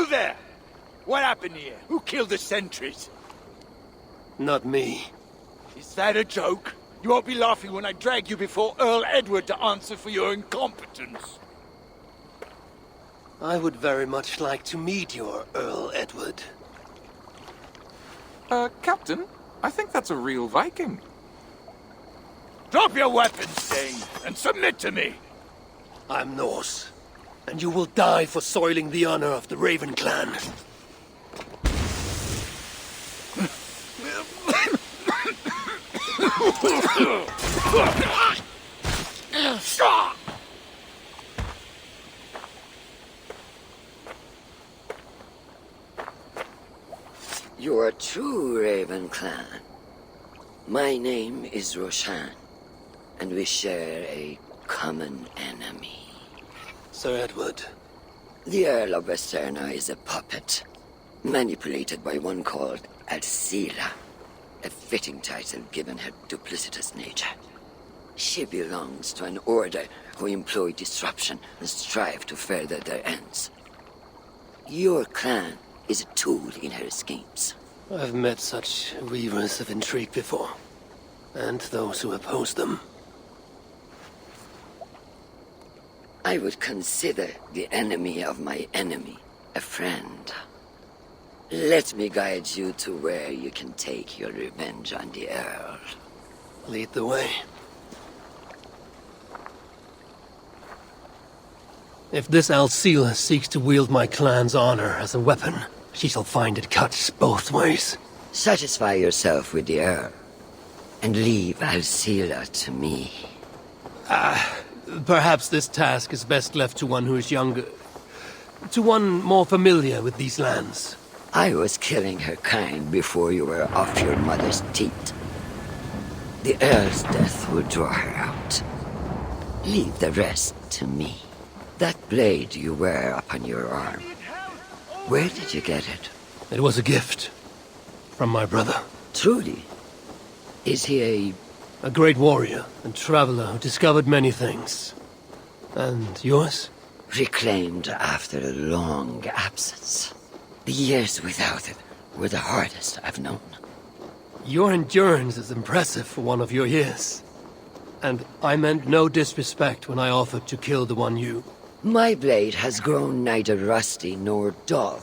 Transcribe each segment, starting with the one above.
there! What happened here? Who killed the sentries? Not me. Is that a joke? You won't be laughing when I drag you before Earl Edward to answer for your incompetence. I would very much like to meet your Earl Edward. Captain, I think that's a real Viking. Drop your weapons, Dane, and submit to me! I'm Norse, and you will die for soiling the honor of the Raven clan. You are true, Raven clan. My name is Roshan, and we share a common enemy. Sir Edward. The Earl of Westerna is a puppet, manipulated by one called Alcila, a fitting title given her duplicitous nature. She belongs to an order who employ disruption and strive to further their ends. Your clan is a tool in her schemes. I've met such weavers of intrigue before, and those who oppose them. I would consider the enemy of my enemy a friend. Let me guide you to where you can take your revenge on the Earl. Lead the way. If this Alcila seeks to wield my clan's honor as a weapon, she shall find it cuts both ways. Satisfy yourself with the Earl, and leave Alcila to me. Perhaps this task is best left to one who is younger. To one more familiar with these lands. I was killing her kind before you were off your mother's teat. The Earl's death will draw her out. Leave the rest to me. That blade you wear upon your arm, where did you get it? It was a gift. From my brother. Truly? Is he a great warrior and traveler who discovered many things. And yours? reclaimed after a long absence? The years without it were the hardest I've known. Your endurance is impressive for one of your years. And I meant no disrespect when I offered to kill the one you... My blade has grown neither rusty nor dull.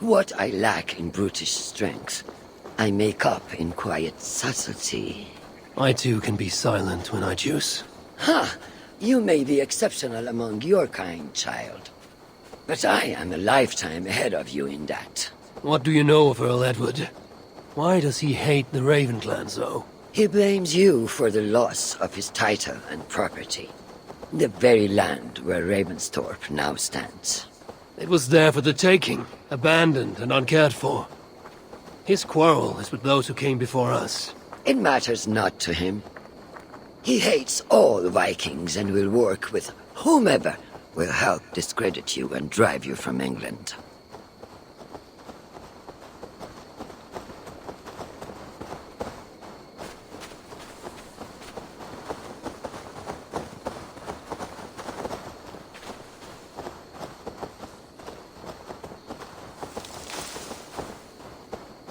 What I lack in brutish strength, I make up in quiet subtlety. I too can be silent when I choose. Ha! You may be exceptional among your kind, child. But I am a lifetime ahead of you in that. What do you know of Earl Edward? Why does he hate the Raven clan so? He blames you for the loss of his title and property. The very land where Ravensthorpe now stands. It was there for the taking, abandoned and uncared for. His quarrel is with those who came before us. It matters not to him. He hates all Vikings and will work with whomever will help discredit you and drive you from England.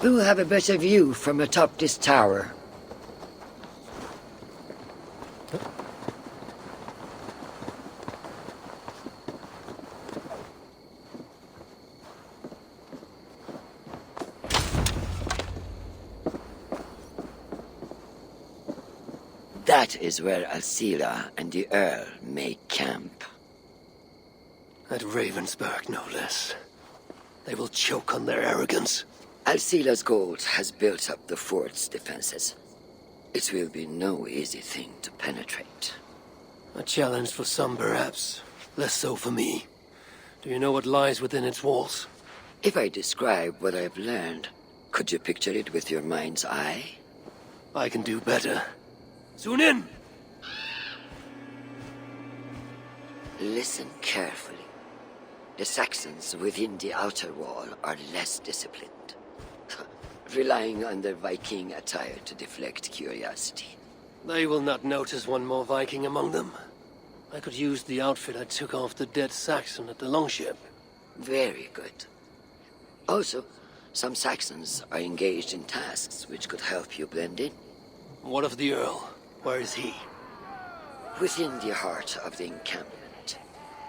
We'll have a better view from atop this tower. That is where Alcila and the Earl make camp. At Ravensburg, no less. They will choke on their arrogance. Alcila's gold has built up the fort's defenses. It will be no easy thing to penetrate. A challenge for some, perhaps. Less so for me. Do you know what lies within its walls? If I describe what I've learned, could you picture it with your mind's eye? I can do better. Soon in! Listen carefully. The Saxons within the outer wall are less disciplined, relying on their Viking attire to deflect curiosity. They will not notice one more Viking among them. I could use the outfit I took off the dead Saxon at the longship. Very good. Also, some Saxons are engaged in tasks which could help you blend in. What of the Earl? Where is he? Within the heart of the encampment,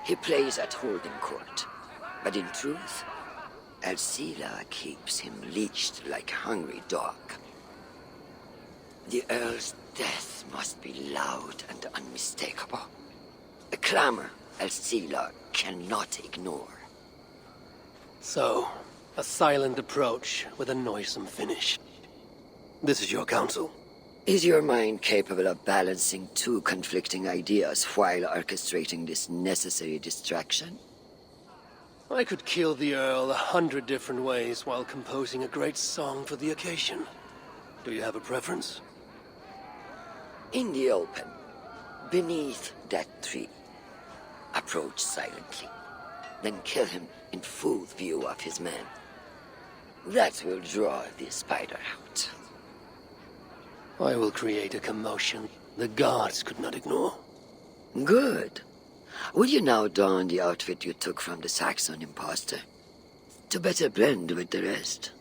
he plays at holding court. But in truth, Alcila keeps him leashed like a hungry dog. The Earl's death must be loud and unmistakable. A clamor Alcila cannot ignore. So, a silent approach with a noisome finish. This is your counsel. Is your mind capable of balancing two conflicting ideas while orchestrating this necessary distraction? I could kill the Earl 100 different ways while composing a great song for the occasion. Do you have a preference? In the open, beneath that tree. Approach silently, then kill him in full view of his men. That will draw the spider out. I will create a commotion the gods could not ignore. Good. Will you now don the outfit you took from the Saxon imposter? To better blend with the rest.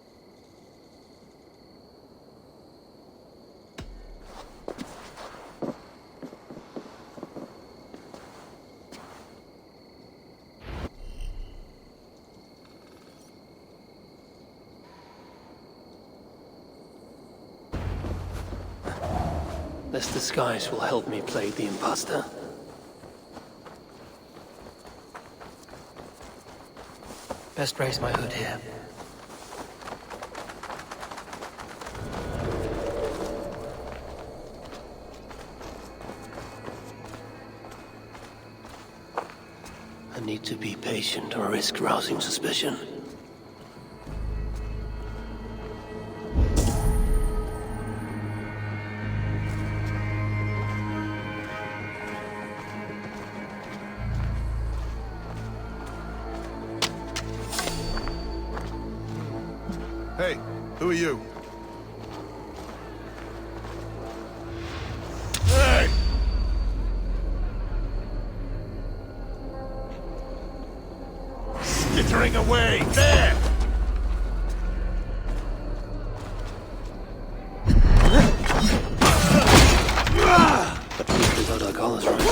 This disguise will help me play the imposter. Best raise my hood here. I need to be patient or risk rousing suspicion. Hey, who are you? Hey! Skittering away! There! At least they got Alcala's right.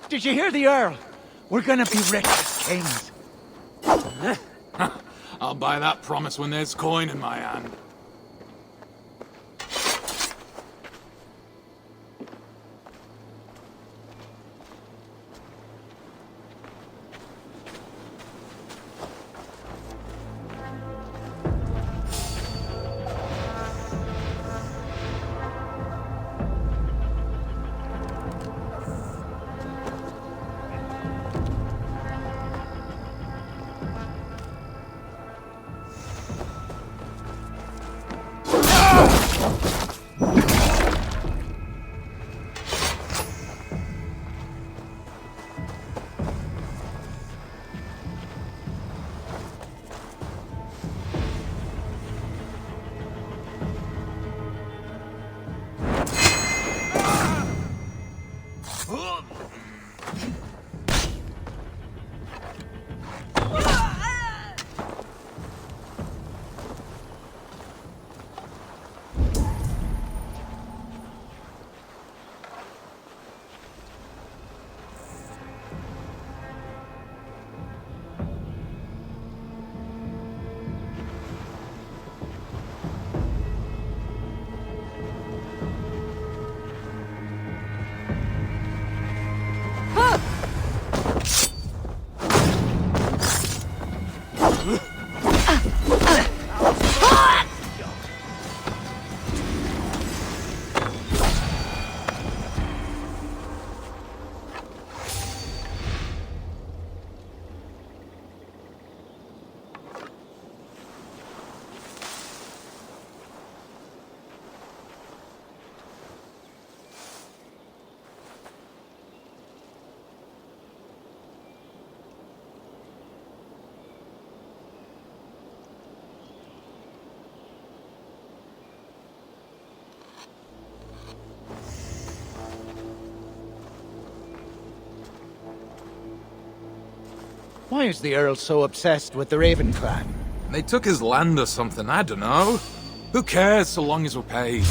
Did you hear the Earl? We're gonna be rich as kings. I'll buy that promise when there's coin in my hand. Why is the Earl so obsessed with the Raven clan? They took his land or something, I don't know. Who cares so long as we're paid?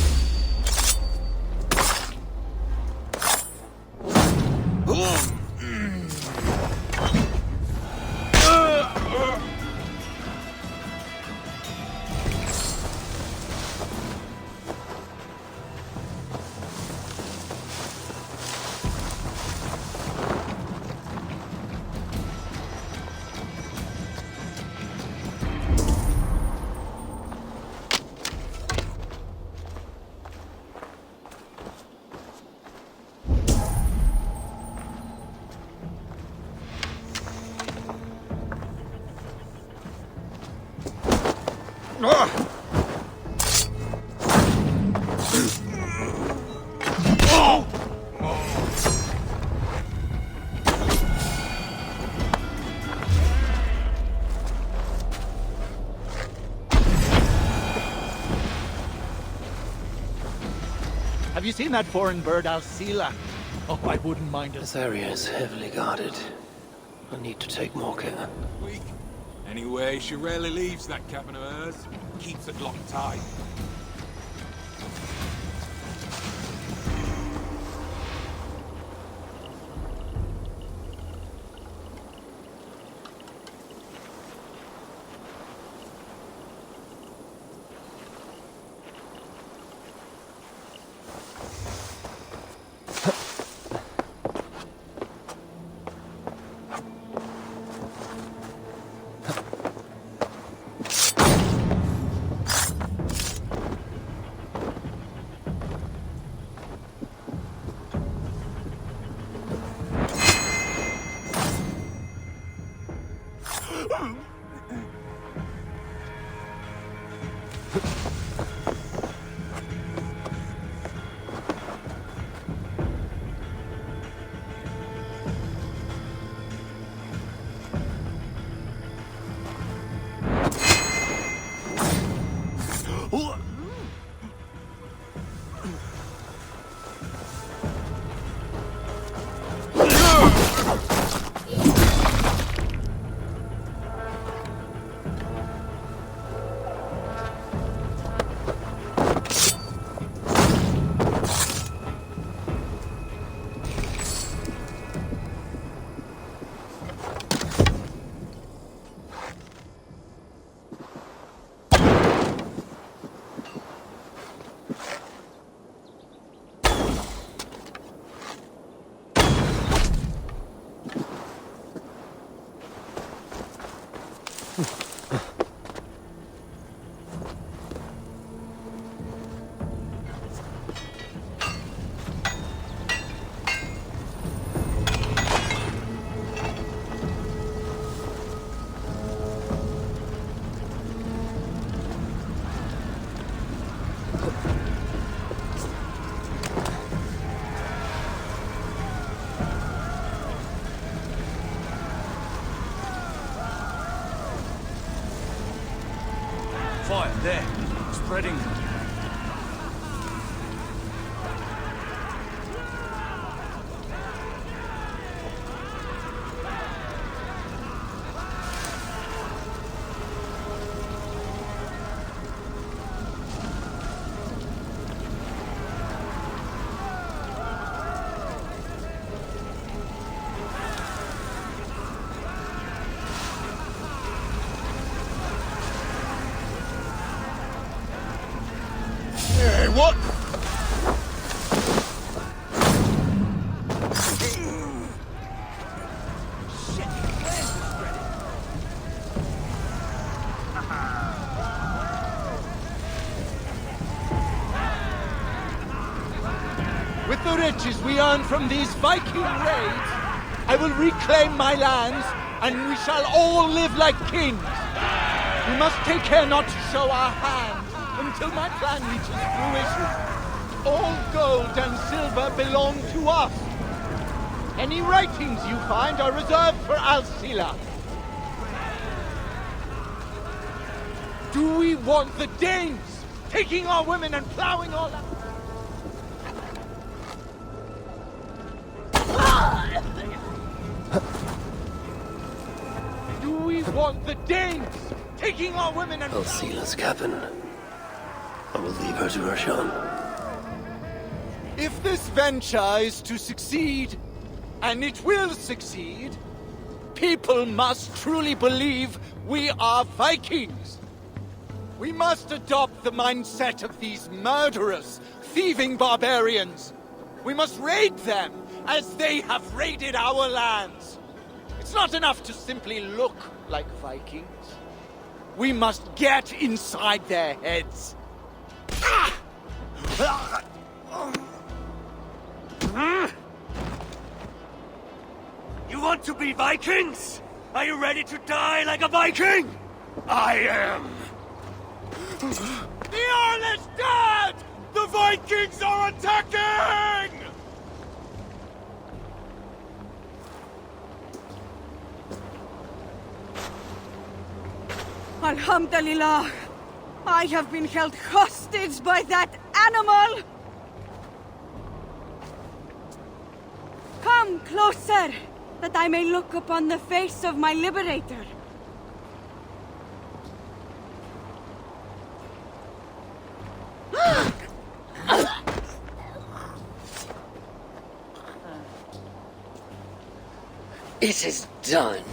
Have you seen that foreign bird, Alcila? Oh, I wouldn't mind it. This area is heavily guarded. I need to take more care. Weak. Anyway, she rarely leaves that cabin of hers. Keeps it locked tight. Fire, there. Spreading. What? With the riches we earn from these Viking raids, I will reclaim my lands, and we shall all live like kings. We must take care not to show our hand until my plan reaches fruition. All gold and silver belong to us. Any writings you find are reserved for Alcila. Do we want the Danes taking our women and plowing our land? want the Danes taking our women and... Alcila's cabin. I will leave her to her Sean. If this venture is to succeed, and it will succeed, people must truly believe we are Vikings. We must adopt the mindset of these murderous, thieving barbarians. We must raid them as they have raided our lands. It's not enough to simply look like Vikings. We must get inside their heads. You want to be Vikings? Are you ready to die like a Viking? I am. The Earl is dead! The Vikings are attacking! Alhamdulillah! I have been held hostage by that animal! Come closer, that I may look upon the face of my liberator. It is done.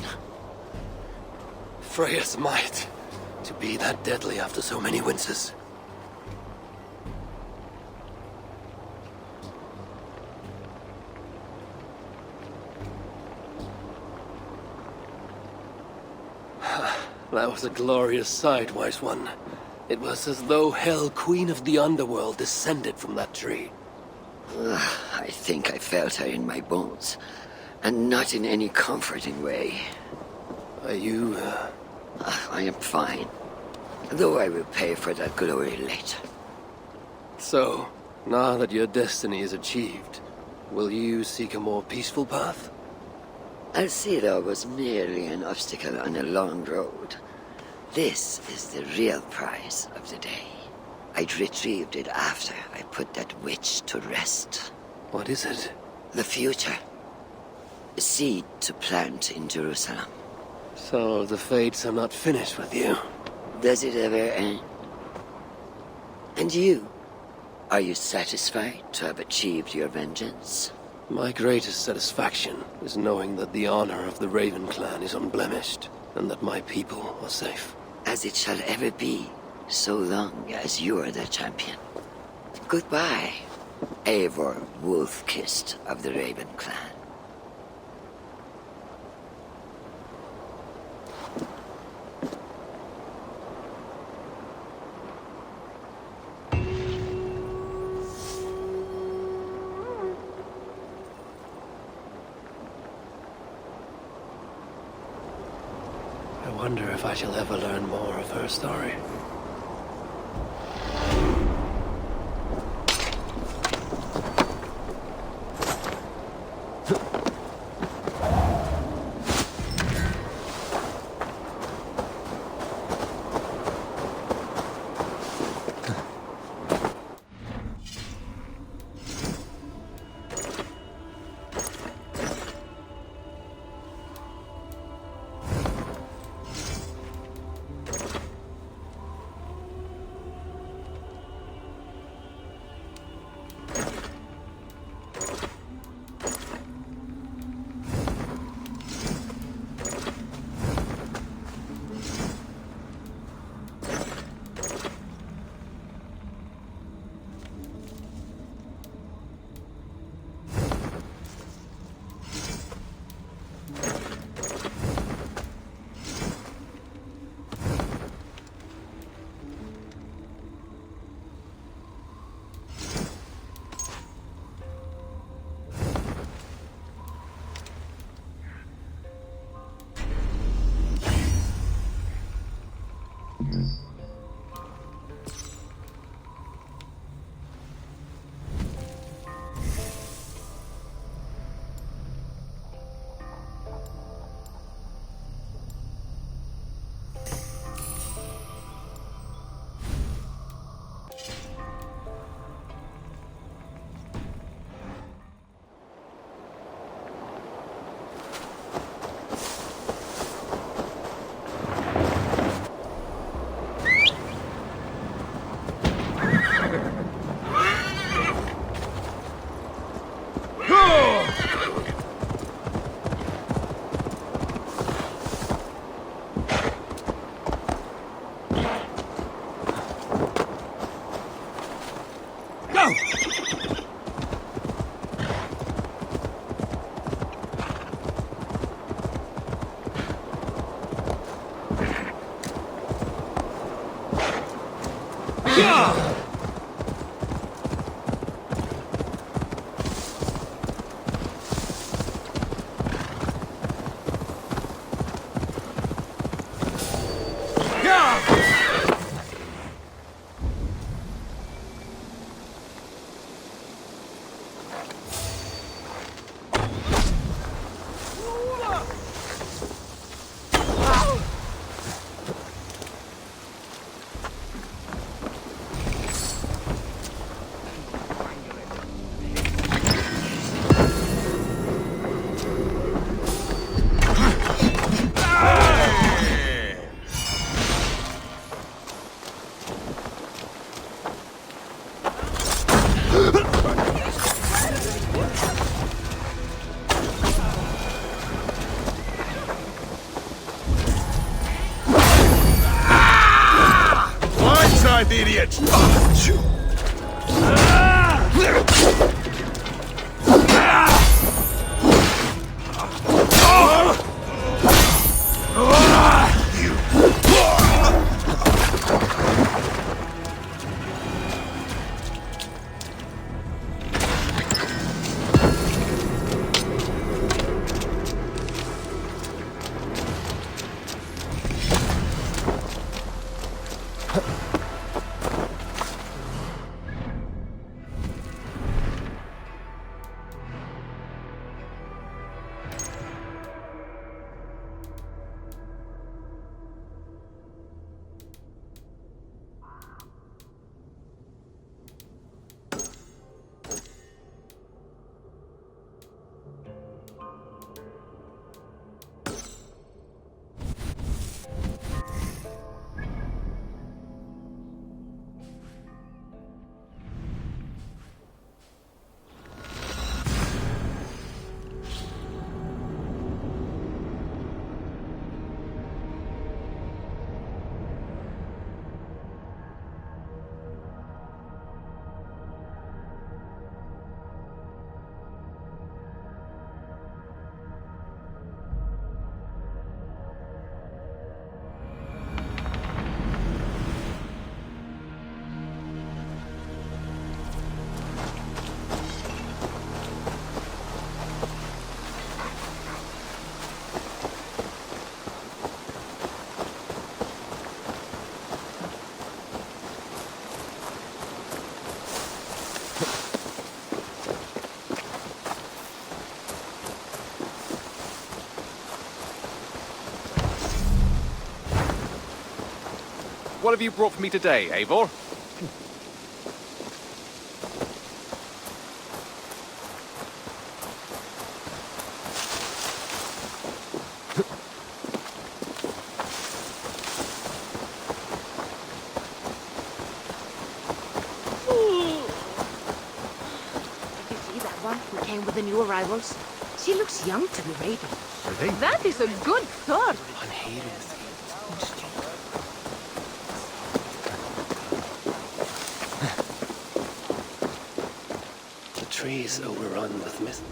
Freya's might. To be that deadly after so many winters. That was a glorious sight, Wise One. It was as though Hell, Queen of the Underworld, descended from that tree. I think I felt her in my bones, and not in any comforting way. Are you, I am fine, though I will pay for that glory later. So, now that your destiny is achieved, will you seek a more peaceful path? Alcira was merely an obstacle on a long road. This is the real prize of the day. I'd retrieved it after I put that witch to rest. What is it? The future. A seed to plant in Jerusalem. So the fates are not finished with you. Does it ever end? And you? Are you satisfied to have achieved your vengeance? My greatest satisfaction is knowing that the honor of the Raven clan is unblemished, and that my people are safe. As it shall ever be, so long as you are the champion. Goodbye, Eivor Wolf-Kissed of the Raven clan. I wonder if I shall ever learn more of her story. Blindside the idiot! What have you brought for me today, Eivor? Did you see that one who came with the new arrivals? She looks young to be raiding. That is a good thought. The trees overrun with mist.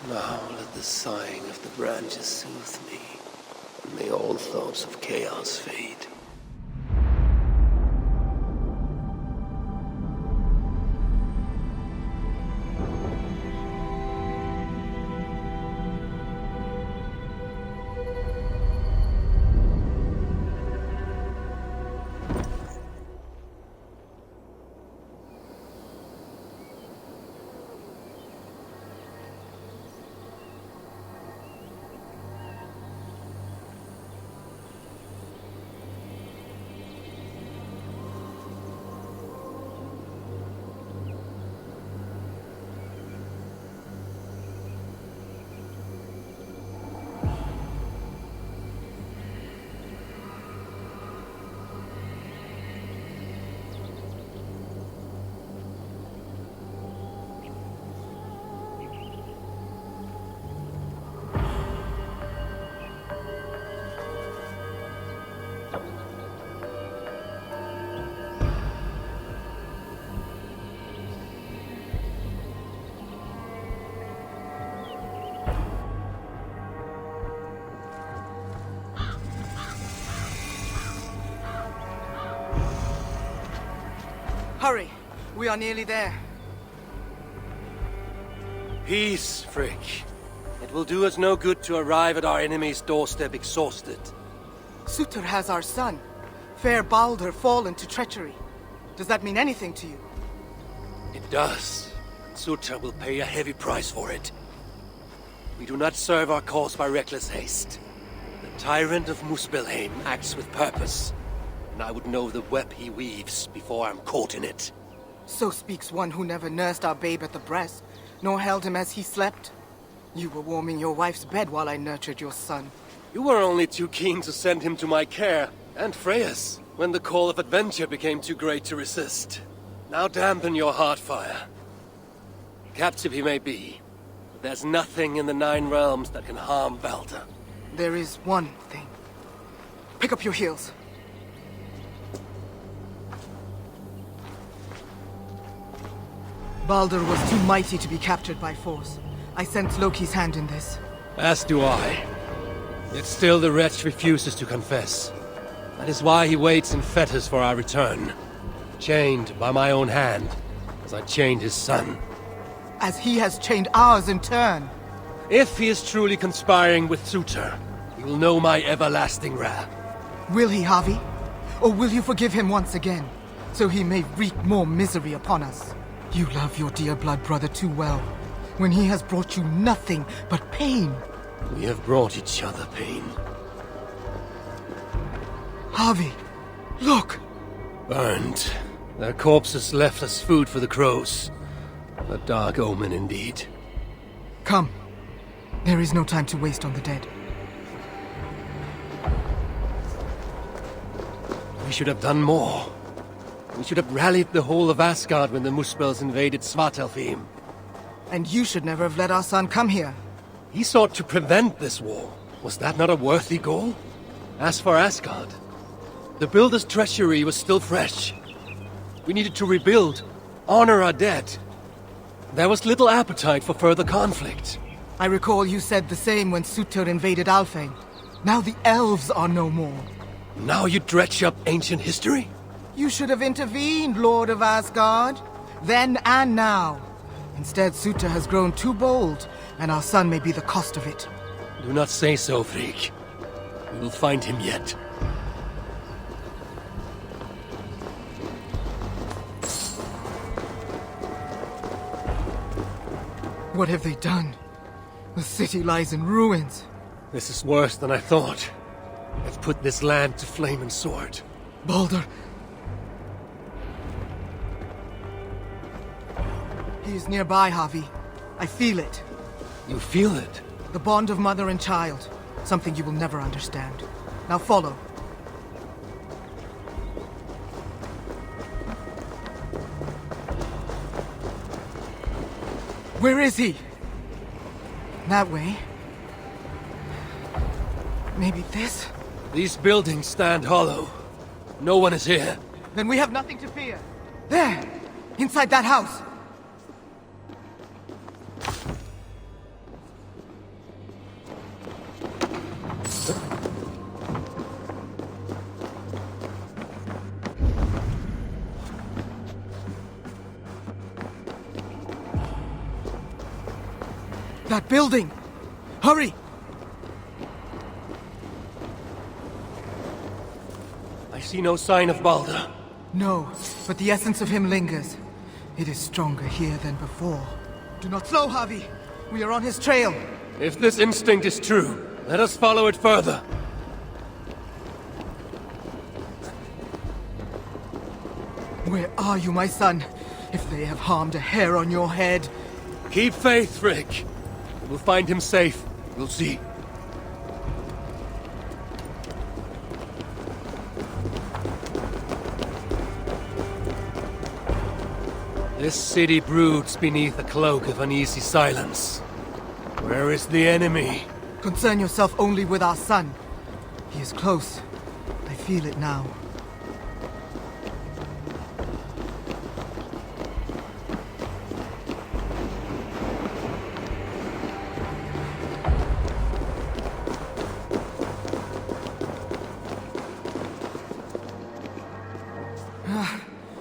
Now let the sighing of the branches soothe me, and may all thoughts of chaos fade. Hurry. We are nearly there. Peace, Frick. It will do us no good to arrive at our enemy's doorstep exhausted. Sutur has our son. Fair Baldur fallen to treachery. Does that mean anything to you? It does. Sutra will pay a heavy price for it. We do not serve our cause by reckless haste. The tyrant of Muspelheim acts with purpose, and I would know the web he weaves before I'm caught in it. So speaks one who never nursed our babe at the breast, nor held him as he slept. You were warming your wife's bed while I nurtured your son. You were only too keen to send him to my care, and Freya's, when the call of adventure became too great to resist. Now dampen your heart fire. Captive he may be, but there's nothing in the Nine Realms that can harm Baldur. There is one thing. Pick up your heels. Baldur was too mighty to be captured by force. I sense Loki's hand in this. As do I. Yet still the wretch refuses to confess. That is why he waits in fetters for our return. Chained by my own hand, as I chained his son. As he has chained ours in turn. If he is truly conspiring with Sutur, he will know my everlasting wrath. Will he, Harvey? Or will you forgive him once again, so he may wreak more misery upon us? You love your dear blood brother too well, when he has brought you nothing but pain. We have brought each other pain. Harvey, look! Burned. Their corpses left as food for the crows. A dark omen indeed. Come. There is no time to waste on the dead. We should have done more. We should have rallied the whole of Asgard when the Muspels invaded Svartalfheim. And you should never have let our son come here. He sought to prevent this war. Was that not a worthy goal? As for Asgard, the Builder's treachery was still fresh. We needed to rebuild, honor our dead. There was little appetite for further conflict. I recall you said the same when Sutur invaded Alfheim. Now the elves are no more. Now you dredge up ancient history? You should have intervened, Lord of Asgard. Then and now. Instead, Sutur has grown too bold, and our son may be the cost of it. Do not say so, Frigg. We will find him yet. What have they done? The city lies in ruins. This is worse than I thought. They've put this land to flame and sword. Baldur. He is nearby, Harvey. I feel it. You feel it? The bond of mother and child. Something you will never understand. Now follow. Where is he? That way. Maybe this? These buildings stand hollow. No one is here. Then we have nothing to fear. There! Inside that house! That building! Hurry! I see no sign of Baldur. No, but the essence of him lingers. It is stronger here than before. Do not slow, Harvey! We are on his trail! If this instinct is true, let us follow it further. Where are you, my son? If they have harmed a hair on your head... Keep faith, Frick. We'll find him safe. We'll see. This city broods beneath a cloak of uneasy silence. Where is the enemy? Concern yourself only with our son. He is close. I feel it now.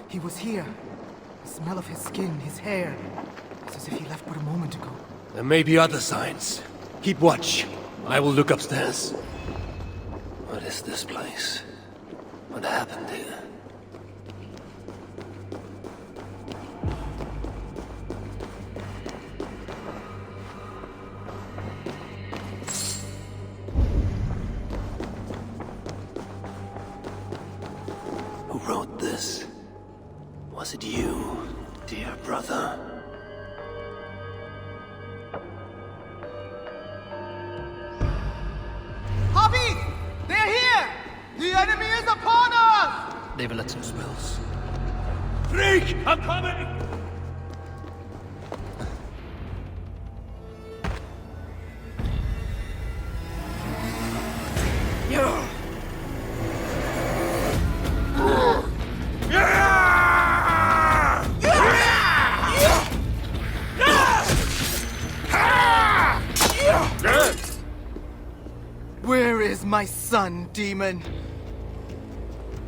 He was here. smell of his skin, his hair. It's as if he left but a moment ago. There may be other signs. Keep watch. I will look upstairs. What is this place? What happened here? Who wrote this? Was it you, dear brother? Javi! They're here! The enemy is upon us! They've let some spells. Freak! I'm coming! Where is my son, demon?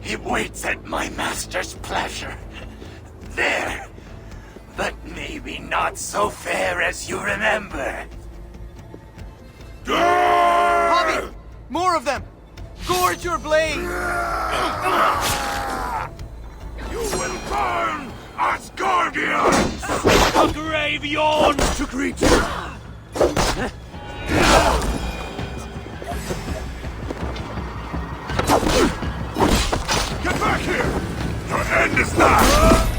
He waits at my master's pleasure. There. But maybe not so fair as you remember. Javi! More of them! Gorge your blade! You will burn, Asgardians! A grave yawns to greet you! Get back here! Your end is nigh!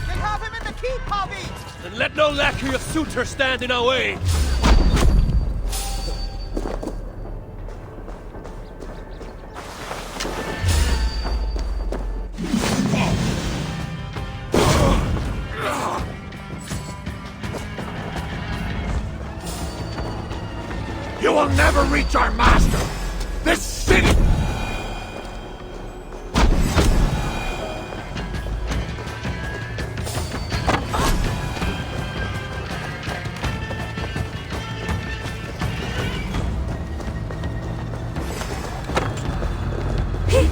They have him in the keep, Javi! And let no lackey of suitor stand in our way! You will never reach our master! This city! Hey!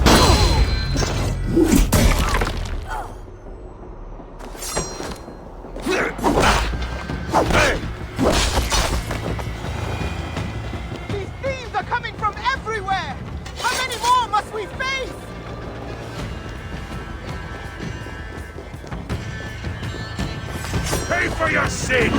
These thieves are coming from everywhere! How many more must we face? Pay for your sins!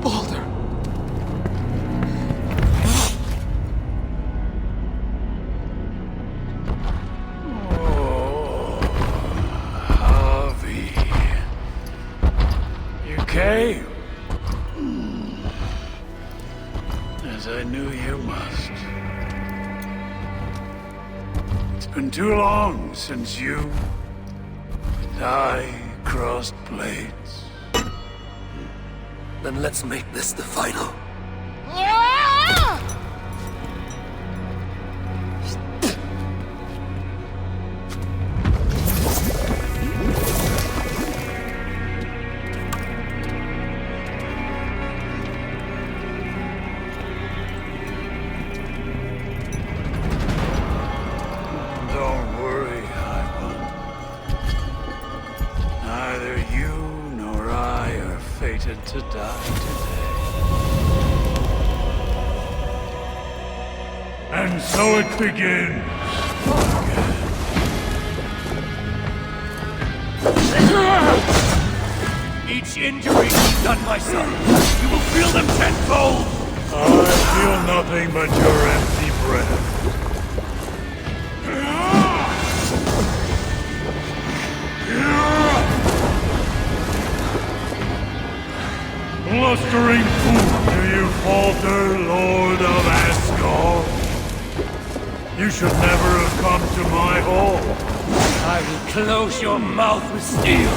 Baldur! Javi. You came. As I knew you must. It's been too long since you and I crossed blades. Then let's make this the final. Don't worry, Ivan. Neither you nor I are fated to die today. And so it begins. Each injury you've done, my son, you will feel them tenfold! I feel nothing but your empty breath. Blustering fool, do you falter, Lord of Asgard? You should never have come to my hall. I will close your mouth with steel.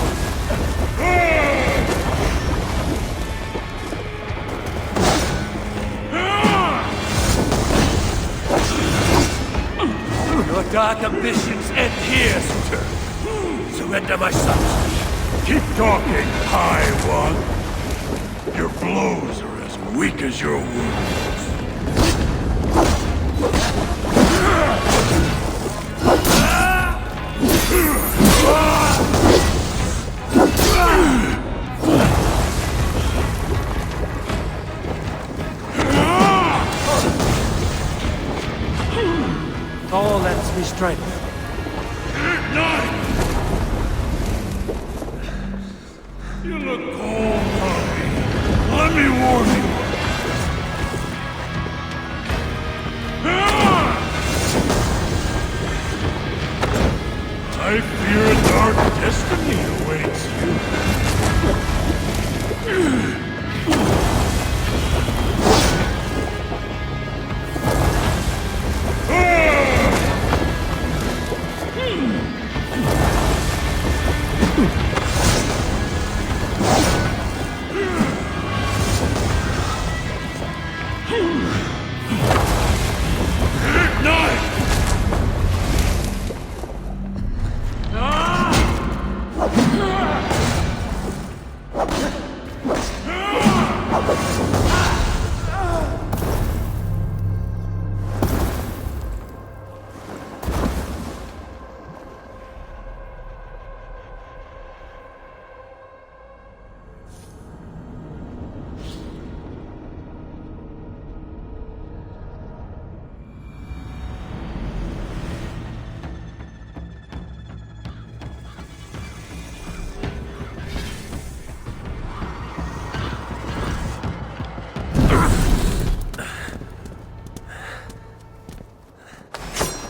Your dark ambitions end here, suitor. Surrender my son. Keep talking, High One. Your blows are as weak as your wounds. All lends me strength. You look cold, Tommy. Let me warm you. I fear a dark destiny awaits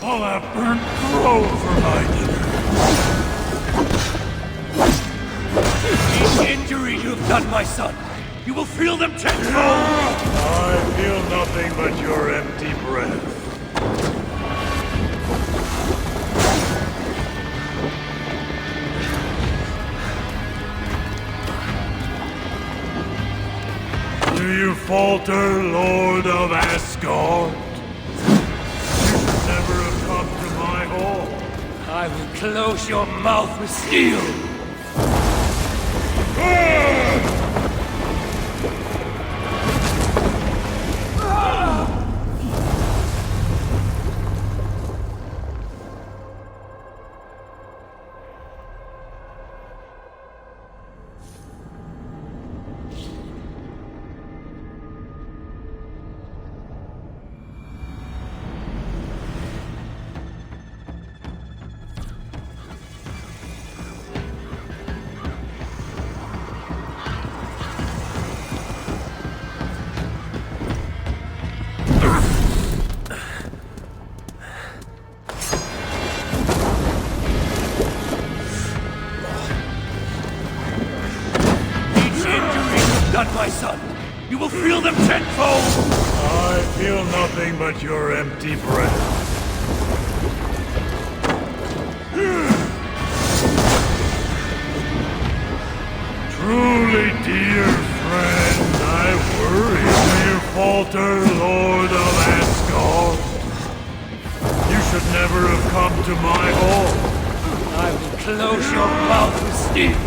I'll have burnt crow for my dinner. Each injury you've done, my son, you will feel them tenfold. I feel nothing but your empty breath. Do you falter, Lord of Asgard? Never have come to my hall. I will close your mouth with steel. My son, you will feel them tenfold! I feel nothing but your empty breath. Truly, dear friend, I worry. Do you falter, Lord of Asgard? You should never have come to my hall. I will close your mouth with steel.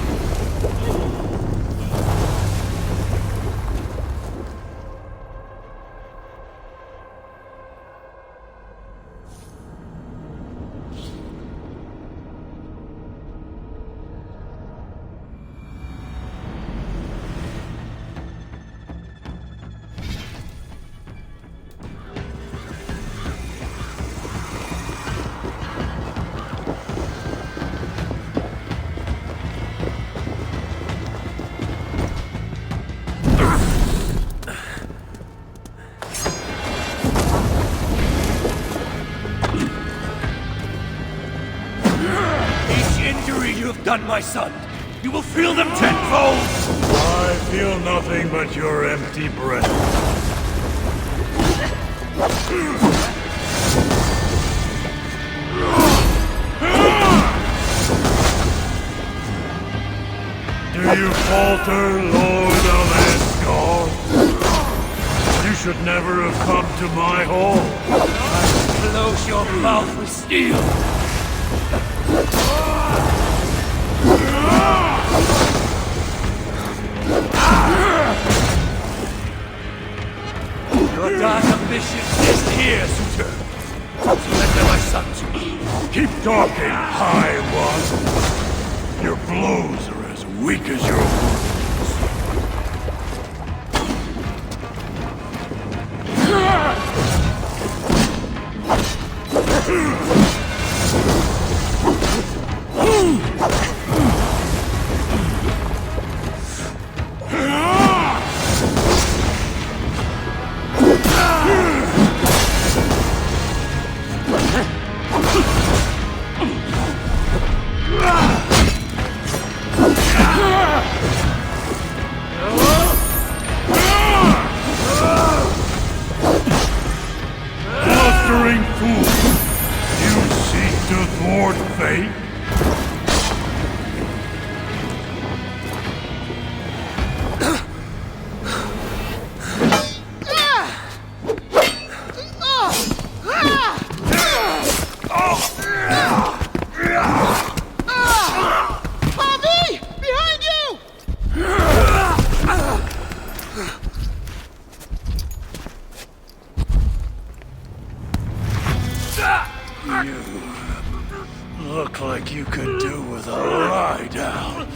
you have done, my son, you will feel them tenfold! I feel nothing but your empty breath. Do you falter, Lord of Asgard? You should never have come to my hall. Close your mouth with steel! Your dark ambition is here, suitor. Surrender my son to me. Keep talking, High One. Your blows are as weak as your words. Blustering fool! You seek to thwart fate? You look like you could do with a lie down.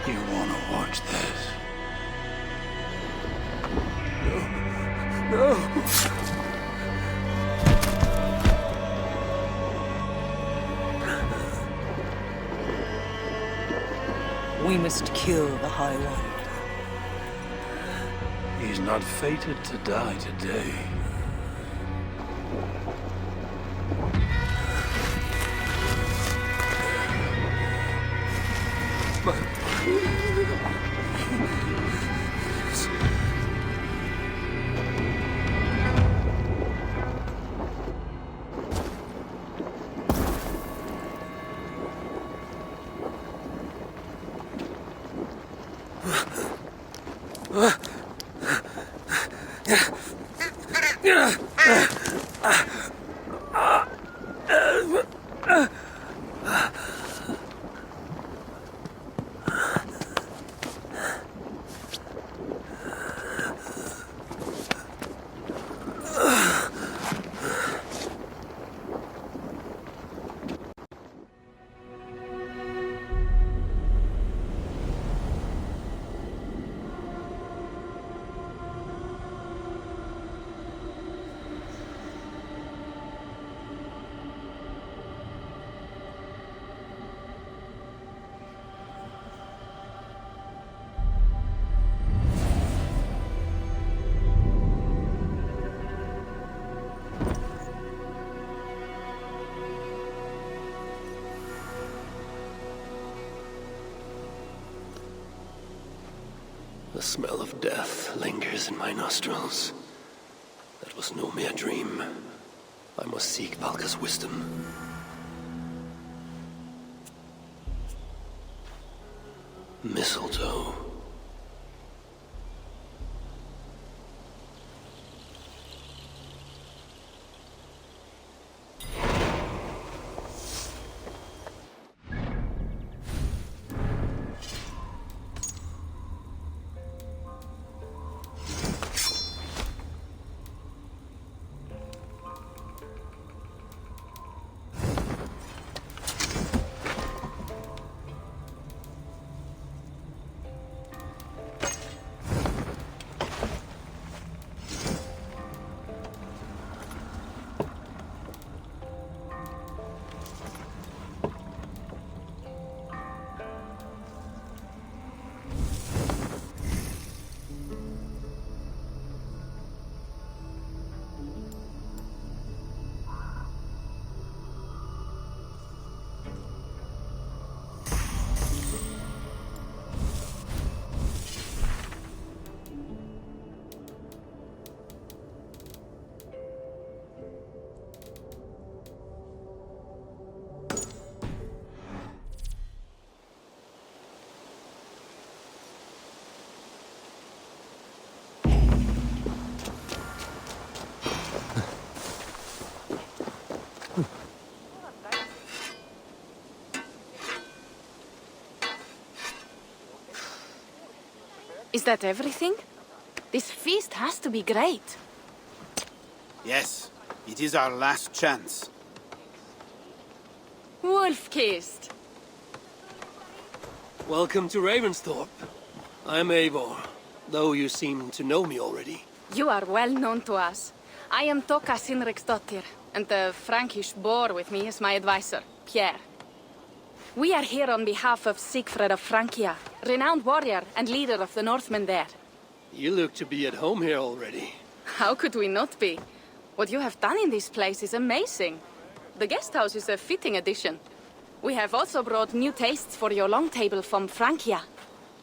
You want to watch this? No! We must kill the High One. He's not fated to die today. The smell of death lingers in my nostrils. That was no mere dream. I must seek Valka's wisdom. Mistletoe. Is that everything? This feast has to be great. Yes, it is our last chance. Wolf-kissed. Welcome to Ravensthorpe. I'm Eivor, though you seem to know me already. You are well known to us. I am Toka Sinriksdottir, and the Frankish boar with me is my advisor, Pierre. We are here on behalf of Sigfred of Francia, renowned warrior and leader of the Northmen there. You look to be at home here already. How could we not be? What you have done in this place is amazing. The guest house is a fitting addition. We have also brought new tastes for your long table from Francia.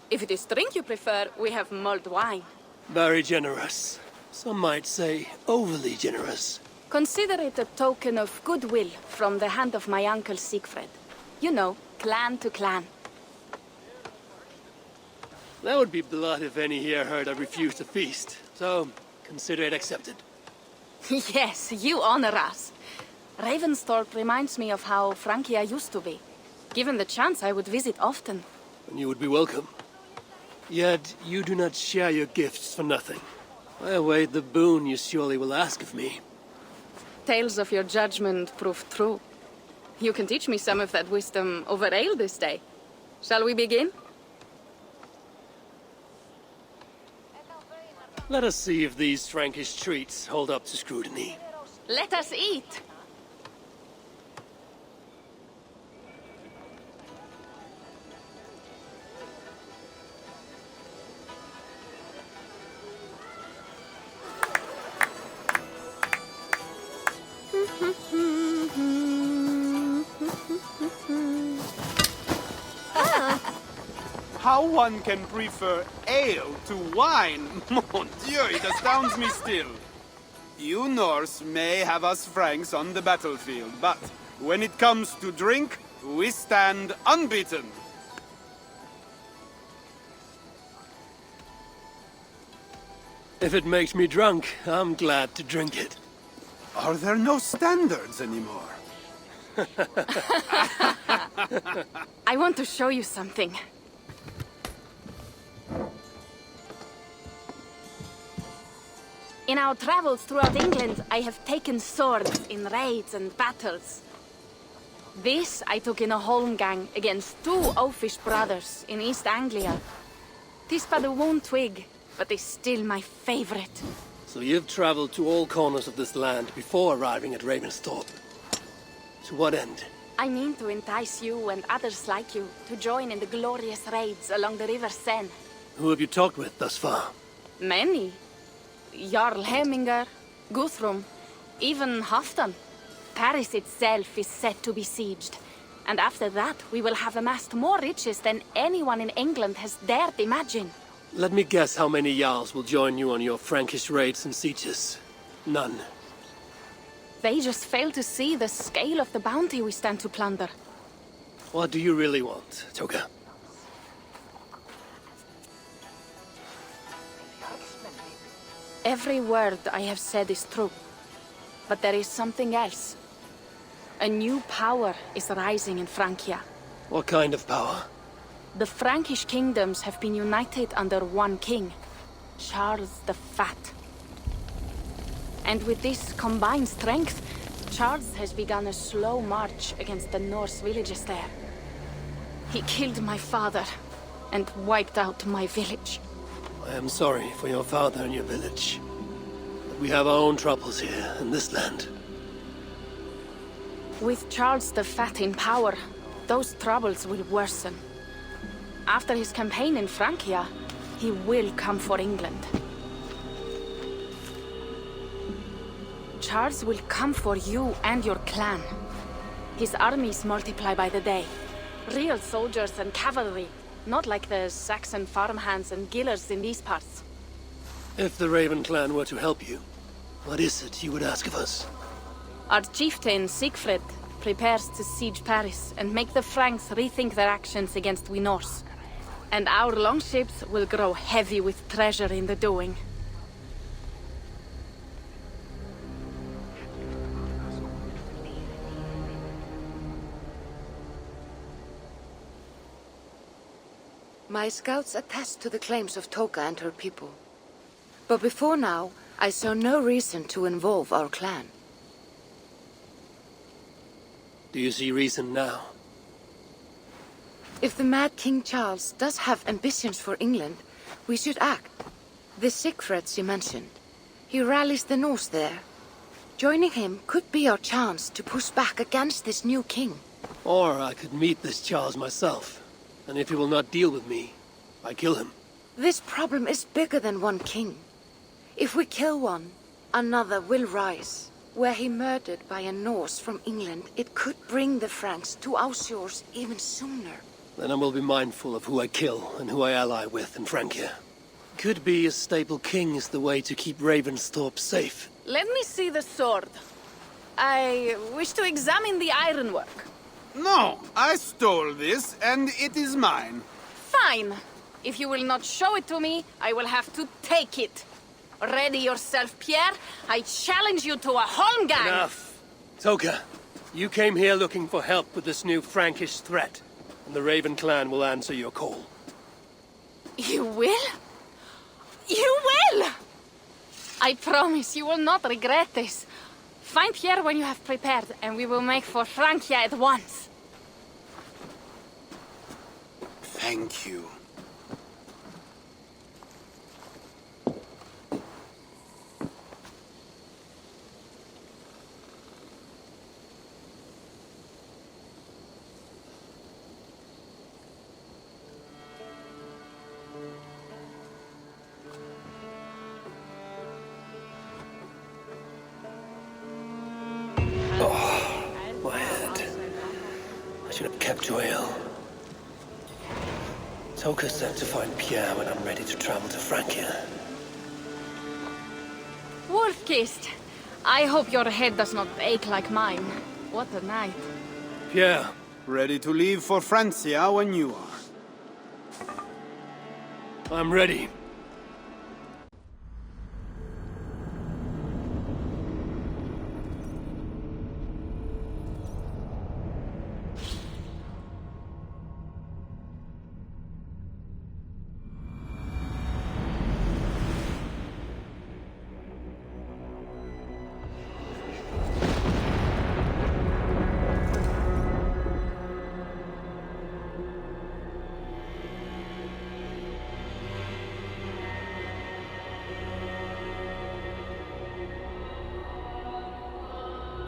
If it is drink you prefer, we have mulled wine. Very generous. Some might say overly generous. Consider it a token of goodwill from the hand of my uncle Sigfred. You know, clan to clan. That would be blood if any here heard I refused to feast. So, consider it accepted. Yes, you honor us. Ravensthorpe reminds me of how Francia used to be. Given the chance, I would visit often. And you would be welcome. Yet, you do not share your gifts for nothing. I await the boon you surely will ask of me. Tales of your judgment prove true. You can teach me some of that wisdom over ale this day. Shall we begin? Let us see if these Frankish treats hold up to scrutiny. Let us eat! How one can prefer ale to wine? Mon Dieu, it astounds me still. You Norse may have us Franks on the battlefield, but when it comes to drink, we stand unbeaten. If it makes me drunk, I'm glad to drink it. Are there no standards anymore? I want to show you something. In our travels throughout England, I have taken swords in raids and battles. This I took in a holmgang against 2 oafish brothers in East Anglia. 'Tis but a worn twig, but is still my favorite. So you've traveled to all corners of this land before arriving at Ravensthorpe. To what end? I mean to entice you and others like you to join in the glorious raids along the River Seine. Who have you talked with thus far? Many. Jarl Heminger, Guthrum, even Halfdan. Paris itself is set to be besieged. And after that, we will have amassed more riches than anyone in England has dared imagine. Let me guess how many Jarls will join you on your Frankish raids and sieges. None. They just fail to see the scale of the bounty we stand to plunder. What do you really want, Toka? Every word I have said is true. But there is something else. A new power is rising in Francia. What kind of power? The Frankish kingdoms have been united under one king, Charles the Fat. And with this combined strength, Charles has begun a slow march against the Norse villages there. He killed my father and wiped out my village. I am sorry for your father and your village. But we have our own troubles here in this land. With Charles the Fat in power, those troubles will worsen. After his campaign in Francia, he will come for England. Charles will come for you and your clan. His armies multiply by the day. Real soldiers and cavalry, not like the Saxon farmhands and gillers in these parts. If the Raven clan were to help you, what is it you would ask of us? Our chieftain, Sigfred, prepares to siege Paris and make the Franks rethink their actions against we Norse. And our longships will grow heavy with treasure in the doing. My scouts attest to the claims of Toka and her people. But before now, I saw no reason to involve our clan. Do you see reason now? If the Mad King Charles does have ambitions for England, we should act. The Sigfrids you mentioned. He rallies the Norse there. Joining him could be our chance to push back against this new king. Or I could meet this Charles myself. And if he will not deal with me, I kill him. This problem is bigger than one king. If we kill one, another will rise. Were he murdered by a Norse from England, it could bring the Franks to our shores even sooner. Then I will be mindful of who I kill and who I ally with in Francia. Could be a stable king is the way to keep Ravensthorpe safe. Let me see the sword. I wish to examine the ironwork. No, I stole this, and it is mine. Fine. If you will not show it to me, I will have to take it. Ready yourself, Pierre. I challenge you to a holmgang. Enough. Toka, you came here looking for help with this new Frankish threat, and the Raven clan will answer your call. You will? You will! I promise you will not regret this. Find Pierre when you have prepared, and we will make for Francia at once. Thank you. My head. I should have kept to ale. Toka said to find Pierre when I'm ready to travel to Francia. Wolf-kissed. I hope your head does not ache like mine. What a night. Pierre. Ready to leave for Francia when you are. I'm ready.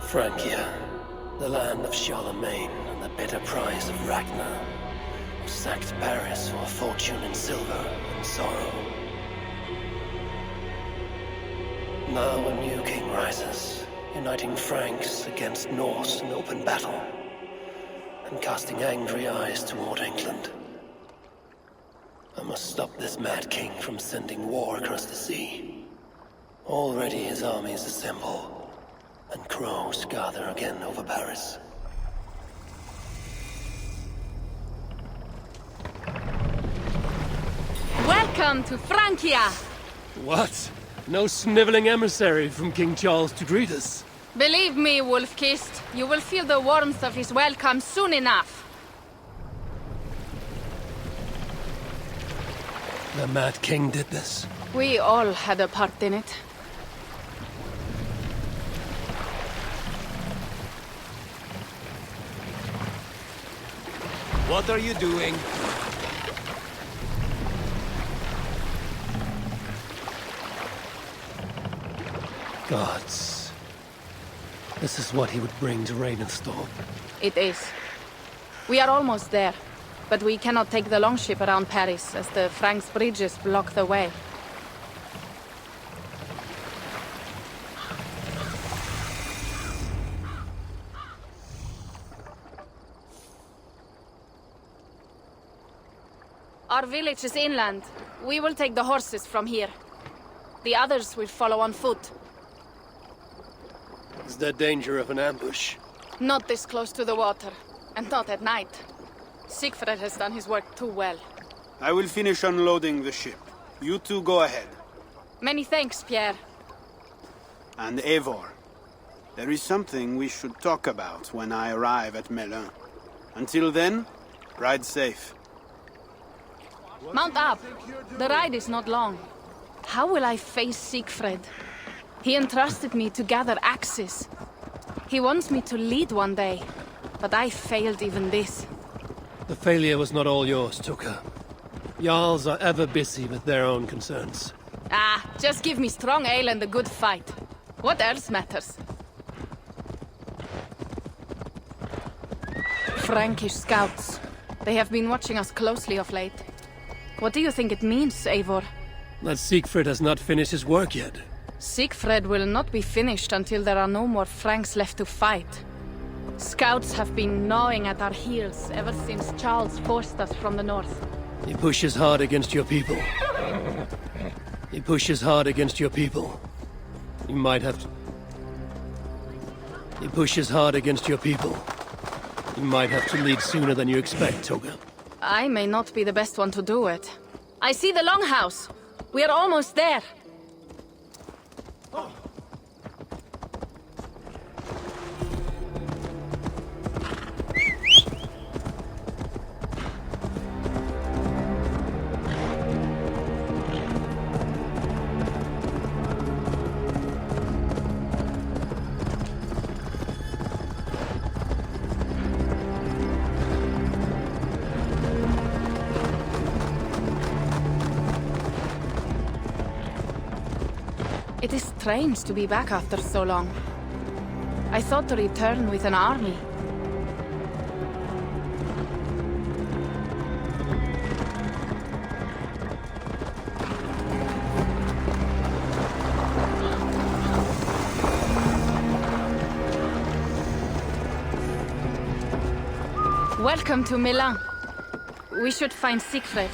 Francia, the land of Charlemagne and the bitter prize of Ragnar, who sacked Paris for a fortune in silver and sorrow. Now a new king rises, uniting Franks against Norse in open battle, and casting angry eyes toward England. I must stop this mad king from sending war across the sea. Already his armies assemble, and crows gather again over Paris. Welcome to Francia! What? No sniveling emissary from King Charles to greet us? Believe me, Wolf-kissed, you will feel the warmth of his welcome soon enough. The Mad King did this. We all had a part in it. What are you doing? Gods. This is what he would bring to Ravensthorpe. It is. We are almost there, but we cannot take the longship around Paris as the Franks' bridges block the way. Our village is inland. We will take the horses from here. The others will follow on foot. Is there danger of an ambush? Not this close to the water, and not at night. Siegfried has done his work too well. I will finish unloading the ship. You two go ahead. Many thanks, Pierre. And Eivor. There is something we should talk about when I arrive at Melun. Until then, ride safe. Mount up. The ride is not long. How will I face Siegfried? He entrusted me to gather axes. He wants me to lead one day, but I failed even this. The failure was not all yours, Tuka. Jarls are ever busy with their own concerns. Ah, just give me strong ale and a good fight. What else matters? Frankish scouts. They have been watching us closely of late. What do you think it means, Eivor? That Siegfried has not finished his work yet. Siegfried will not be finished until there are no more Franks left to fight. Scouts have been gnawing at our heels ever since Charles forced us from the north. He pushes hard against your people. He pushes hard against your people. You might have to... He pushes hard against your people. You might have to lead sooner than you expect, Toga. I may not be the best one to do it. I see the Longhouse. We are almost there. It is strange to be back after so long. I thought to return with an army. Welcome to Milan. We should find Siegfried.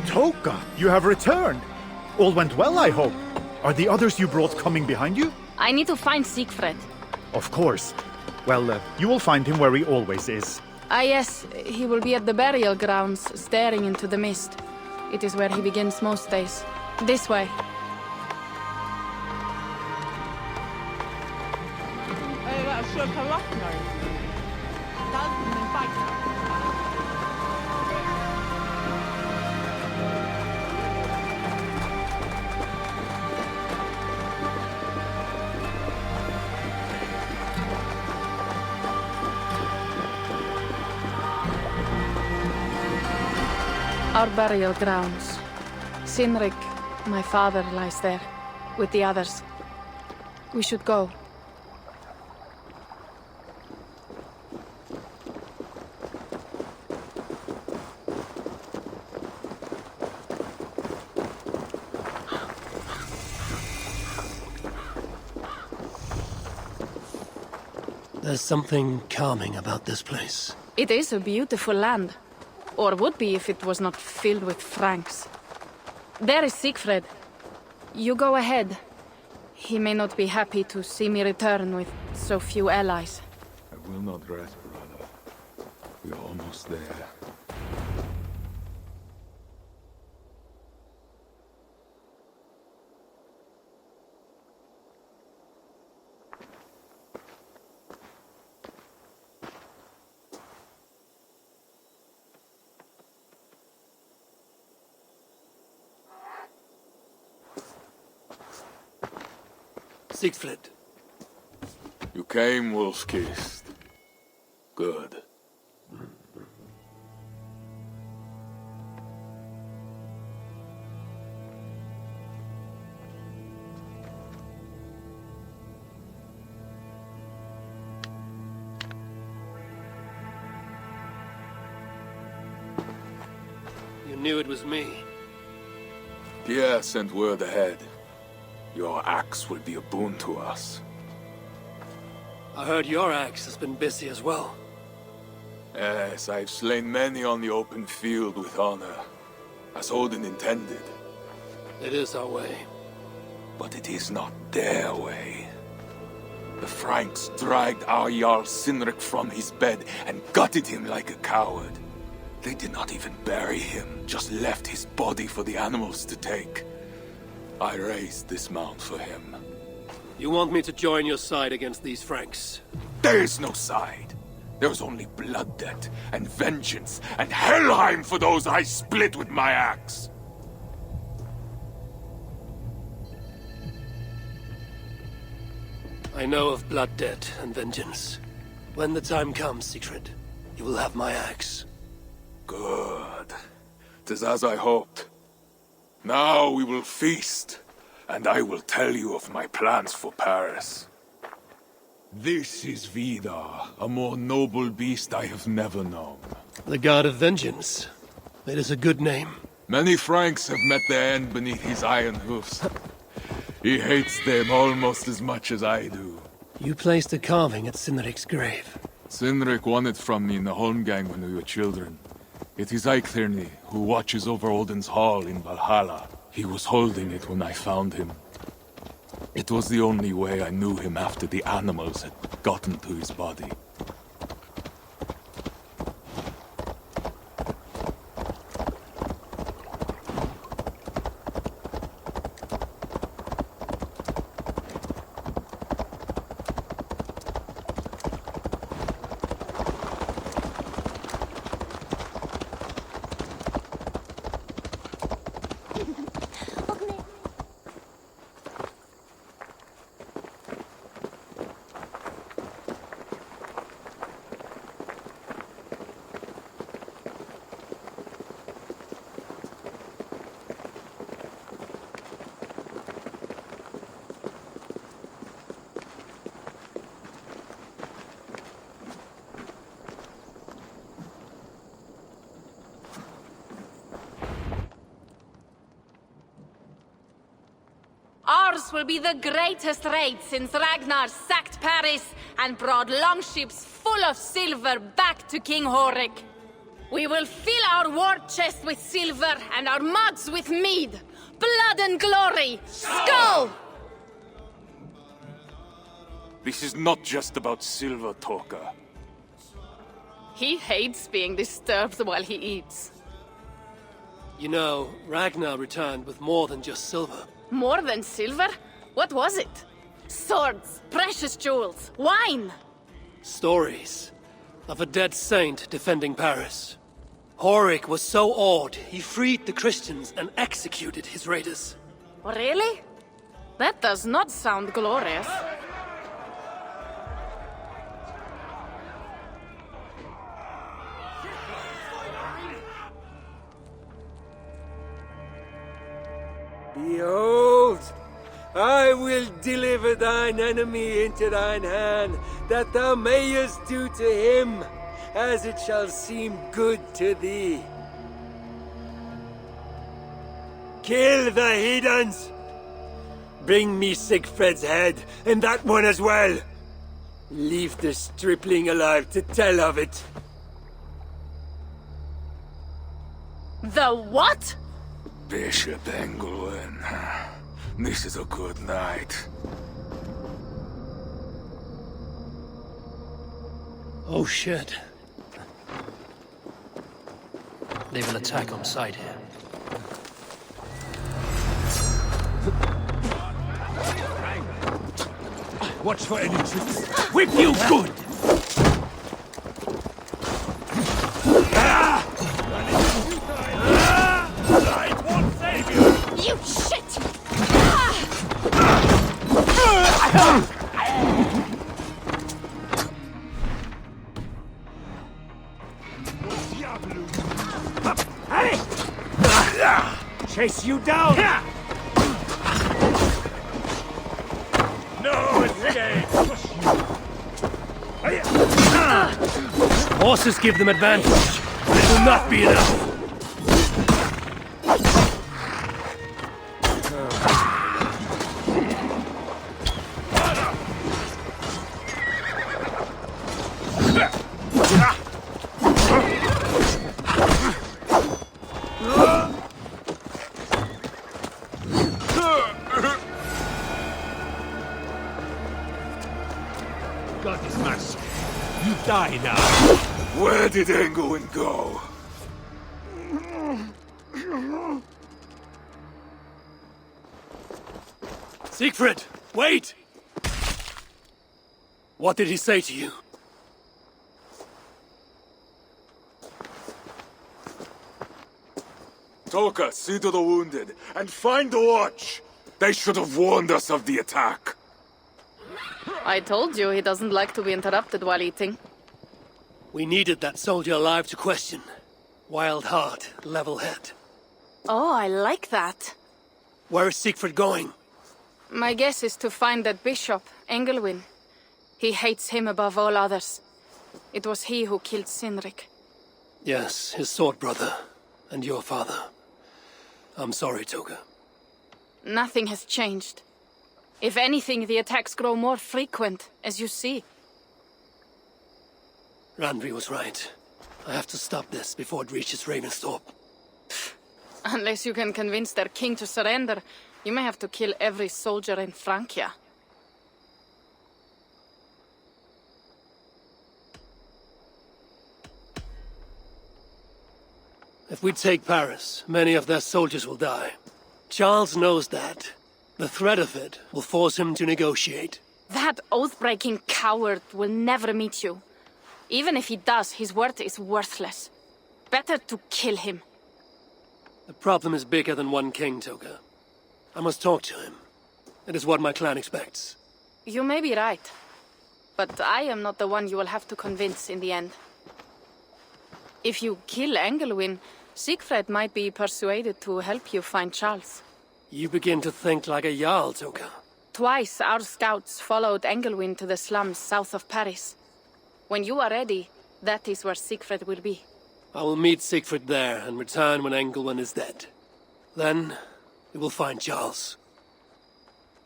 Toka, you have returned. All went well, I hope. Are the others you brought coming behind you? I need to find Siegfried. Of course. Well, you will find him where he always is. Ah yes, he will be at the burial grounds, staring into the mist. It is where he begins most days. This way. Our burial grounds. Sinrik, my father, lies there, with the others. We should go. There's something calming about this place. It is a beautiful land. Or would be if it was not filled with Franks. There is Siegfried. You go ahead. He may not be happy to see me return with so few allies. I will not rest, brother. We are almost there. Siegfried. You came, wolf-kissed. Good. You knew it was me. Pierre sent word ahead. Your axe will be a boon to us. I heard your axe has been busy as well. Yes, I've slain many on the open field with honor, as Odin intended. It is our way. But it is not their way. The Franks dragged our Jarl Sinrik from his bed and gutted him like a coward. They did not even bury him, just left his body for the animals to take. I raised this mound for him. You want me to join your side against these Franks? There is no side. There's only blood debt, and vengeance, and Helheim for those I split with my axe. I know of blood debt and vengeance. When the time comes, Siegfried, you will have my axe. Good. 'Tis as I hoped. Now we will feast, and I will tell you of my plans for Paris. This is Vidar, a more noble beast I have never known. The God of Vengeance. It is a good name. Many Franks have met their end beneath his iron hoofs. He hates them almost as much as I do. You placed a carving at Sinrik's grave. Sinrik won it from me in the Holmgang when we were children. It is Eiktherni, who watches over Odin's hall in Valhalla. He was holding it when I found him. It was the only way I knew him after the animals had gotten to his body. Ours will be the greatest raid since Ragnar sacked Paris and brought longships full of silver back to King Horik. We will fill our war chest with silver and our mugs with mead. Blood and glory! Skull! This is not just about silver, Torka. He hates being disturbed while he eats. You know, Ragnar returned with more than just silver. More than silver? What was it? Swords, precious jewels, wine! Stories of a dead saint defending Paris. Horik was so awed, he freed the Christians and executed his raiders. Really? That does not sound glorious. Behold, I will deliver thine enemy into thine hand, that thou mayest do to him as it shall seem good to thee. Kill the heathens! Bring me Siegfried's head, and that one as well! Leave the stripling alive to tell of it. The what? Bishop Engelwin. This is a good night. Oh shit. They will attack on sight here. Watch for any tricks. Whip you good! You shit! Chase you down! No escape! Horses give them advantage, but it will not be enough. Got his mask. You die now. Where did Engelwin go? Siegfried, wait! What did he say to you? Toka, see to the wounded, and find the watch! They should have warned us of the attack. I told you he doesn't like to be interrupted while eating. We needed that soldier alive to question. Wild heart, level head. Oh, I like that. Where is Siegfried going? My guess is to find that bishop, Engelwin. He hates him above all others. It was he who killed Sinric. Yes, his sword brother. And your father. I'm sorry, Toga. Nothing has changed. If anything, the attacks grow more frequent, as you see. Randvi was right. I have to stop this before it reaches Ravensthorpe. Unless you can convince their king to surrender, you may have to kill every soldier in Francia. If we take Paris, many of their soldiers will die. Charles knows that. The threat of it will force him to negotiate. That oath-breaking coward will never meet you. Even if he does, his word is worthless. Better to kill him. The problem is bigger than one king, Toga. I must talk to him. It is what my clan expects. You may be right. But I am not the one you will have to convince in the end. If you kill Engelwin, Siegfried might be persuaded to help you find Charles. You begin to think like a Jarl, Toga. Twice our scouts followed Engelwin to the slums south of Paris. When you are ready, that is where Siegfried will be. I will meet Siegfried there and return when Engelwin is dead. Then, we will find Charles.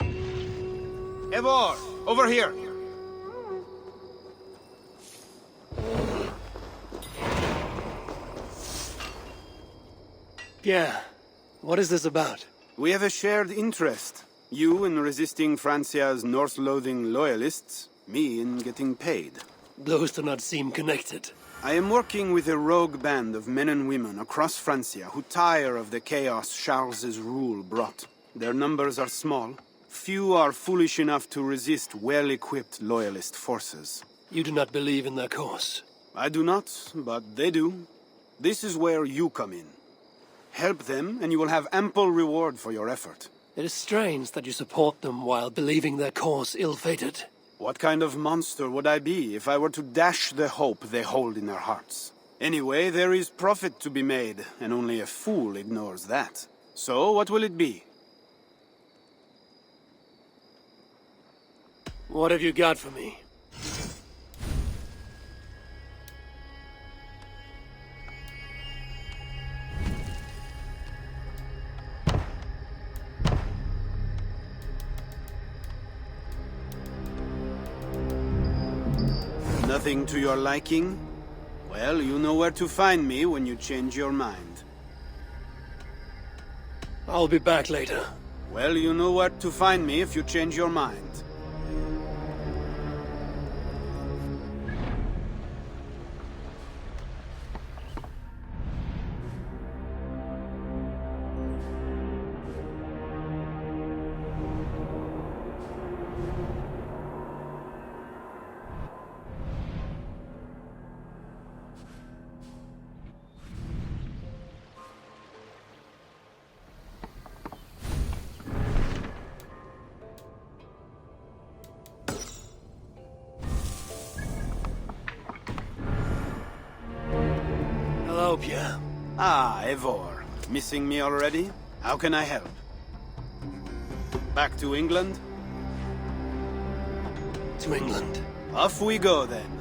Eivor, over here! Pierre, what is this about? We have a shared interest. You in resisting Francia's North-loathing loyalists, me in getting paid. Those do not seem connected. I am working with a rogue band of men and women across Francia who tire of the chaos Charles's rule brought. Their numbers are small. Few are foolish enough to resist well-equipped loyalist forces. You do not believe in their cause? I do not, but they do. This is where you come in. Help them, and you will have ample reward for your effort. It is strange that you support them while believing their cause ill-fated. What kind of monster would I be if I were to dash the hope they hold in their hearts? Anyway, there is profit to be made, and only a fool ignores that. So, what will it be? What have you got for me? Nothing to your liking? Well, you know where to find me when you change your mind. I'll be back later. Well, you know where to find me if you change your mind. Hello, Pierre. Ah, Eivor. Missing me already? How can I help? Back to England? To England. Off we go, then.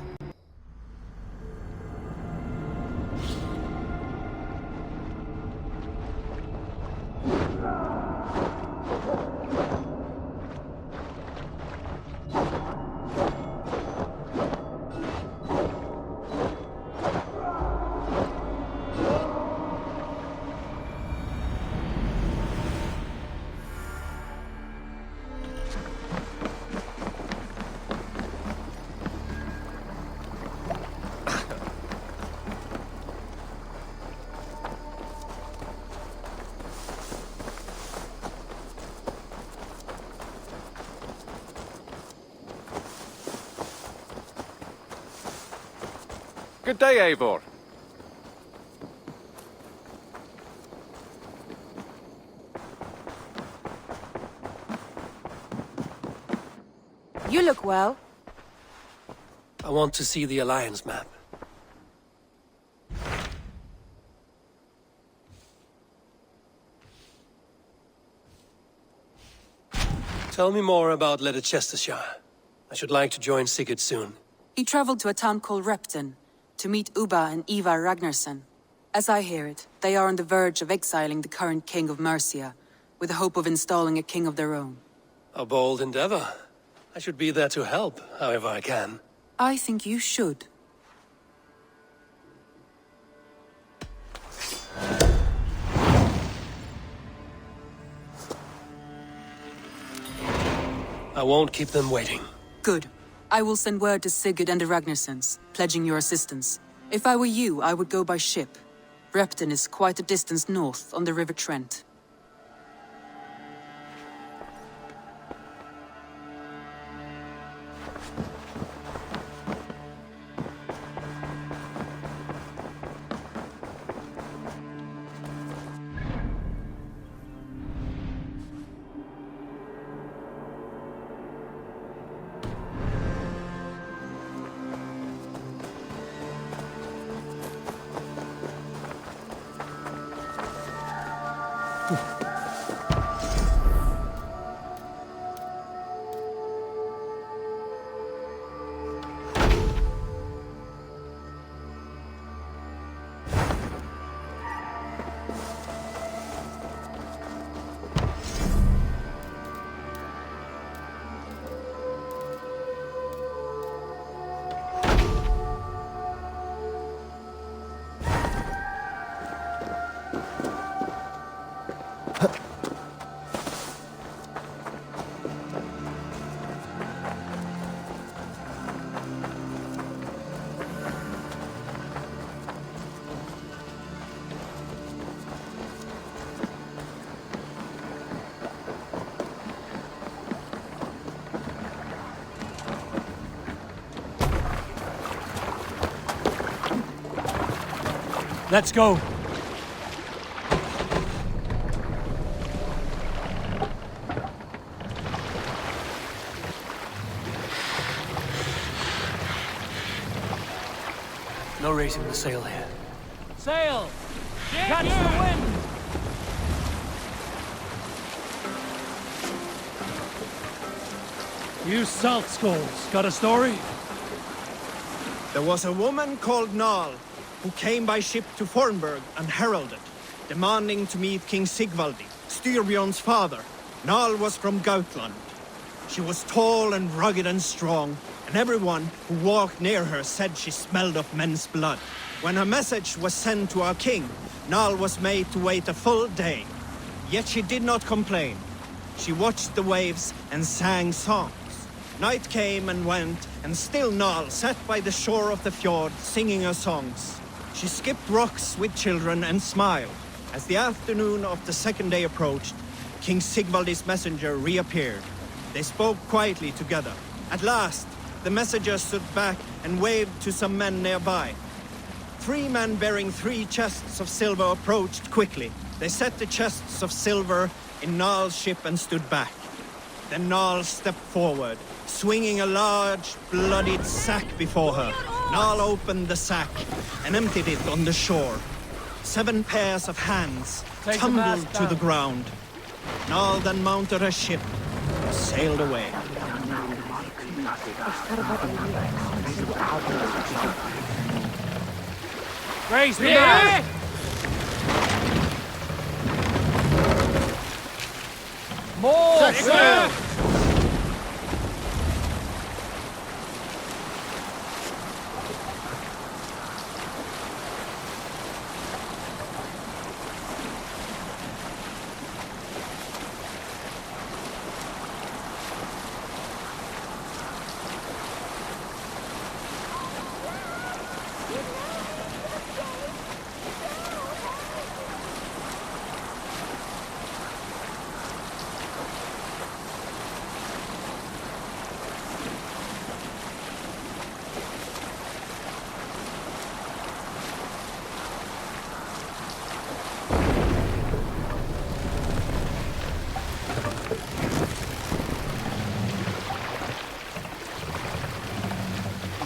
Good day, Eivor. You look well. I want to see the Alliance map. Tell me more about Leicestershire. I should like to join Sigurd soon. He traveled to a town called Repton to meet Ubba and Ivar Ragnarsson. As I hear it, they are on the verge of exiling the current king of Mercia, with the hope of installing a king of their own. A bold endeavor. I should be there to help, however I can. I think you should. I won't keep them waiting. Good. I will send word to Sigurd and the Ragnarssons, pledging your assistance. If I were you, I would go by ship. Repton is quite a distance north on the River Trent. Let's go. No raising the sail here. Sail! Catch the wind! You salt skulls, got a story? There was a woman called Nal, who came by ship to Fornburg and heralded, demanding to meet King Sigvaldi, Styrbjorn's father. Nal was from Gautland. She was tall and rugged and strong, and everyone who walked near her said she smelled of men's blood. When her message was sent to our king, Nal was made to wait a full day. Yet she did not complain. She watched the waves and sang songs. Night came and went, and still Nal sat by the shore of the fjord singing her songs. She skipped rocks with children and smiled. As the afternoon of the second day approached, King Sigvaldi's messenger reappeared. They spoke quietly together. At last, the messenger stood back and waved to some men nearby. 3 men bearing 3 chests of silver approached quickly. They set the chests of silver in Nal's ship and stood back. Then Nal stepped forward, swinging a large, bloodied sack before her. Nal opened the sack and emptied it on the shore. 7 pairs of hands tumbled to the ground. Nal then mounted her ship and sailed away. Raise the mast! More! Sir!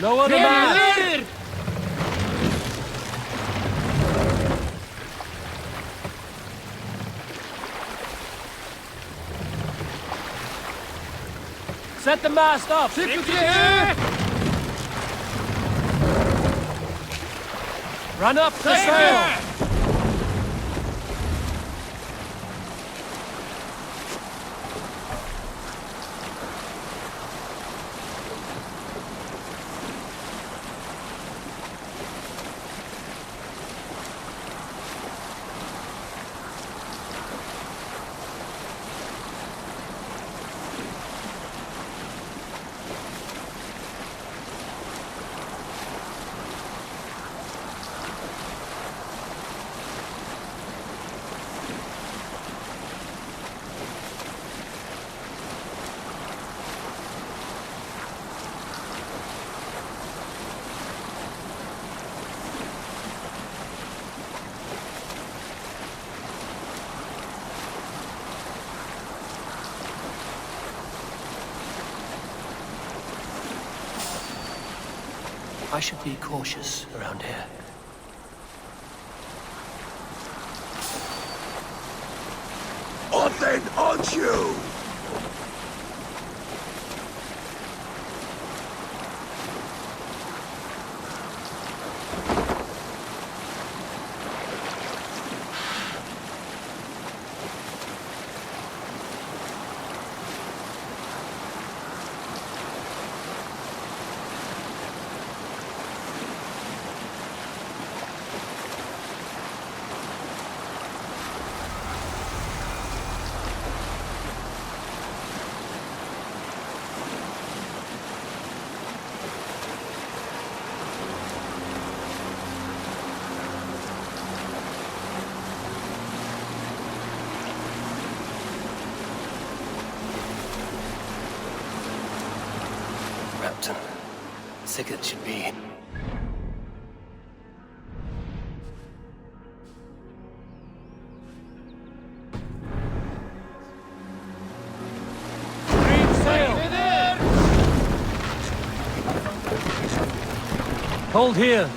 Lower the mast! Set the mast up! Run up the sail! I should be cautious around here. Odin, on you! Sigurd should be. Hold here.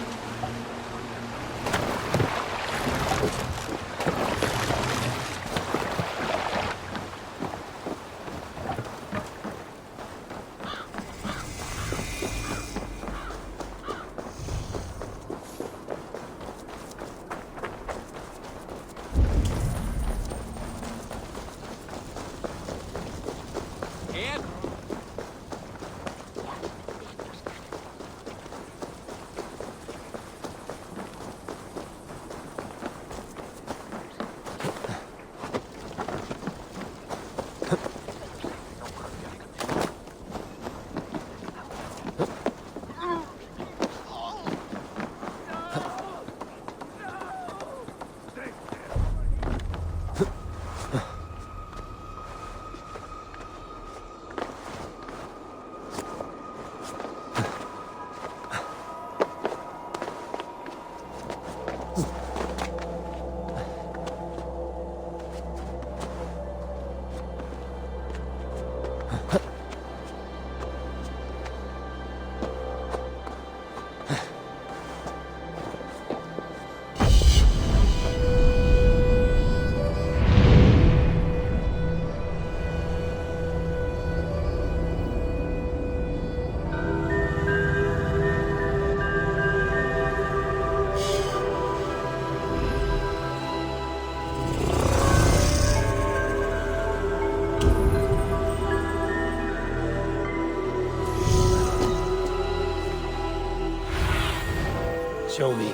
Show me.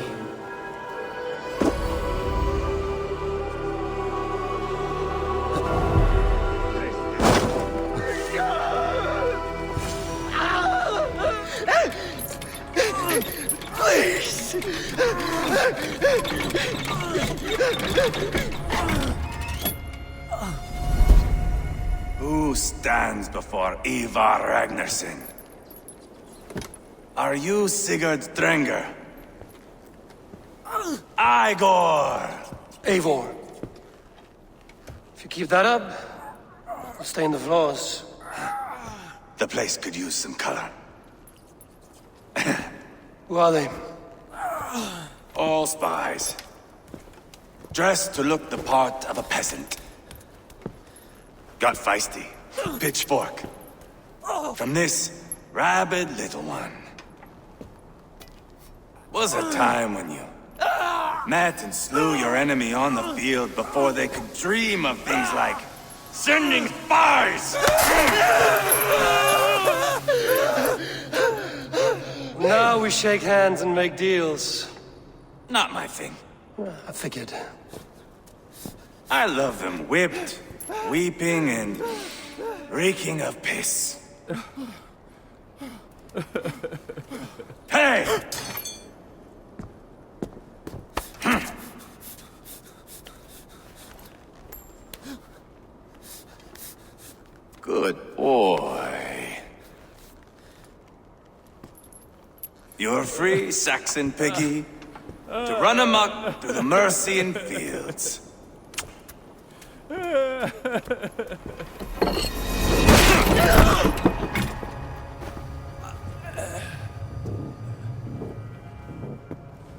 Please! Who stands before Ivar Ragnarsson? Are you Sigurd Drenger? Igor! Eivor. If you keep that up, we'll stay in the floors. The place could use some color. Who are they? All spies. Dressed to look the part of a peasant. Got feisty. Pitchfork. From this rabid little one. Was a time when you met and slew your enemy on the field before they could dream of things like sending spies! Now we shake hands and make deals. Not my thing. I figured. I love them whipped, weeping, and reeking of piss. Hey! Good boy. You're free, Saxon piggy, to run amok through the Mercian fields. I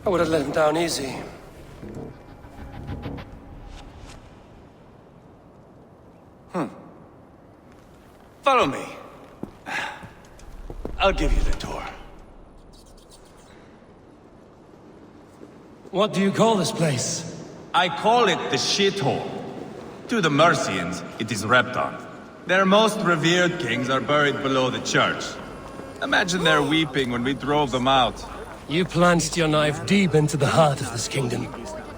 would have let him down easy. Follow me. I'll give you the tour. What do you call this place? I call it the shithole. To the Mercians, it is Repton. Their most revered kings are buried below the church. Imagine their weeping when we drove them out. You plunged your knife deep into the heart of this kingdom.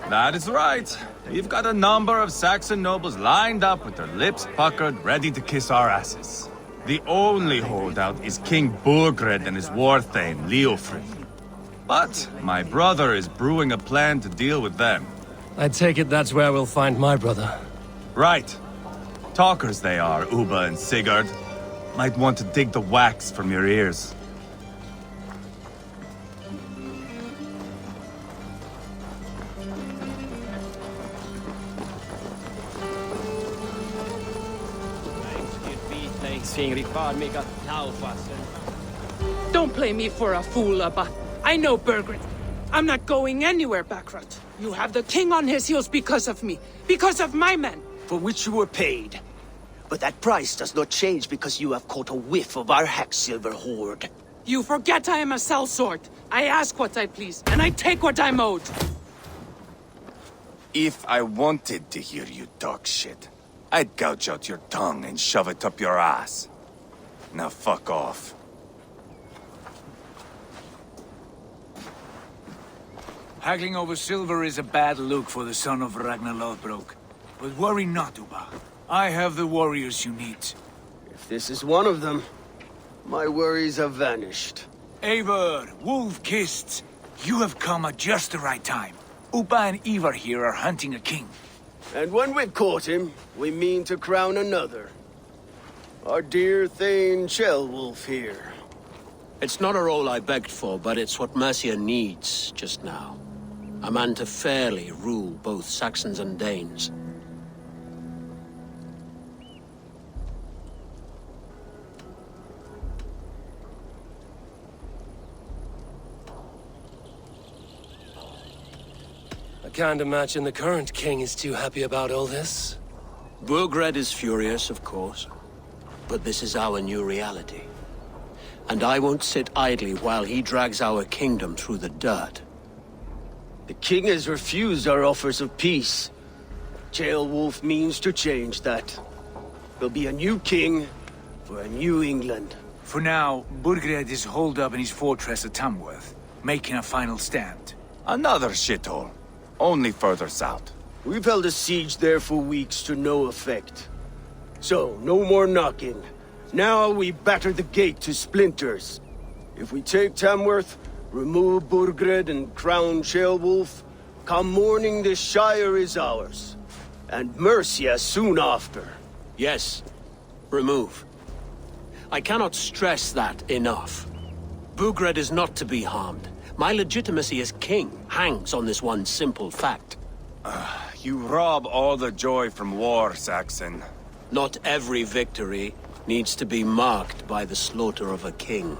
That is right. We've got a number of Saxon nobles lined up with their lips puckered, ready to kiss our asses. The only holdout is King Burgred and his war thane, Leofrid. But my brother is brewing a plan to deal with them. I take it that's where we'll find my brother. Right. Talkers they are, Uba and Sigurd. Might want to dig the wax from your ears. Don't play me for a fool, Abba. I know Burgred. I'm not going anywhere, Backrot. You have the king on his heels because of me. Because of my men. For which you were paid. But that price does not change because you have caught a whiff of our Hacksilver hoard. You forget I am a sellsword. I ask what I please, and I take what I'm owed. If I wanted to hear you talk shit, I'd gouge out your tongue and shove it up your ass. Now fuck off. Haggling over silver is a bad look for the son of Ragnar Lothbrok. But worry not, Uba. I have the warriors you need. If this is one of them, my worries have vanished. Eivor, Wolf-Kissed, you have come at just the right time. Uba and Ivar here are hunting a king. And when we've caught him, we mean to crown another. Our dear Thane Ceolwulf here. It's not a role I begged for, but it's what Mercia needs just now. A man to fairly rule both Saxons and Danes. I can't imagine the current king is too happy about all this. Burgred is furious, of course. But this is our new reality. And I won't sit idly while he drags our kingdom through the dirt. The king has refused our offers of peace. Ceolwulf means to change that. There'll be a new king for a new England. For now, Burgred is holed up in his fortress at Tamworth, making a final stand. Another shithole. Only further south. We've held a siege there for weeks to no effect. So, no more knocking. Now we batter the gate to splinters. If we take Tamworth, remove Burgred and crown Ceolwulf, come morning the Shire is ours. And Mercia soon after. Yes, remove. I cannot stress that enough. Burgred is not to be harmed. My legitimacy as king hangs on this one simple fact. You rob all the joy from war, Saxon. Not every victory needs to be marked by the slaughter of a king.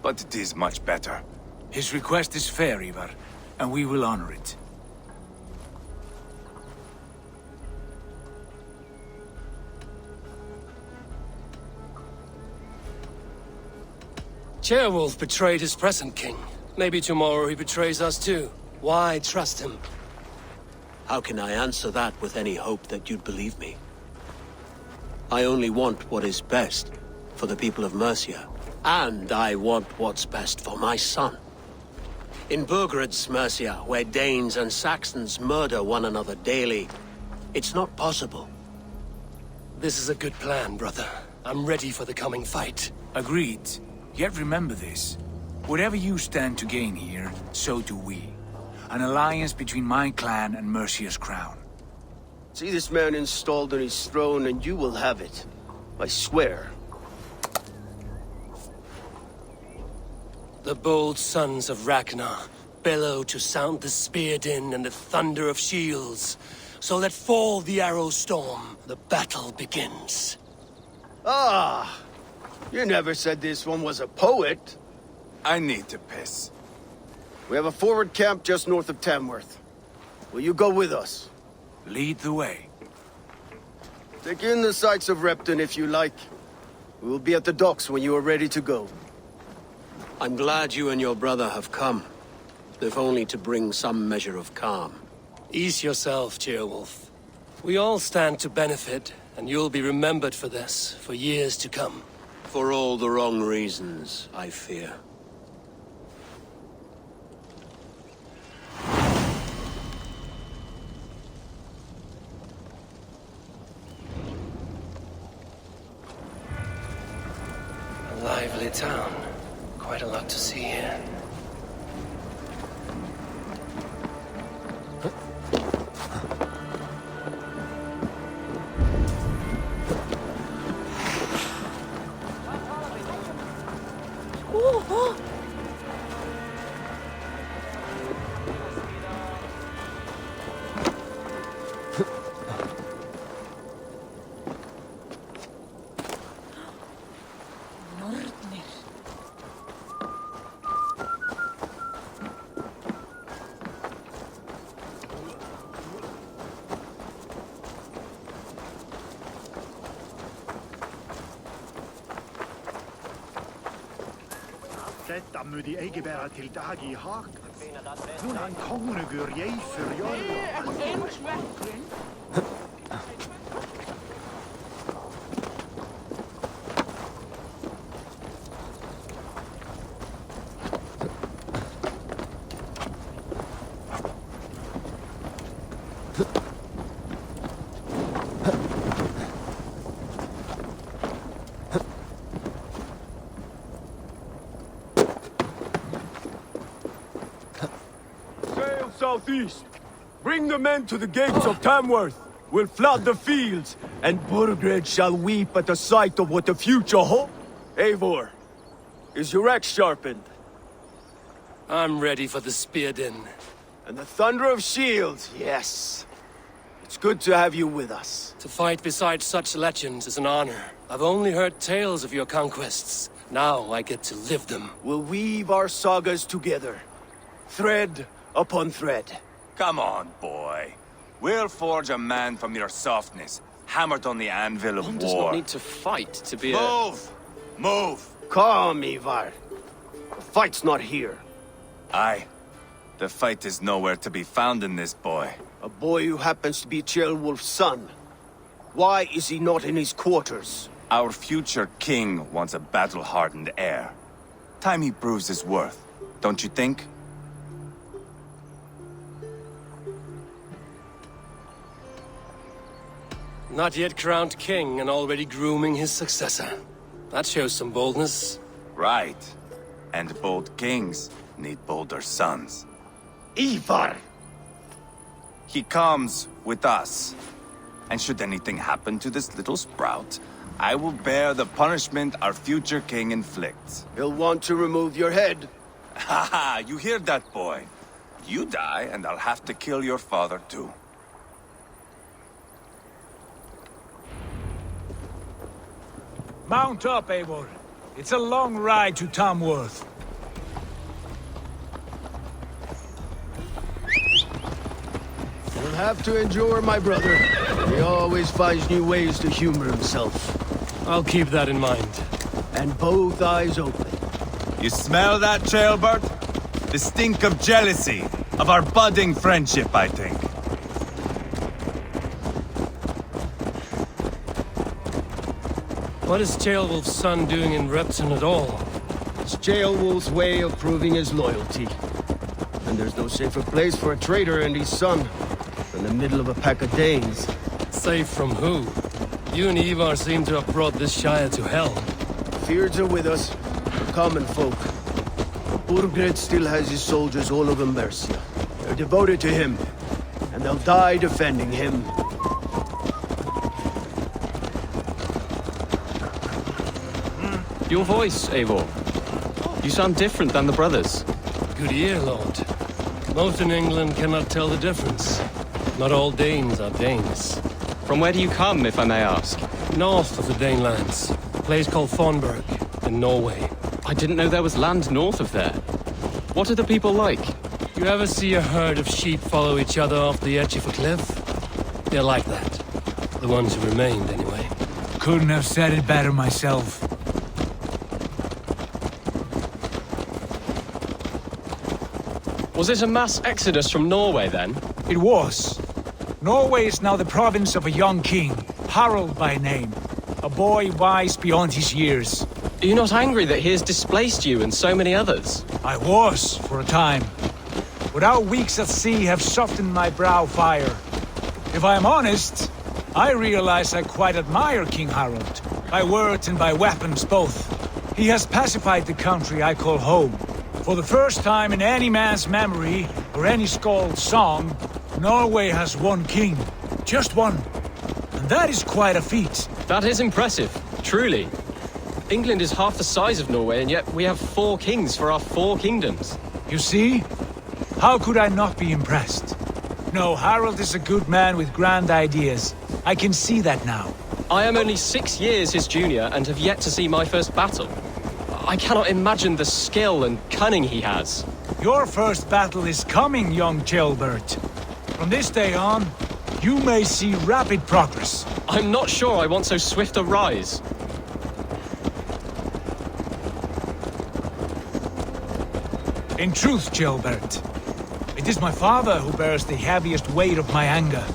But it is much better. His request is fair, Ivar, and we will honor it. Ceolwulf betrayed his present king. Maybe tomorrow he betrays us too. Why trust him? How can I answer that with any hope that you'd believe me? I only want what is best for the people of Mercia. And I want what's best for my son. In Burgred's Mercia, where Danes and Saxons murder one another daily, it's not possible. This is a good plan, brother. I'm ready for the coming fight. Agreed. Yet remember this. Whatever you stand to gain here, so do we. An alliance between my clan and Mercia's crown. See this man installed on his throne and you will have it. I swear. The bold sons of Ragnar bellow to sound the spear din and the thunder of shields. So let fall the arrow storm. The battle begins. Ah! You never said this one was a poet. I need to piss. We have a forward camp just north of Tamworth. Will you go with us? Lead the way. Take in the sights of Repton if you like. We will be at the docks when you are ready to go. I'm glad you and your brother have come, if only to bring some measure of calm. Ease yourself, Ceolwulf. We all stand to benefit, and you'll be remembered for this, for years to come. For all the wrong reasons, I fear. A lively town. Quite a lot to see here. Dette må de ikke være til dag I hak. Nå han kongene gør jeg for Southeast. Bring the men to the gates of Tamworth. We'll flood the fields, and Burgred shall weep at the sight of what the future holds. Eivor, is your axe sharpened? I'm ready for the spear din. And the thunder of shields, yes. It's good to have you with us. To fight beside such legends is an honor. I've only heard tales of your conquests. Now I get to live them. We'll weave our sagas together. Thread upon thread. Come on, boy. We'll forge a man from your softness, hammered on the anvil of war. One does not need to fight to be Move! Move! Calm, Ivar. The fight's not here. Aye. The fight is nowhere to be found in this boy. A boy who happens to be Ceolwulf's son. Why is he not in his quarters? Our future king wants a battle-hardened heir. Time he proves his worth, don't you think? Not yet crowned king and already grooming his successor. That shows some boldness. Right. And bold kings need bolder sons. Ivar! He comes with us. And should anything happen to this little sprout, I will bear the punishment our future king inflicts. He'll want to remove your head. Ha ha! You hear that, boy? You die, and I'll have to kill your father, too. Mount up, Eivor. It's a long ride to Tamworth. have to endure my brother. He always finds new ways to humor himself. I'll keep that in mind. And both eyes open. You smell that, Jailbird? The stink of jealousy, of our budding friendship, I think. What is Jailwolf's son doing in Repton at all? It's Jailwolf's way of proving his loyalty. And there's no safer place for a traitor and his son than the middle of a pack of Danes. Safe from who? You and Ivar seem to have brought this Shire to hell. Fears are with us, common folk. Burgred still has his soldiers all over Mercia. They're devoted to him, and they'll die defending him. Your voice, Eivor. You sound different than the brothers. Good ear, Lord. Most in England cannot tell the difference. Not all Danes are Danes. From where do you come, if I may ask? North of the Danelands. A place called Thornburg, in Norway. I didn't know there was land north of there. What are the people like? You ever see a herd of sheep follow each other off the edge of a cliff? They're like that. The ones who remained, anyway. Couldn't have said it better myself. Was it a mass exodus from Norway, then? It was. Norway is now the province of a young king, Harald by name. A boy wise beyond his years. Are you not angry that he has displaced you and so many others? I was, for a time. But our weeks at sea have softened my brow fire. If I am honest, I realize I quite admire King Harald. By words and by weapons both. He has pacified the country I call home. For the first time in any man's memory, or any skald's song, Norway has one king. Just one. And that is quite a feat. That is impressive, truly. England is half the size of Norway, and yet we have 4 kings for our 4 kingdoms. You see? How could I not be impressed? No, Harald is a good man with grand ideas. I can see that now. I am only 6 years his junior and have yet to see my first battle. I cannot imagine the skill and cunning he has. Your first battle is coming, young Jailbert. From this day on, you may see rapid progress. I'm not sure I want so swift a rise. In truth, Jailbert, it is my father who bears the heaviest weight of my anger,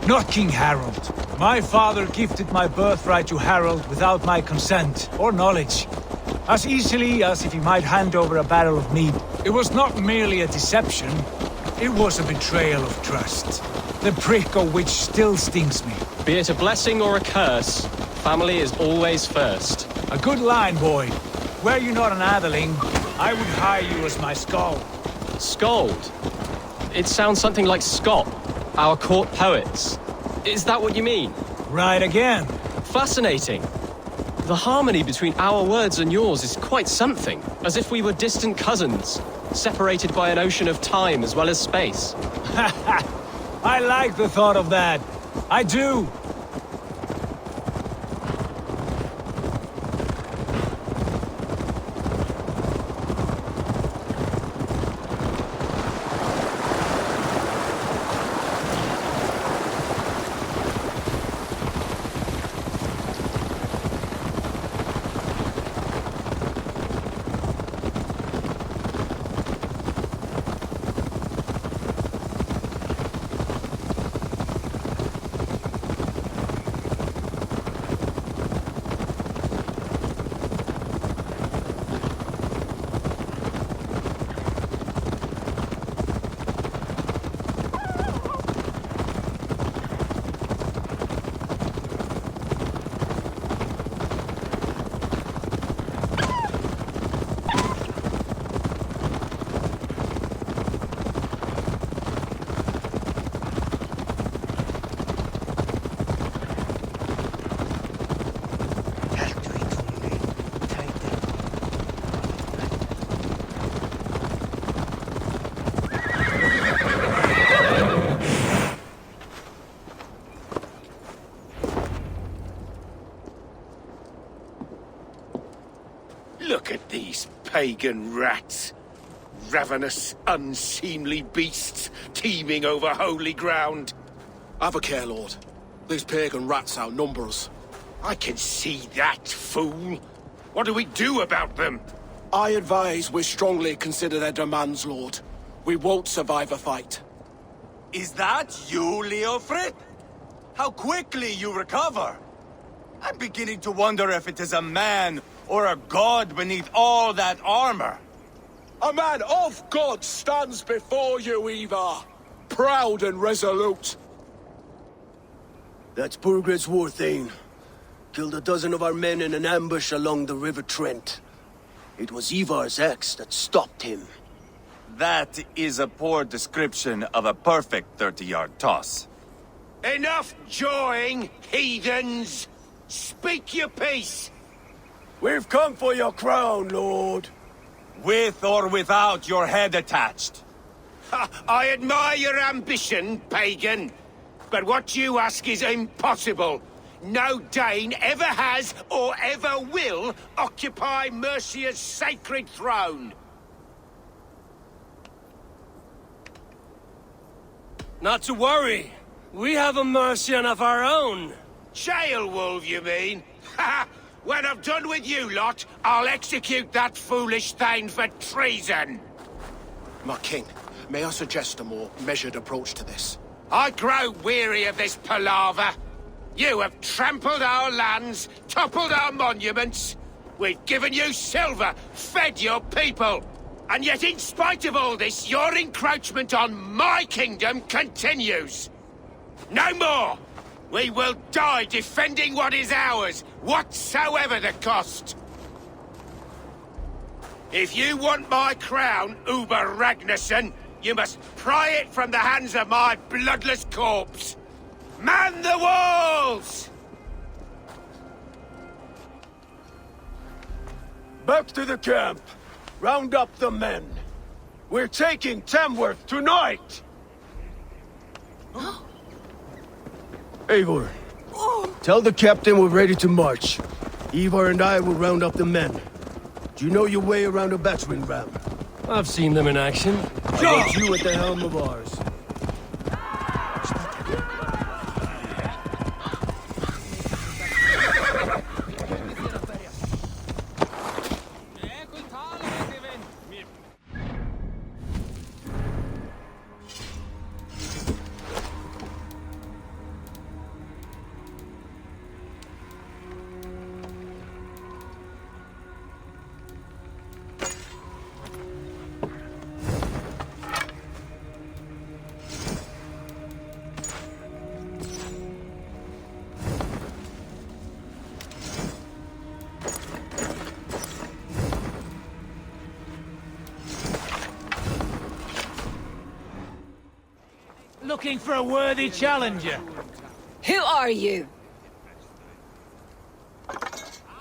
not King Harald. My father gifted my birthright to Harald without my consent or knowledge. As easily as if he might hand over a barrel of mead. It was not merely a deception, it was a betrayal of trust. The prick of which still stings me. Be it a blessing or a curse, family is always first. A good line, boy. Were you not an atheling, I would hire you as my skald. Skald? It sounds something like Scott, our court poets. Is that what you mean? Right again. Fascinating. The harmony between our words and yours is quite something. As if we were distant cousins, separated by an ocean of time as well as space. I like the thought of that. I do. Look at these pagan rats. Ravenous, unseemly beasts teeming over holy ground. Have a care, Lord. These pagan rats outnumber us. I can see that, fool. What do we do about them? I advise we strongly consider their demands, Lord. We won't survive a fight. Is that you, Leofrid? How quickly you recover! I'm beginning to wonder if it is a man or a god beneath all that armor. A man of God stands before you, Ivar. Proud and resolute. That's Burgred's war thane. Killed a dozen of our men in an ambush along the River Trent. It was Ivar's axe that stopped him. That is a poor description of a perfect 30-yard toss. Enough jawing, heathens! Speak your peace! We've come for your crown, Lord. With or without your head attached. I admire your ambition, pagan. But what you ask is impossible. No Dane ever has or ever will occupy Mercia's sacred throne. Not to worry. We have a Mercian of our own. Jailwolf, you mean? Ha! When I'm done with you lot, I'll execute that foolish thing for treason. My king, may I suggest a more measured approach to this? I grow weary of this palaver. You have trampled our lands, toppled our monuments. We've given you silver, fed your people. And yet, in spite of all this, your encroachment on my kingdom continues. No more! We will die defending what is ours, whatsoever the cost. If you want my crown, Uber Ragnarsson, you must pry it from the hands of my bloodless corpse. Man the walls! Back to the camp. Round up the men. We're taking Tamworth tonight! Eivor, tell the captain we're ready to march. Ivar and I will round up the men. Do you know your way around a battering ram? I've seen them in action. I want you at the helm of ours. Looking for a worthy challenger. Who are you?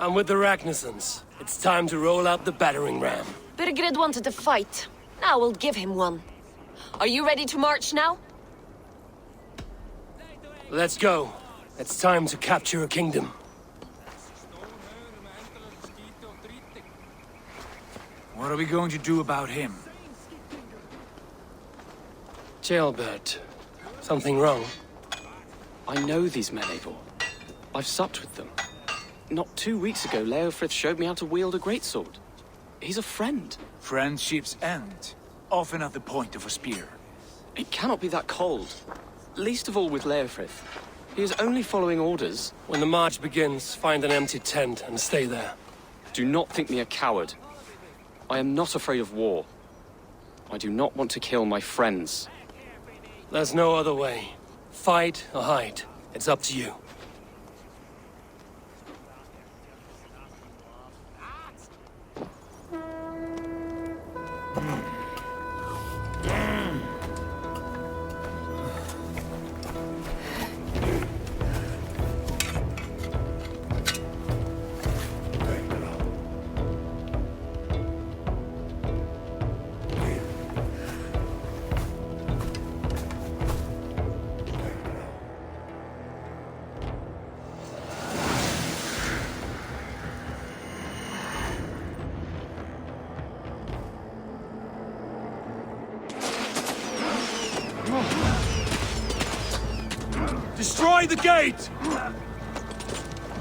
I'm with the Ragnarssons. It's time to roll out the battering ram. Burgred wanted to fight. Now we'll give him one. Are you ready to march now? Let's go. It's time to capture a kingdom. What are we going to do about him? Jailbird. Something wrong? I know these men, Eivor. I've supped with them. Not 2 weeks ago, Leofrith showed me how to wield a greatsword. He's a friend. Friendships end, often at the point of a spear. It cannot be that cold. Least of all with Leofrith. He is only following orders. When the march begins, find an empty tent and stay there. Do not think me a coward. I am not afraid of war. I do not want to kill my friends. There's no other way. Fight or hide. It's up to you. Destroy the gate!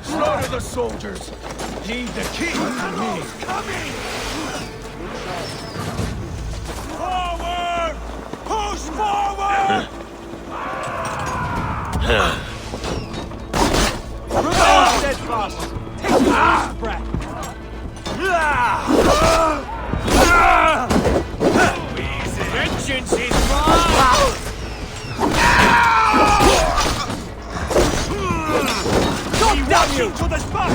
Slaughter the soldiers! Leave the king to me! Coming! Forward! Push forward! Remain steadfast! Take your last breath! Vengeance is mine! Don't dashing to the spot!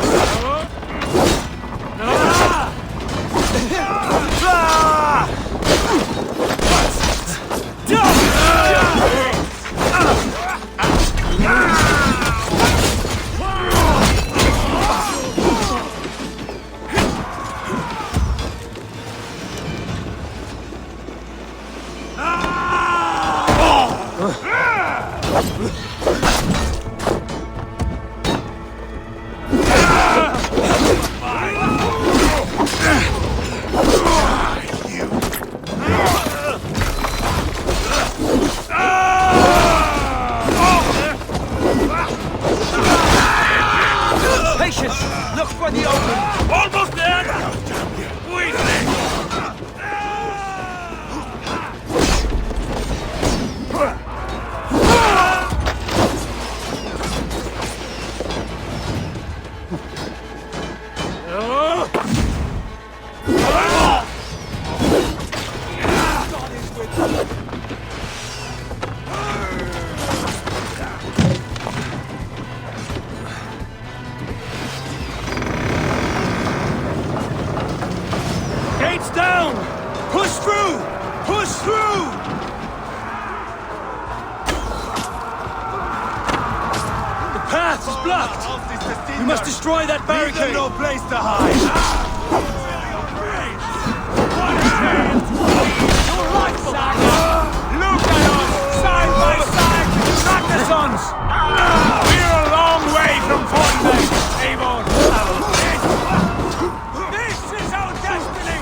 Patience! Look for the open! Almost there! Gates down! Push through! Push through! The path is blocked! We must destroy that barricade! No place to hide! Look at us, side by side, Ragnarsons! We're a long way from Fortnite, Eivor! This is our destiny!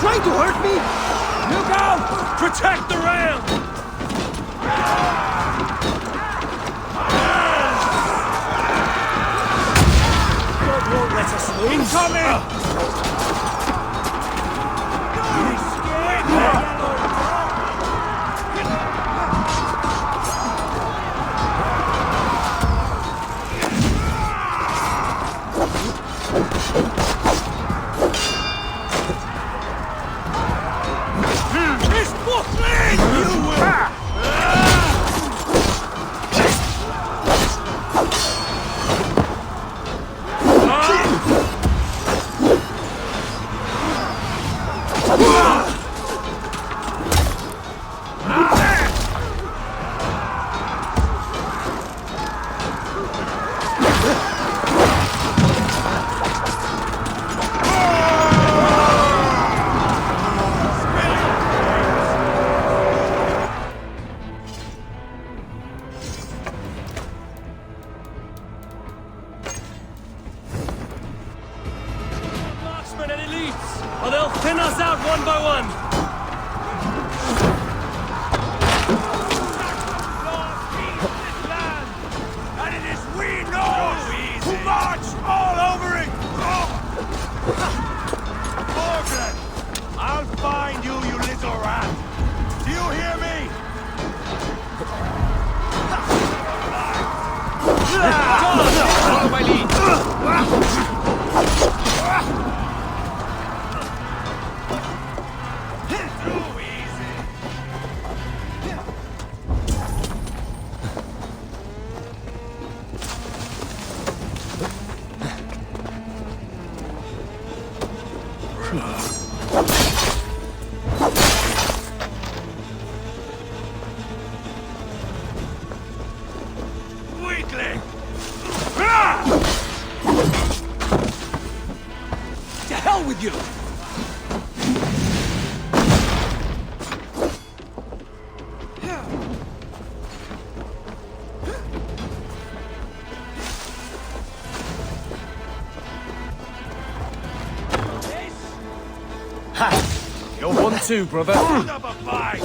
Trying to hurt me? Look out! Protect the ram! God won't let us lose. Incoming! Follow my lead! Weakling! To hell with you! Ha! You're one too, brother. Another fight!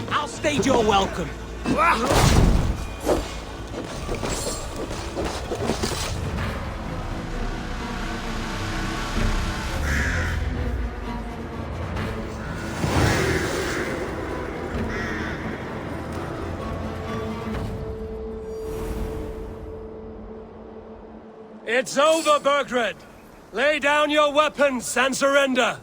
I'll stage your welcome. It's over, Burgred! Lay down your weapons and surrender!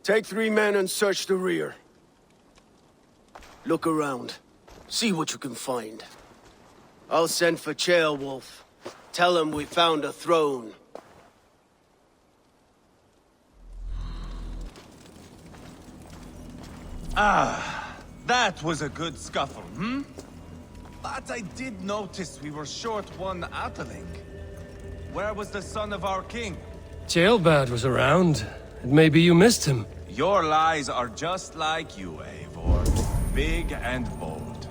Take 3 men and search the rear. Look around. See what you can find. I'll send for Ceolwulf. Tell him we found a throne. Ah, that was a good scuffle, hmm? But I did notice we were short one Atheling. Where was the son of our king? Ceolbad was around. Maybe you missed him. Your lies are just like you, Eivor. Big and bold.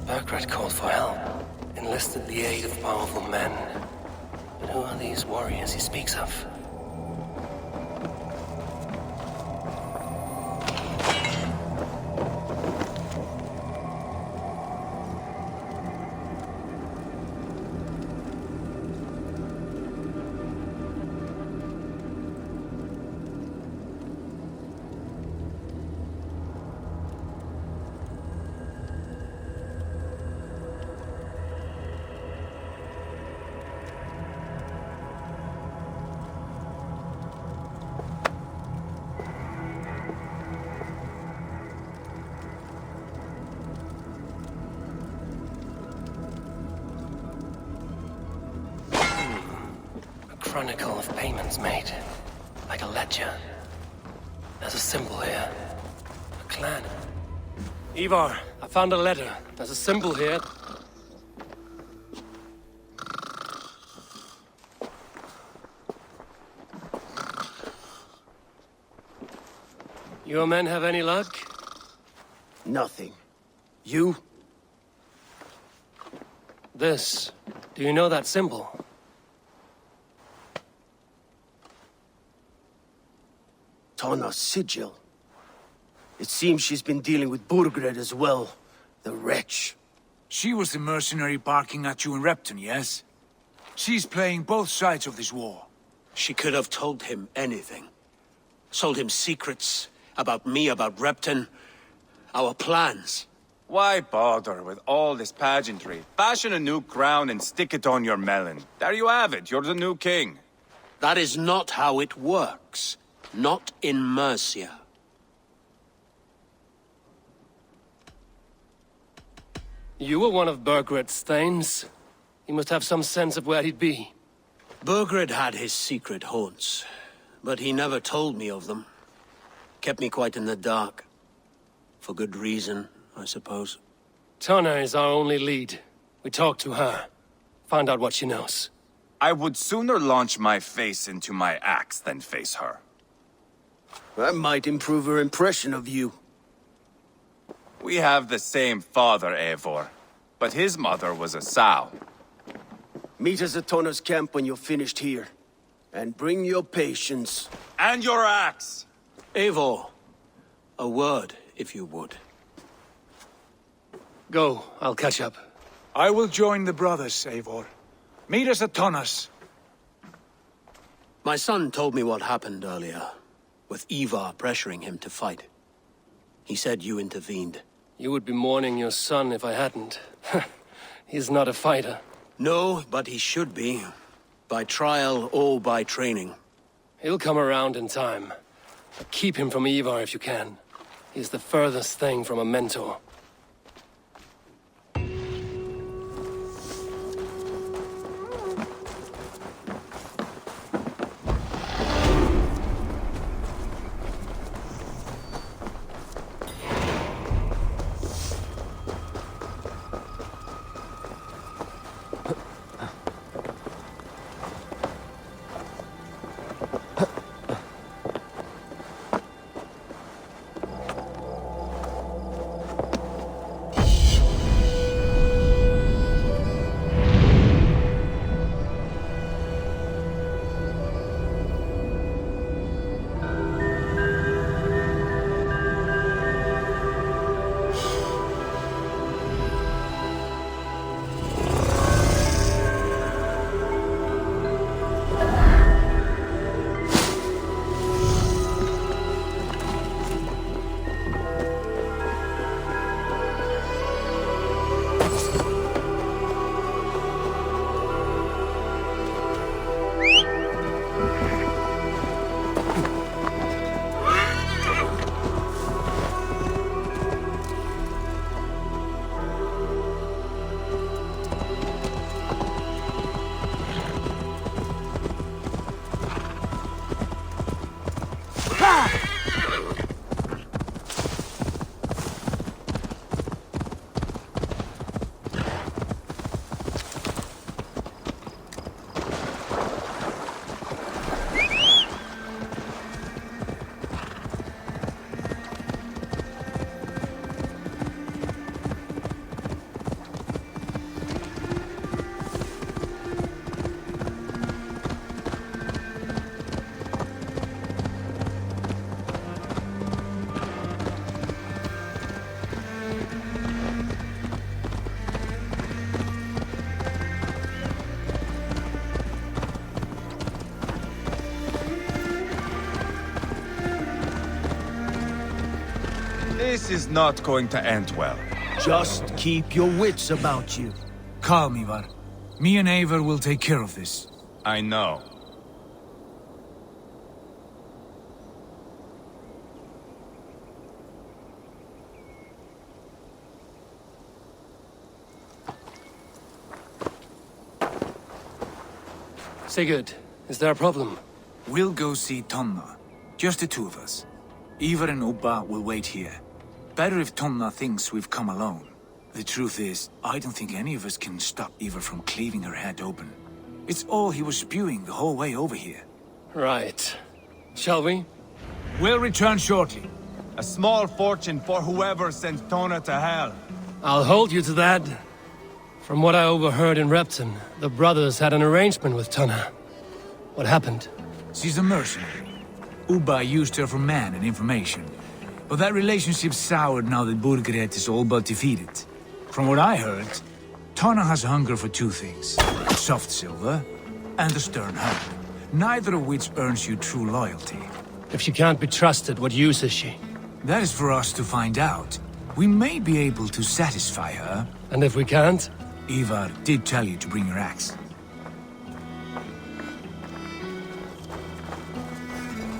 Burgred called for help, enlisted the aid of powerful men. But who are these warriors he speaks of? Chronicle of payments made. Like a ledger. There's a symbol here. A clan. Ivar, I found a letter. There's a symbol here. Your men have any luck? Nothing. You? This. Do you know that symbol? Tana's sigil. It seems she's been dealing with Burgred as well. The wretch. She was the mercenary barking at you in Repton, yes? She's playing both sides of this war. She could have told him anything. Sold him secrets about me, about Repton, our plans. Why bother with all this pageantry? Fashion a new crown and stick it on your melon. There you have it, you're the new king. That is not how it works. Not in Mercia. You were one of Burgred's thanes. He must have some sense of where he'd be. Burgred had his secret haunts, but he never told me of them. Kept me quite in the dark. For good reason, I suppose. Tana is our only lead. We talk to her. Find out what she knows. I would sooner launch my face into my axe than face her. That might improve her impression of you. We have the same father, Eivor, but his mother was a sow. Meet us at Tona's camp when you're finished here. And bring your patience. And your axe! Eivor, a word, if you would. Go, I'll catch up. I will join the brothers, Eivor. Meet us at Tona's. My son told me what happened earlier, with Ivar pressuring him to fight. He said you intervened. You would be mourning your son if I hadn't. He's not a fighter. No, but he should be. By trial or by training. He'll come around in time. But keep him from Ivar if you can. He's the furthest thing from a mentor. This is not going to end well. Just keep your wits about you. Calm, Ivar. Me and Eivor will take care of this. I know. Sigurd, is there a problem? We'll go see Tonna. Just the two of us. Ivar and Ubba will wait here. Better if Tonna thinks we've come alone. The truth is, I don't think any of us can stop Ivar from cleaving her head open. It's all he was spewing the whole way over here. Right. Shall we? We'll return shortly. A small fortune for whoever sends Tona to hell. I'll hold you to that. From what I overheard in Repton, the brothers had an arrangement with Tonna. What happened? She's a mercenary. Ubba used her for man and information. But that relationship soured now that Burgred is all but defeated. From what I heard, Tonna has hunger for two things. Soft silver and a stern hand. Neither of which earns you true loyalty. If she can't be trusted, what use is she? That is for us to find out. We may be able to satisfy her. And if we can't? Ivar did tell you to bring your axe.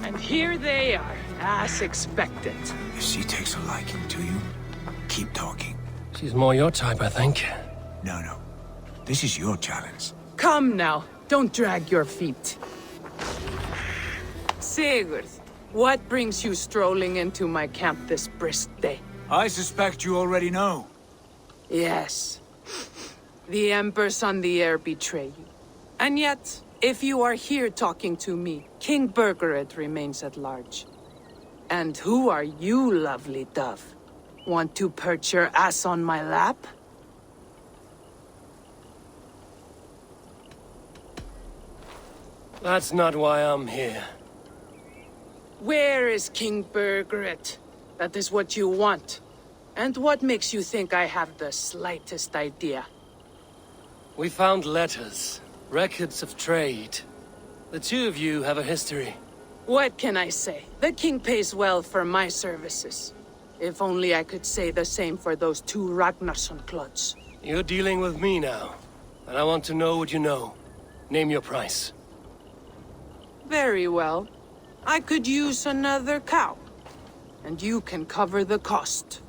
And here they are, as expected. If she takes a liking to you, keep talking. She's more your type, I think. No. This is your challenge. Come now, don't drag your feet. Sigurd, what brings you strolling into my camp this brisk day? I suspect you already know. Yes. The Embers on the air betray you. And yet, if you are here talking to me, King Burgered remains at large. And who are you, lovely dove? Want to perch your ass on my lap? That's not why I'm here. Where is King Burgered? That is what you want. And what makes you think I have the slightest idea? We found letters, records of trade. The two of you have a history. What can I say? The king pays well for my services. If only I could say the same for those two Ragnarsson clods. You're dealing with me now, and I want to know what you know. Name your price. Very well. I could use another cow. And you can cover the cost.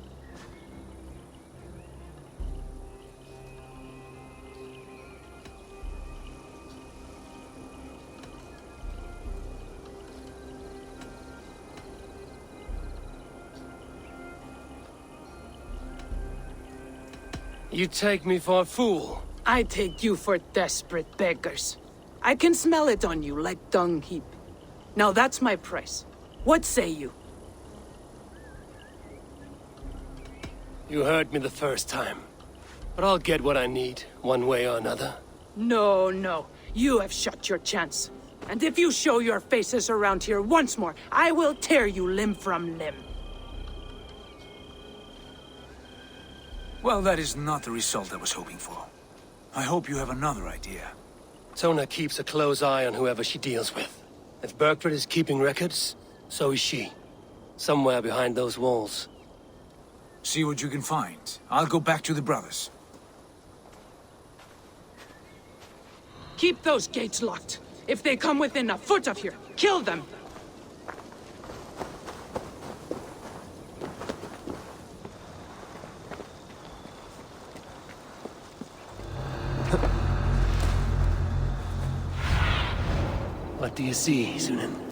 You take me for a fool. I take you for desperate beggars. I can smell it on you like dung heap. Now that's my price. What say you? You heard me the first time. But I'll get what I need, one way or another. No, no. You have shot your chance. And if you show your faces around here once more, I will tear you limb from limb. Well, that is not the result I was hoping for. I hope you have another idea. Tona keeps a close eye on whoever she deals with. If Burgred is keeping records, so is she. Somewhere behind those walls. See what you can find. I'll go back to the brothers. Keep those gates locked. If they come within a foot of here, kill them! What do you see, Sunan?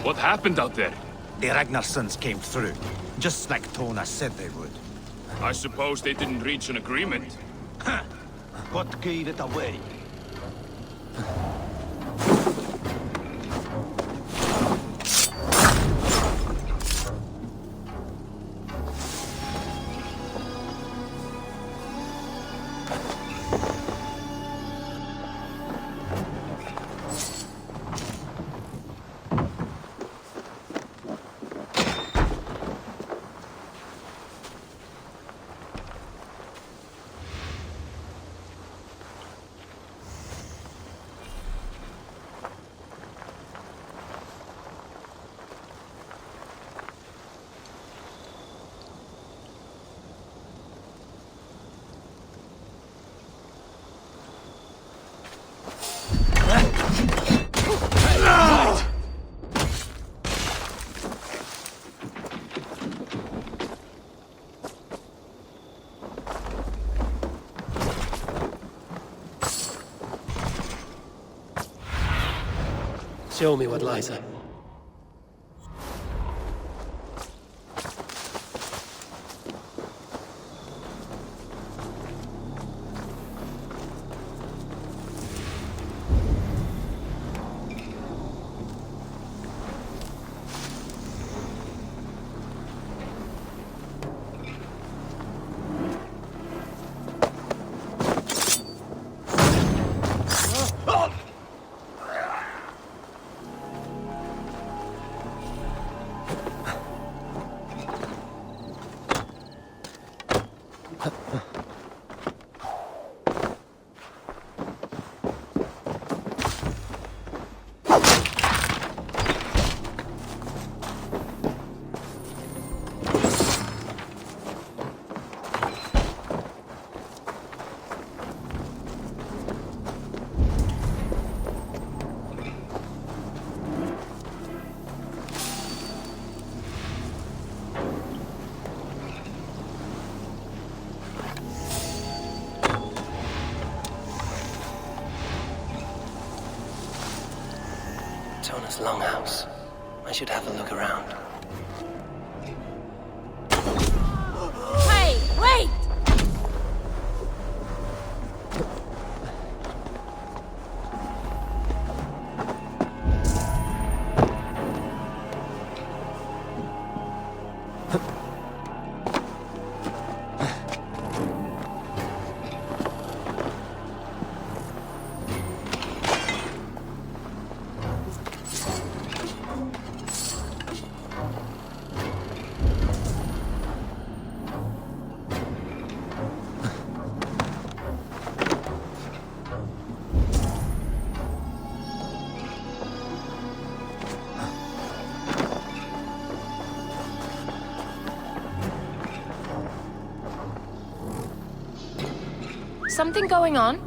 What happened out there? The Ragnarssons came through, just like Tona said they would. I suppose they didn't reach an agreement. What gave it away? Show me what lies ahead. Tona's longhouse. I should have a look around. Hey, wait! Something going on?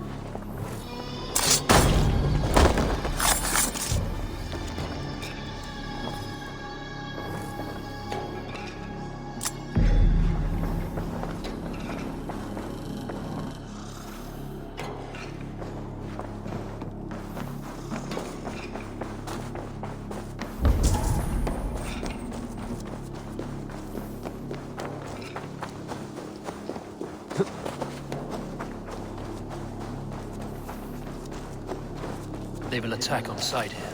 They will attack on sight here.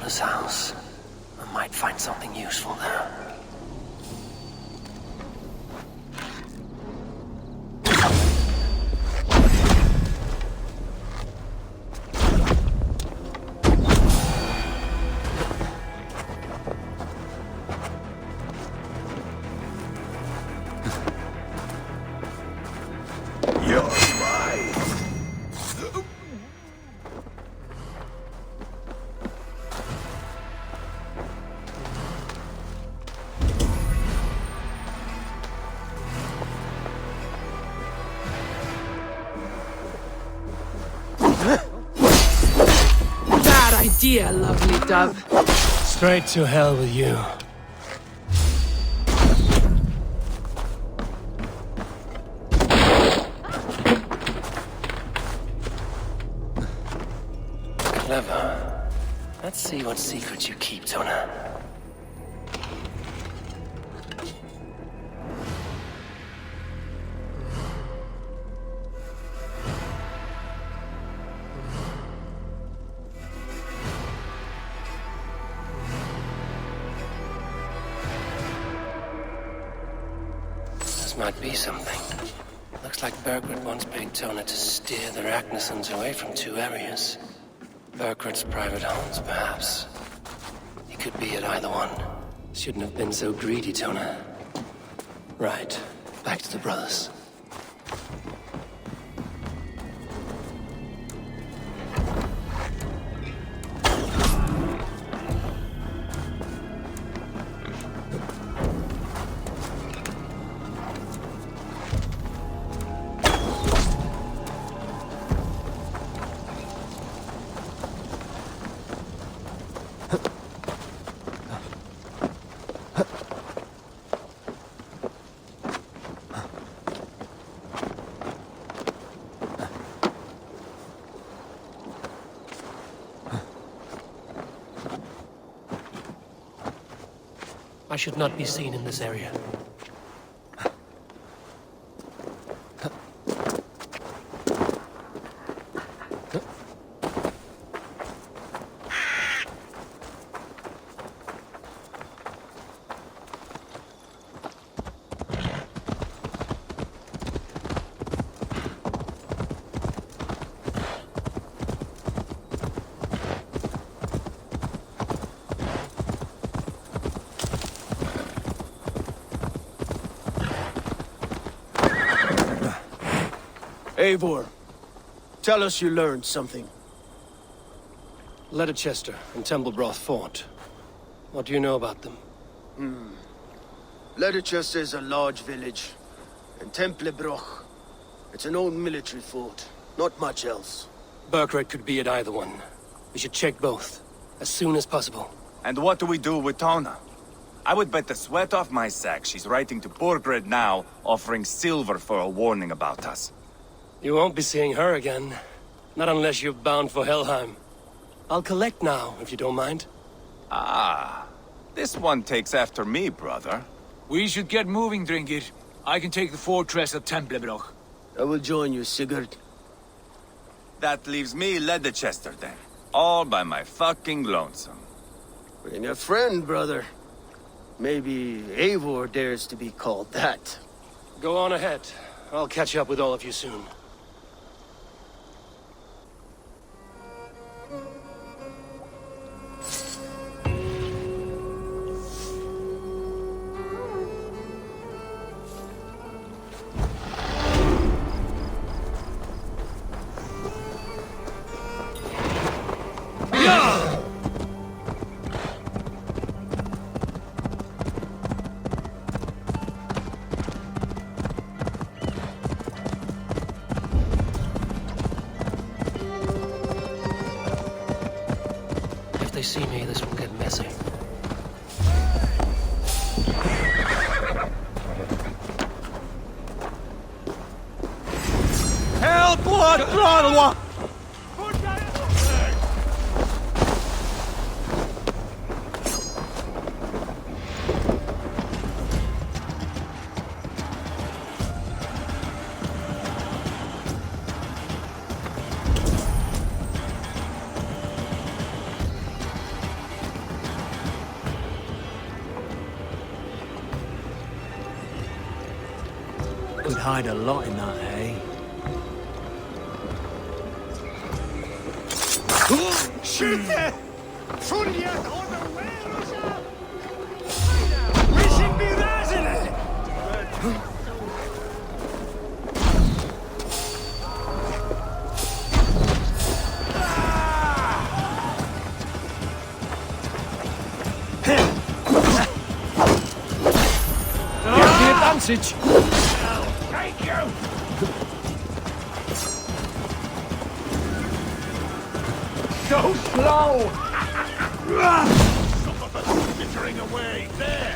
Father's house. I might find something useful there. Idea, lovely dove. Straight to hell with you. Clever. Let's see what secrets you keep, Tona. Might be something. Looks like Burgred once paid Tona to steer the Ragnarsons away from 2 areas. Burgred's private homes, perhaps. He could be at either one. Shouldn't have been so greedy, Tona. Right. Back to the brothers. I should not be seen in this area. Eivor, tell us you learned something. Leicester and Templebroth fought. What do you know about them? Leicester is a large village, and Templebroch, it's an old military fort. Not much else. Burgred could be at either one. We should check both, as soon as possible. And what do we do with Tona? I would bet the sweat off my sack she's writing to Burgred now, offering silver for a warning about us. You won't be seeing her again. Not unless you're bound for Helheim. I'll collect now, if you don't mind. Ah, this one takes after me, brother. We should get moving, Dringir. I can take the fortress of Templebroch. I will join you, Sigurd. That leaves me Leicester then. All by my fucking lonesome. Bring a friend, brother. Maybe Eivor dares to be called that. Go on ahead. I'll catch up with all of you soon. If they see me, this will get messy. Help! Blood! could hide a lot in that hay. Skjut! Följet övervärlden! We should be resident! The advantage! Thank you! So slow! Some of us skittering away. There!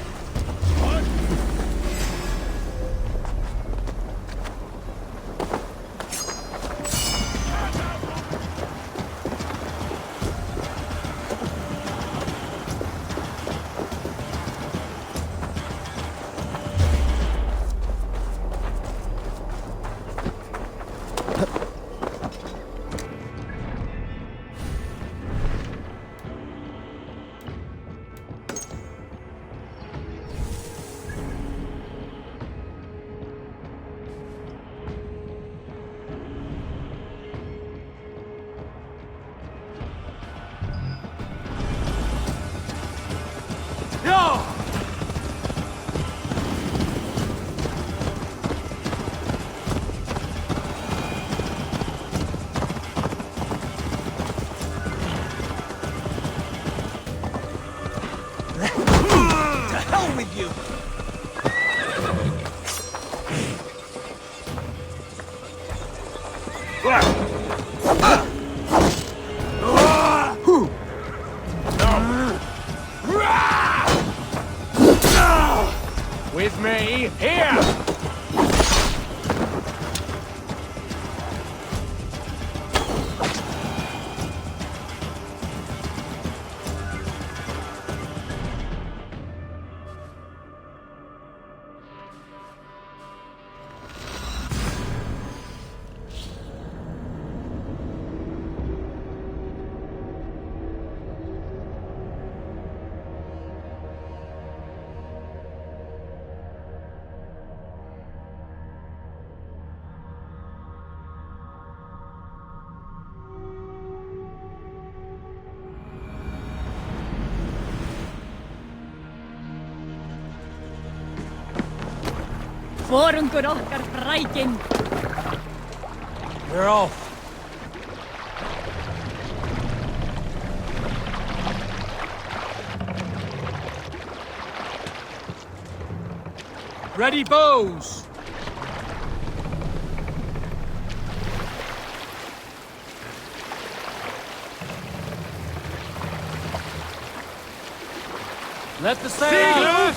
What? With me, here! Forum Gorokkar Freikin. We're off. Ready bows! Let the sail out!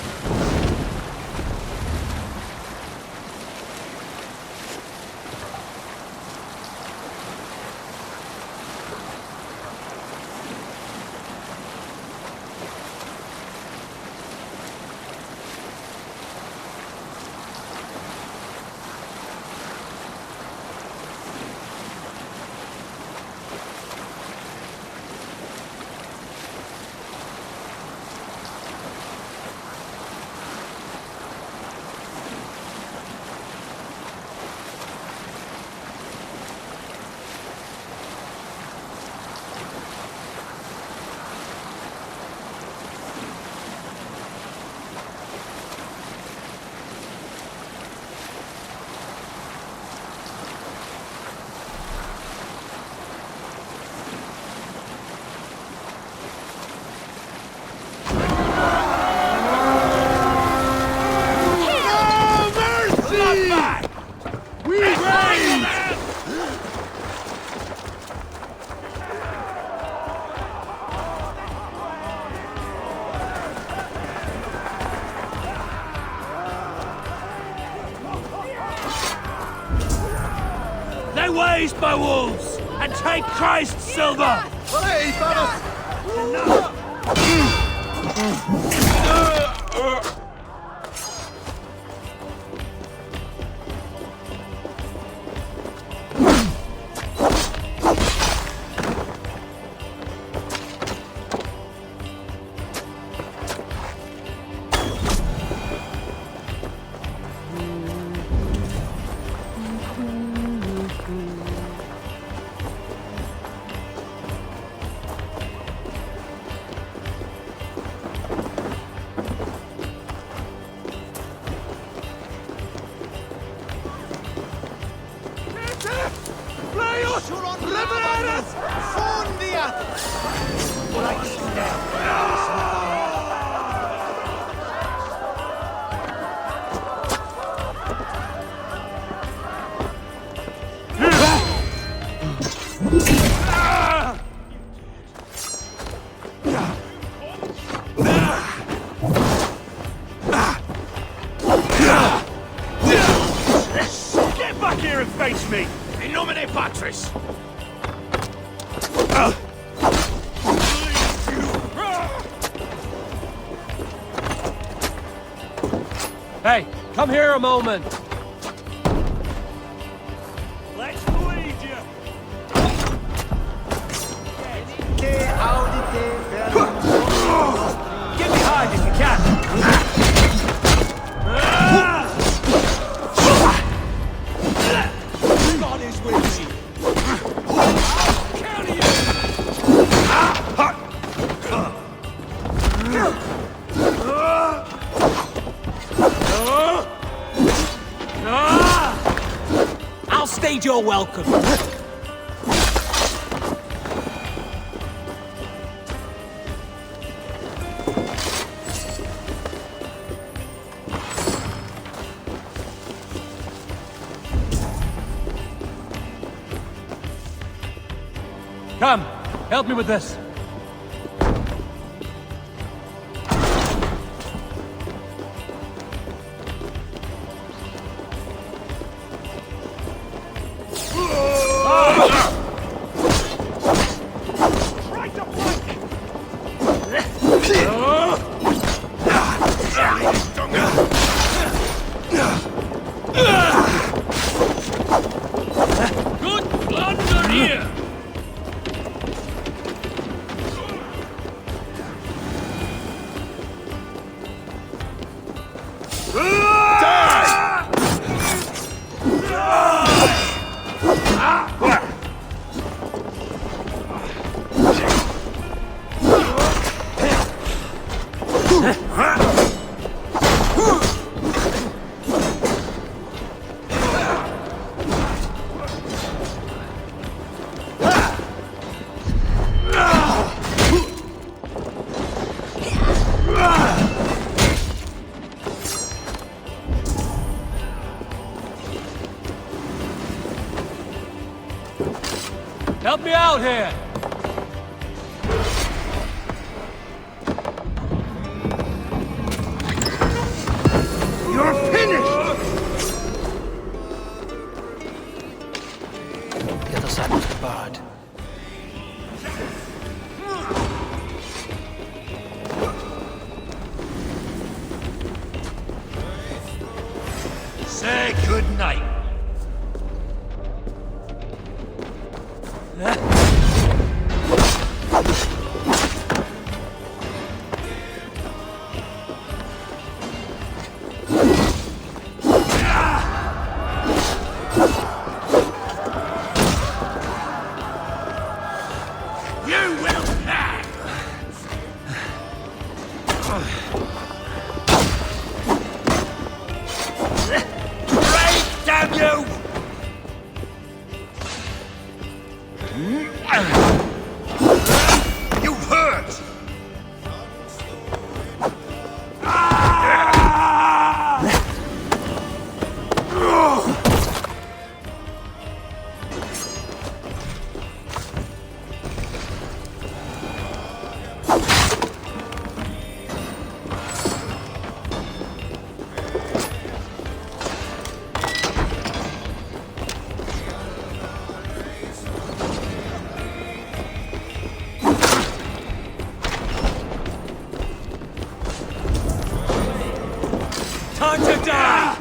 Lay waste, my wolves, and take Christ's silver! Get back here and face me! In nomine Patris! Hey, come here a moment! Let's bleed you! Get behind if you can! God is with me! I'll counter I'll stage your welcome. Come, help me with this. Good plunder here! Help me out here! You're finished! The other side was barred. Say good night. You will pay! Break, damn you! You hurt! Time to die!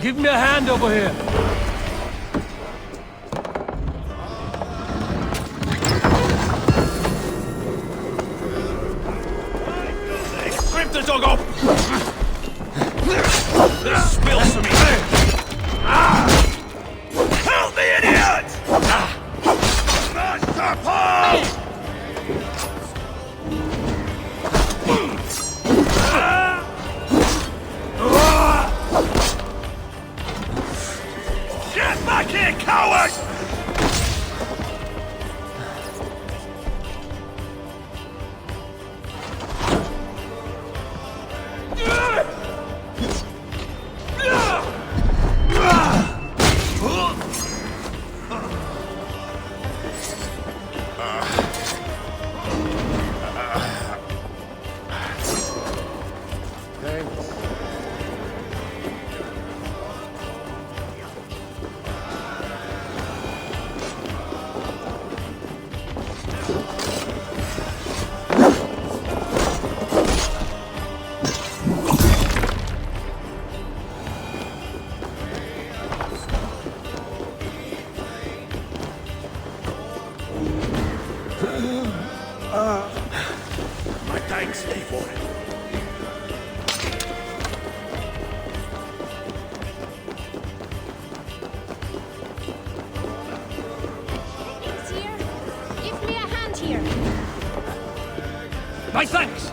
Give me a hand over here. Grip the dog up! This spills for me! Help me, idiot! Master Paul! Get back here, coward! My thanks be for it. King's here. Give me a hand here. My thanks!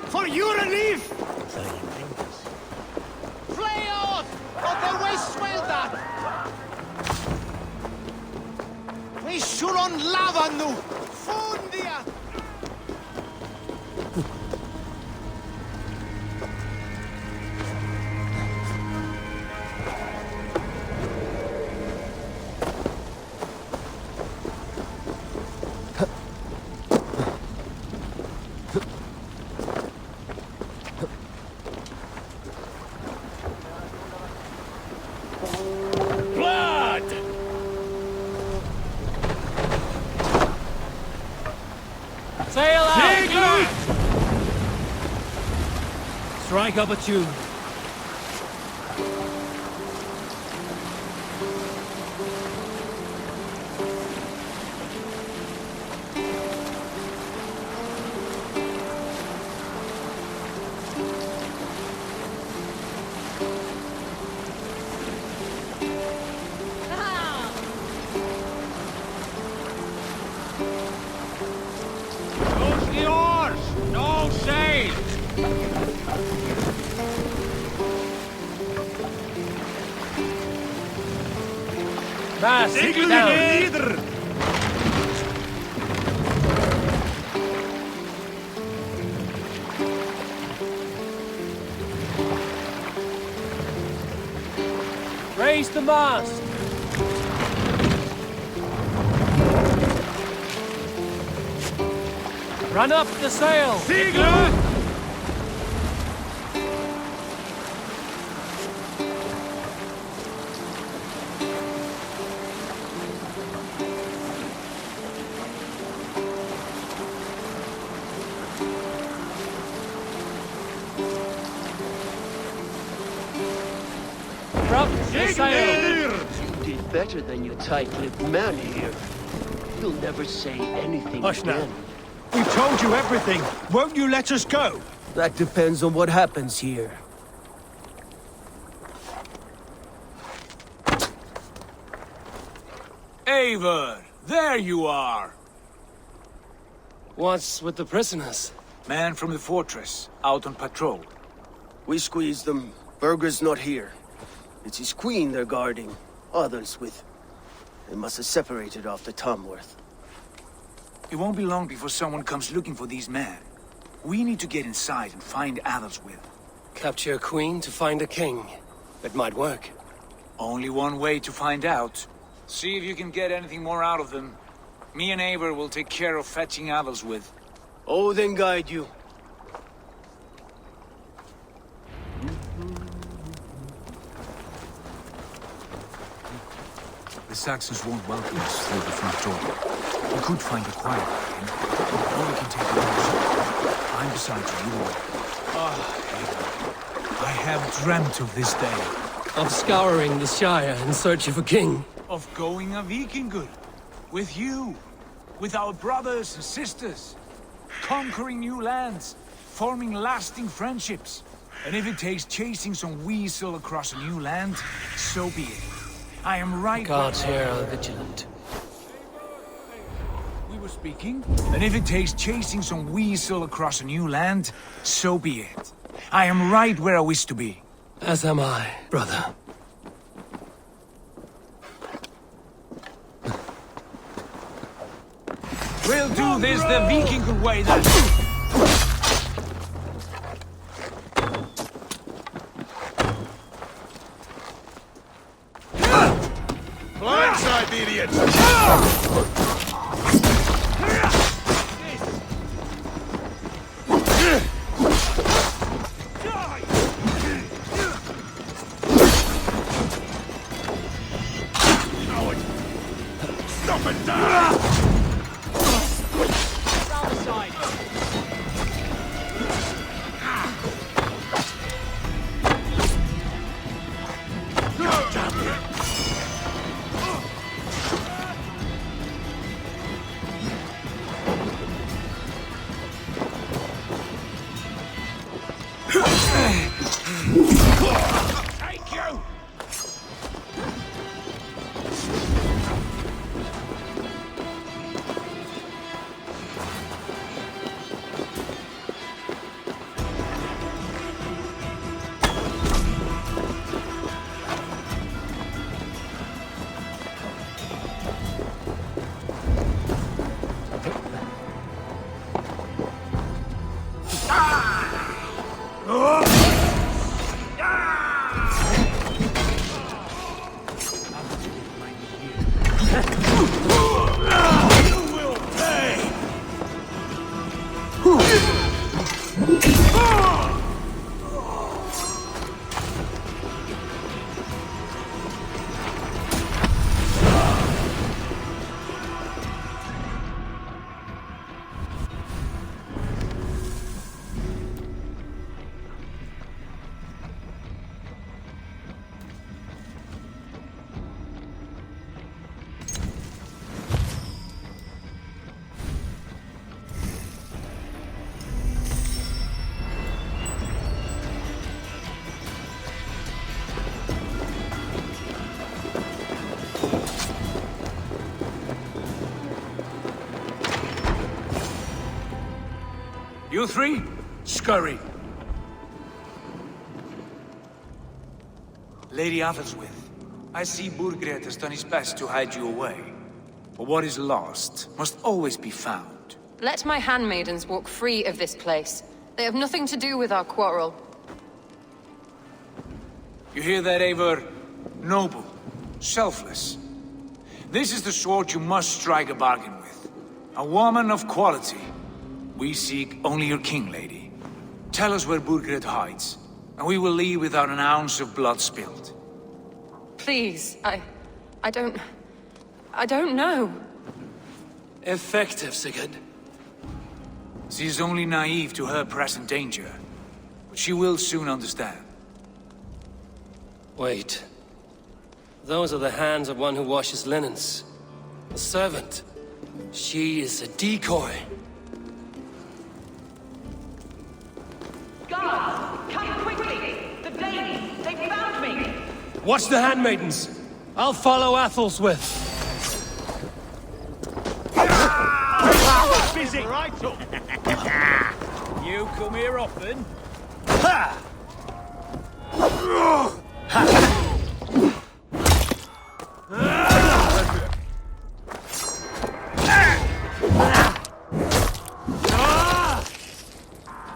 For your relief! Flay out! Och det var svälda! Vi shulon lava nu! Fundia! Sail out! Strike up a tune. Use the oars! No sail! Mast down. Raise the mast. Run up the sail. Sigler! Drop the sail. You did better than your tight-lipped man here. You'll never say anything Hush now. again. We've told you everything. Won't you let us go? That depends on what happens here. Eivor, there you are. What's with the prisoners? Man from the fortress, out on patrol. We squeezed them. Berger's not here. It's his queen they're guarding. Others with... They must have separated after Tamworth. It won't be long before someone comes looking for these men. We need to get inside and find Adelswith. Capture a queen to find a king. It might work. Only one way to find out. See if you can get anything more out of them. Me and Eivor will take care of fetching Adelswith. Odin guide you. The Saxons won't welcome us through the front door. We could find a quiet lane, or we can take a rest. I'm beside you all. I have dreamt of this day. Of scouring the Shire in search of a king. Of going a Vikingur. With you. With our brothers and sisters. Conquering new lands. Forming lasting friendships. And if it takes chasing some weasel across a new land, so be it. I am right. Gods here are vigilant. We were speaking. And if it takes chasing some weasel across a new land, so be it. I am right where I wish to be. As am I, brother. We'll do this the Viking way then. Blindside, idiot! Stop and die! Take you! You three, scurry. Lady Atheldswith, I see Burgred has done his best to hide you away. But what is lost must always be found. Let my handmaidens walk free of this place. They have nothing to do with our quarrel. You hear that, Eivor? Noble, selfless. This is the sword you must strike a bargain with. A woman of quality. We seek only your king, lady. Tell us where Burgred hides, and we will leave without an ounce of blood spilled. Please, I don't know. Effective, Sigurd. She is only naive to her present danger, but she will soon understand. Wait. Those are the hands of one who washes linens. A servant. She is a decoy. Guards, come quickly! The Danes, they found me! Watch the handmaidens. I'll follow Atheldswith. Busy! Right up! You come here often? Ha!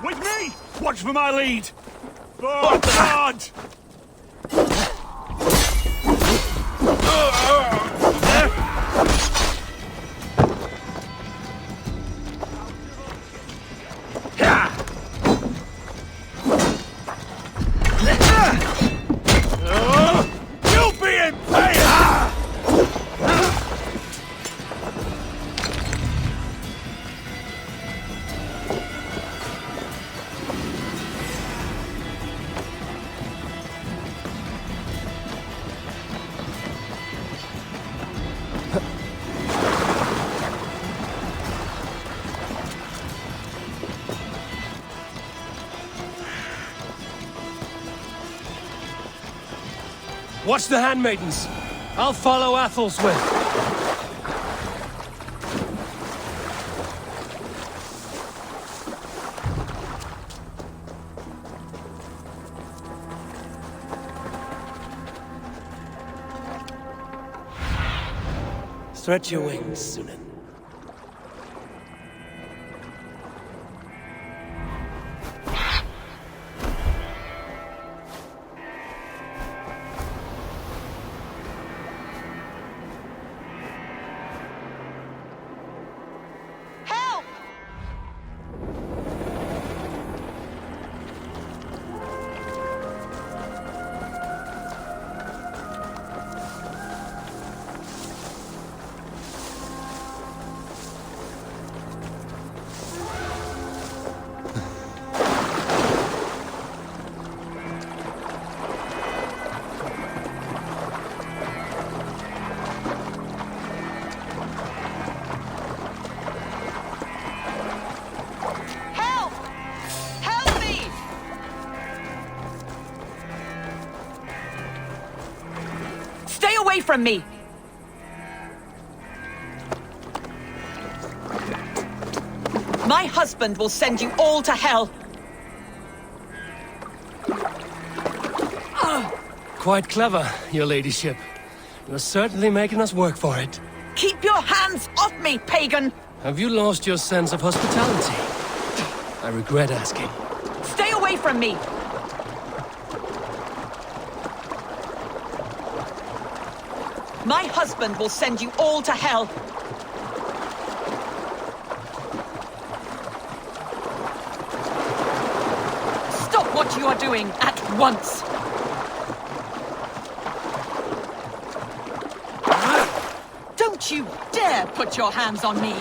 With me! Watch for my lead! For God! Watch the handmaidens. I'll follow Athel's with. Stretch your wings, Sunan. Stay away from me! My husband will send you all to hell! Quite clever, your ladyship. You're certainly making us work for it. Keep your hands off me, pagan! Have you lost your sense of hospitality? I regret asking. Stay away from me! My husband will send you all to hell! Stop what you are doing at once! Don't you dare put your hands on me!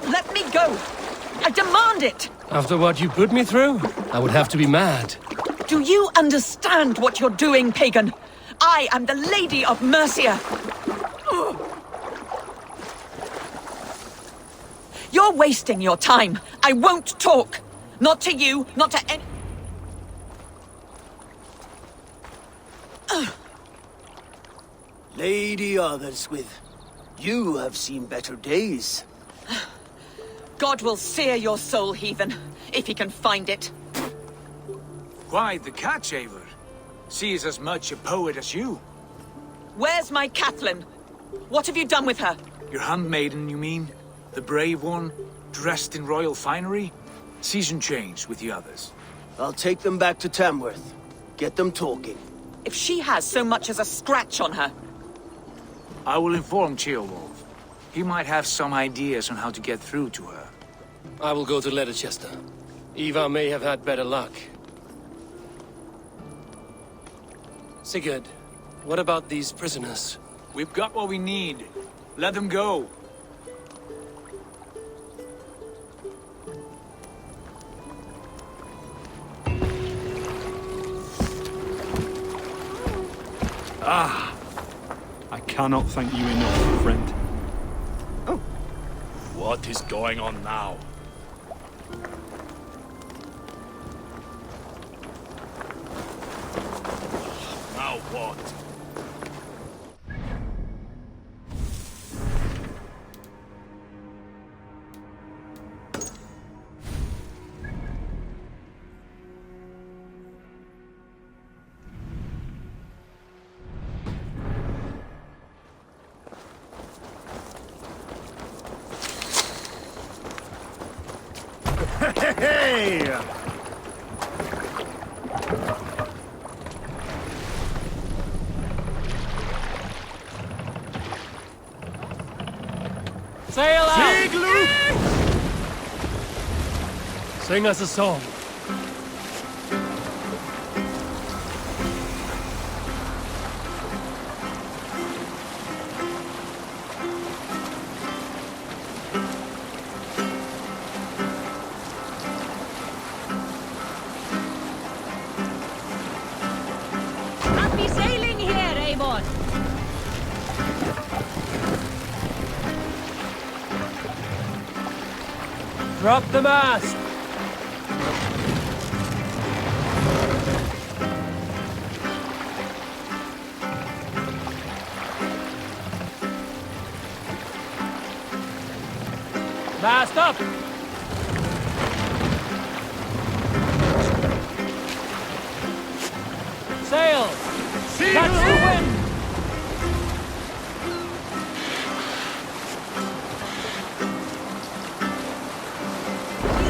Let me go! I demand it! After what you put me through, I would have to be mad. Do you understand what you're doing, pagan? I am the Lady of Mercia. You're wasting your time. I won't talk. Not to you, not to any... Lady Otherswith, you have seen better days. God will sear your soul, heathen, if he can find it. Why, the cat-shaver. She is as much a poet as you. Where's my Catelyn? What have you done with her? Your handmaiden, you mean? The brave one, dressed in royal finery? Season change with the others. I'll take them back to Tamworth. Get them talking. If she has so much as a scratch on her... I will inform Ceolwulf. He might have some ideas on how to get through to her. I will go to Leicester. Eva may have had better luck. Sigurd, what about these prisoners? We've got what we need. Let them go. Ah! I cannot thank you enough, friend. Oh. What is going on now? Now what? Hey! Sail out! Igloo! Sing us a song. Drop the mast! Mast up! Sail! Catch the wind!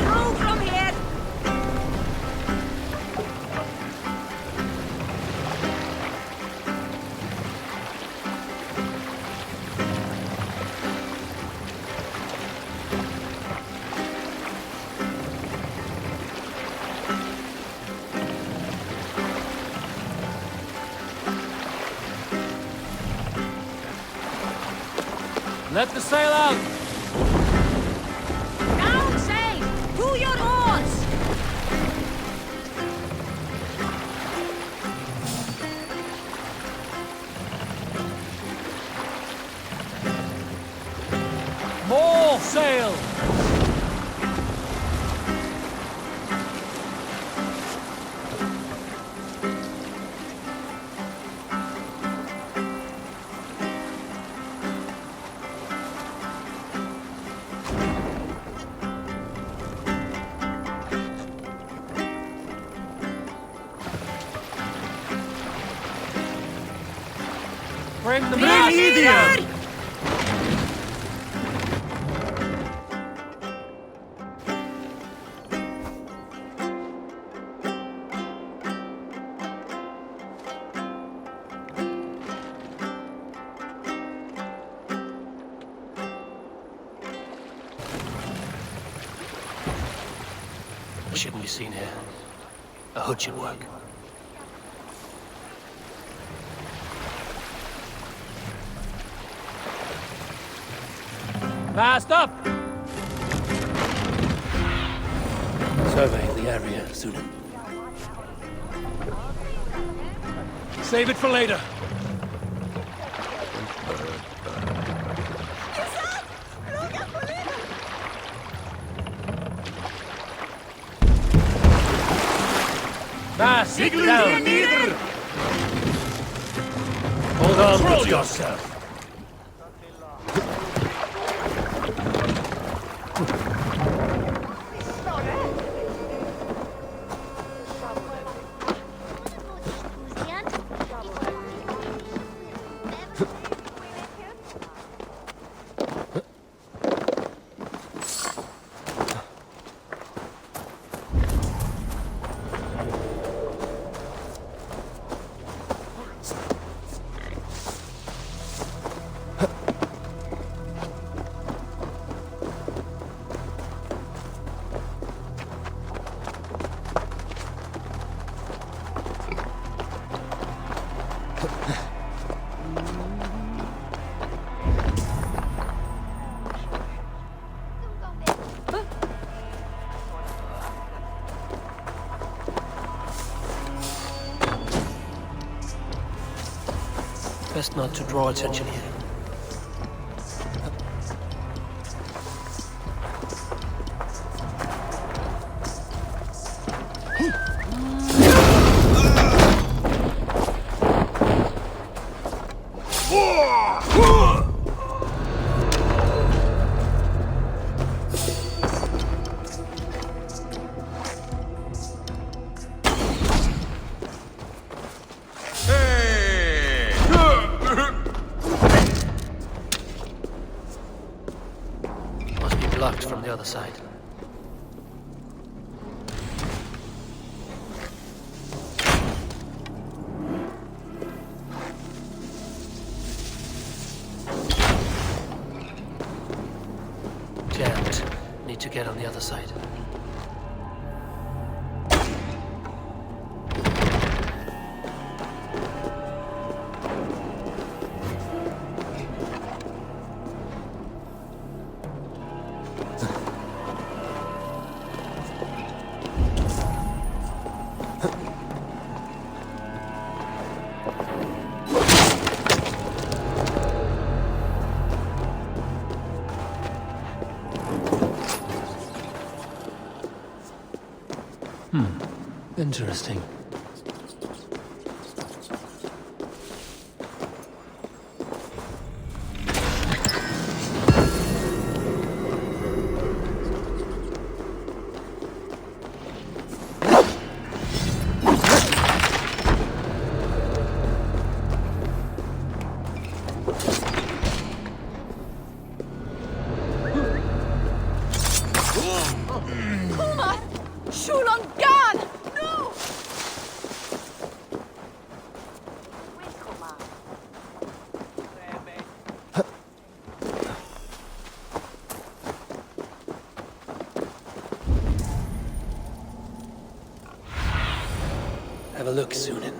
Row from here! Let the sail out! Down sail! To your oars! More sail! Bring the mast! Shouldn't be seen here. A hood should work. Mast up! Survey the area, Sunan. Save it for later. Mast down! Hold on to yourself. Best not to draw attention here. Blocked from the other side. Jammed. Need to get on the other side. Interesting. Have a look, Sunan.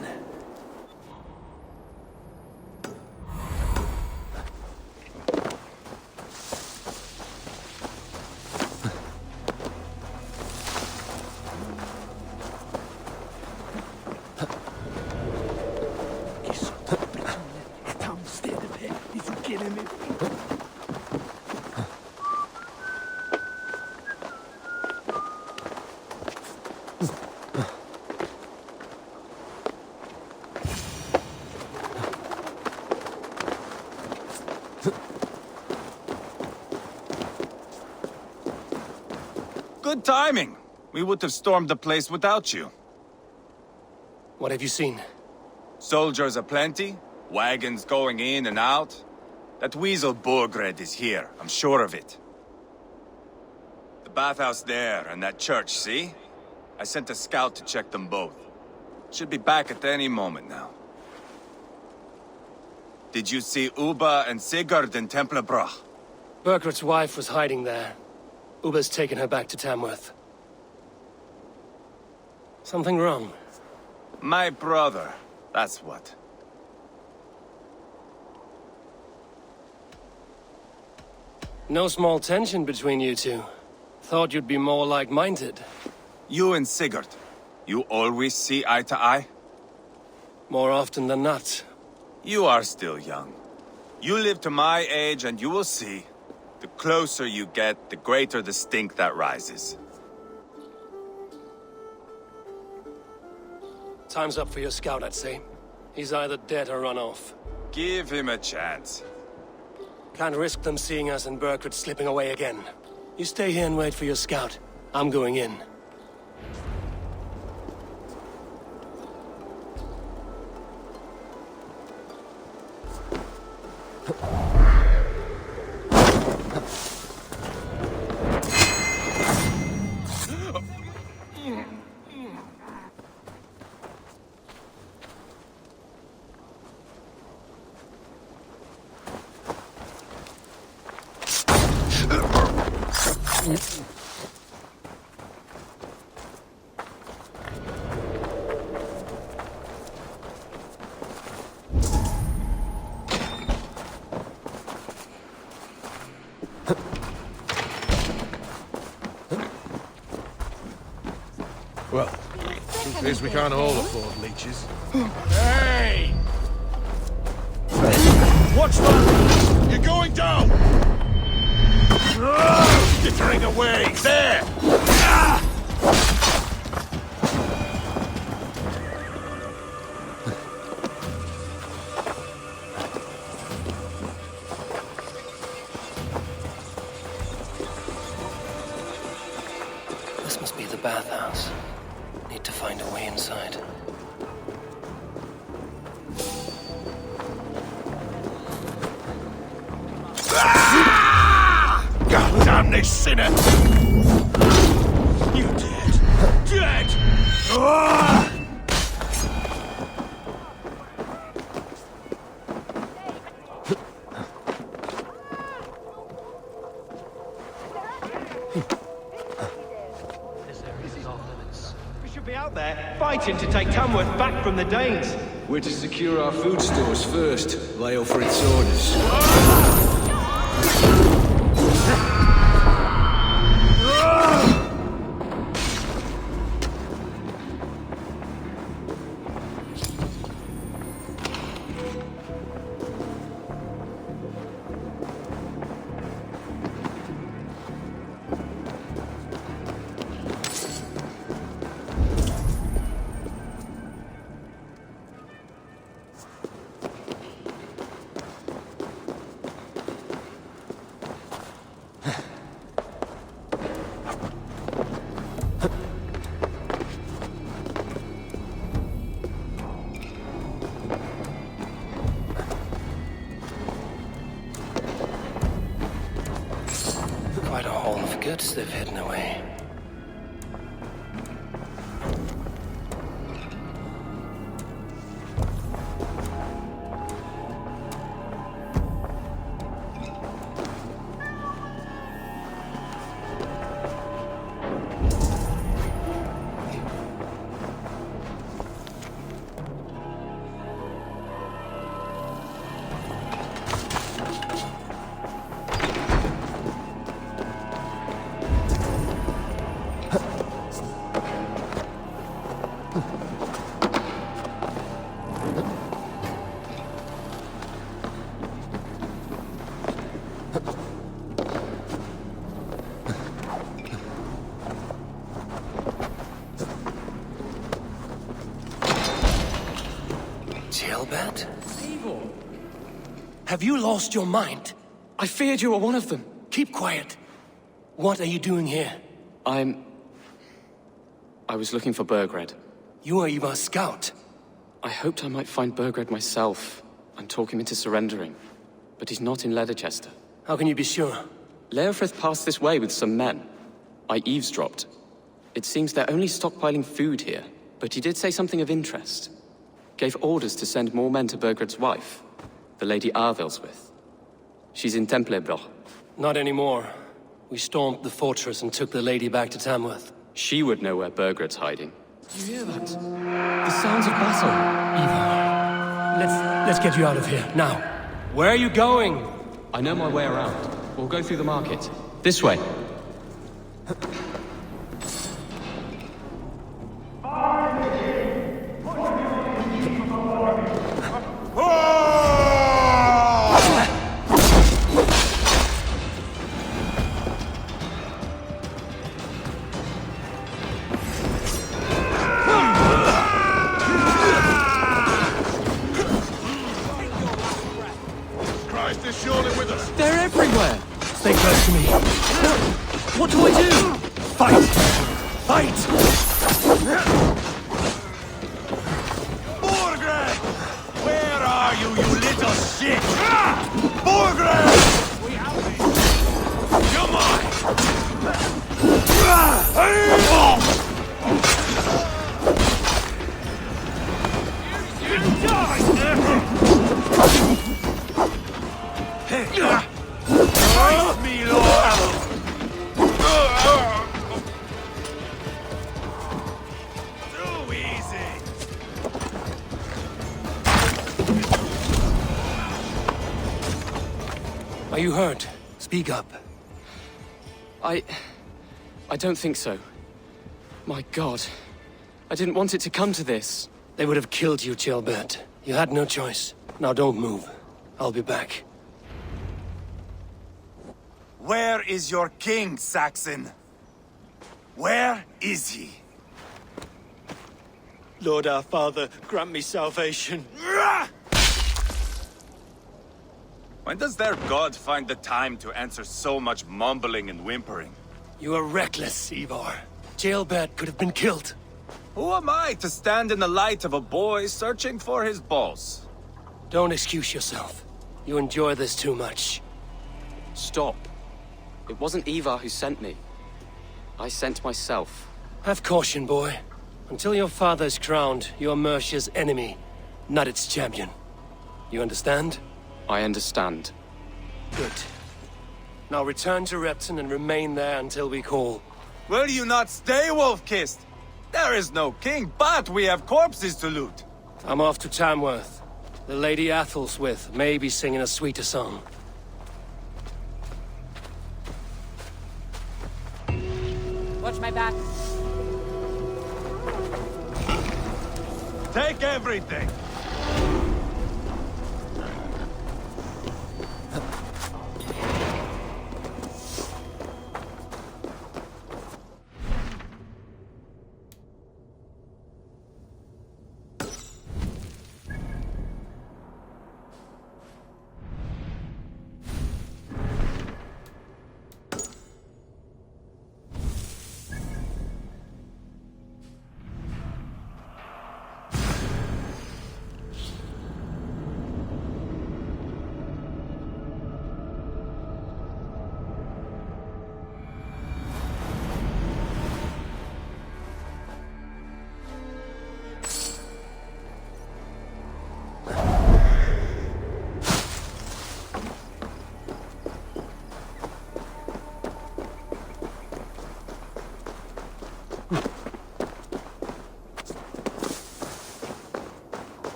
Good timing. We would have stormed the place without you. What have you seen? Soldiers aplenty, wagons going in and out. That weasel Borgred is here, I'm sure of it. The bathhouse there and that church, see? I sent a scout to check them both. Should be back at any moment now. Did you see Uba and Sigurd in Templebrach? Burkhart's wife was hiding there. Uba's taken her back to Tamworth. Something wrong? My brother, that's what. No small tension between you two. Thought you'd be more like-minded. You and Sigurd, you always see eye to eye? More often than not. You are still young. You live to my age and you will see. The closer you get, the greater the stink that rises. Time's up for your scout, I'd say. He's either dead or run off. Give him a chance. Can't risk them seeing us and Burkhardt slipping away again. You stay here and wait for your scout. I'm going in. Well, truth is we can't all afford leeches. Hey! Watch that! You're going down! Skittering away! There! This must be the bathhouse. Need to find a way inside. God damn this sinner! You're dead! Dead! We should be out there, fighting to take Tamworth back from the Danes. We're to secure our food stores first, Leofrid's orders. Quite a haul of goods they've hidden away. Jailbird? Eivor! Have you lost your mind? I feared you were one of them. Keep quiet. What are you doing here? I was looking for Burgred. You are Ivar's scout. I hoped I might find Burgred myself and talk him into surrendering. But he's not in Leatherchester. How can you be sure? Leofrith passed this way with some men. I eavesdropped. It seems they're only stockpiling food here, but he did say something of interest. Gave orders to send more men to Burgred's wife, the Lady Arvelswith. She's in Templebroch. Not anymore. We stormed the fortress and took the lady back to Tamworth. She would know where Burgred's hiding. You hear that? The sounds of battle. Ivar, let's get you out of here, now. Where are you going? I know my way around. We'll go through the market. This way. They're everywhere! Stay close to me. No! What do I do? Fight! Fight! Borgred! Where are you, you little shit? Borgred! Come Fight me, Lord! Too easy! Are you hurt? Speak up. I don't think so. My God. I didn't want it to come to this. They would have killed you, Jailbird. You had no choice. Now don't move. I'll be back. Where is your king, Saxon? Where is he? Lord our Father, grant me salvation. When does their god find the time to answer so much mumbling and whimpering? You are reckless, Ivar. Jailbird could have been killed. Who am I to stand in the light of a boy searching for his balls? Don't excuse yourself. You enjoy this too much. Stop. It wasn't Ivar who sent me. I sent myself. Have caution, boy. Until your father is crowned, you are Mercia's enemy, not its champion. You understand? I understand. Good. Now return to Repton and remain there until we call. Will you not stay, Wolf-Kissed? There is no king, but we have corpses to loot. I'm off to Tamworth. The Lady Athelthwith may be singing a sweeter song. Watch my back. Take everything!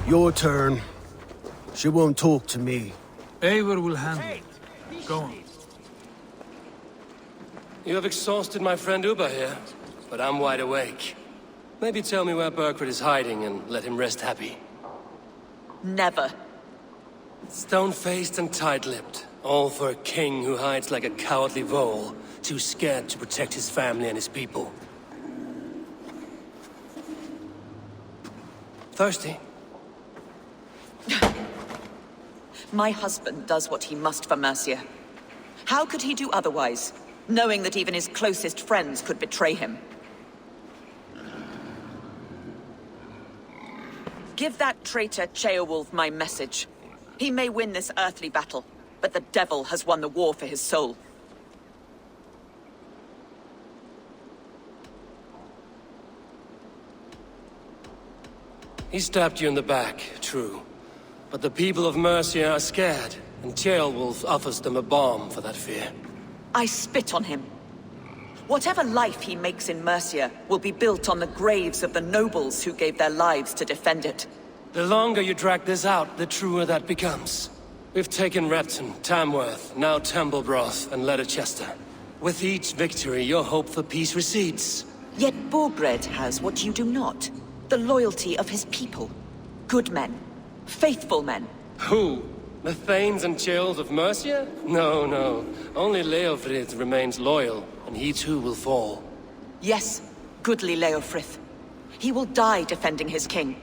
Your turn. She won't talk to me. Eivor will handle it. Go on. You have exhausted my friend Uba here, but I'm wide awake. Maybe tell me where Burkred is hiding and let him rest happy. Never. Stone-faced and tight-lipped. All for a king who hides like a cowardly vole, too scared to protect his family and his people. Thirsty? My husband does what he must for Mercia. How could he do otherwise, knowing that even his closest friends could betray him? Give that traitor Ceolwulf my message. He may win this earthly battle, but the devil has won the war for his soul. He stabbed you in the back, true. But the people of Mercia are scared, and Ceolwulf offers them a balm for that fear. I spit on him. Whatever life he makes in Mercia will be built on the graves of the nobles who gave their lives to defend it. The longer you drag this out, the truer that becomes. We've taken Repton, Tamworth, now Temblebroth, and Leicester. With each victory, your hope for peace recedes. Yet Burgred has what you do not. The loyalty of his people. Good men. Faithful men. Who? The Thanes and Chills of Mercia? No, no. Only Leofrith remains loyal, and he too will fall. Yes, goodly Leofrith. He will die defending his king.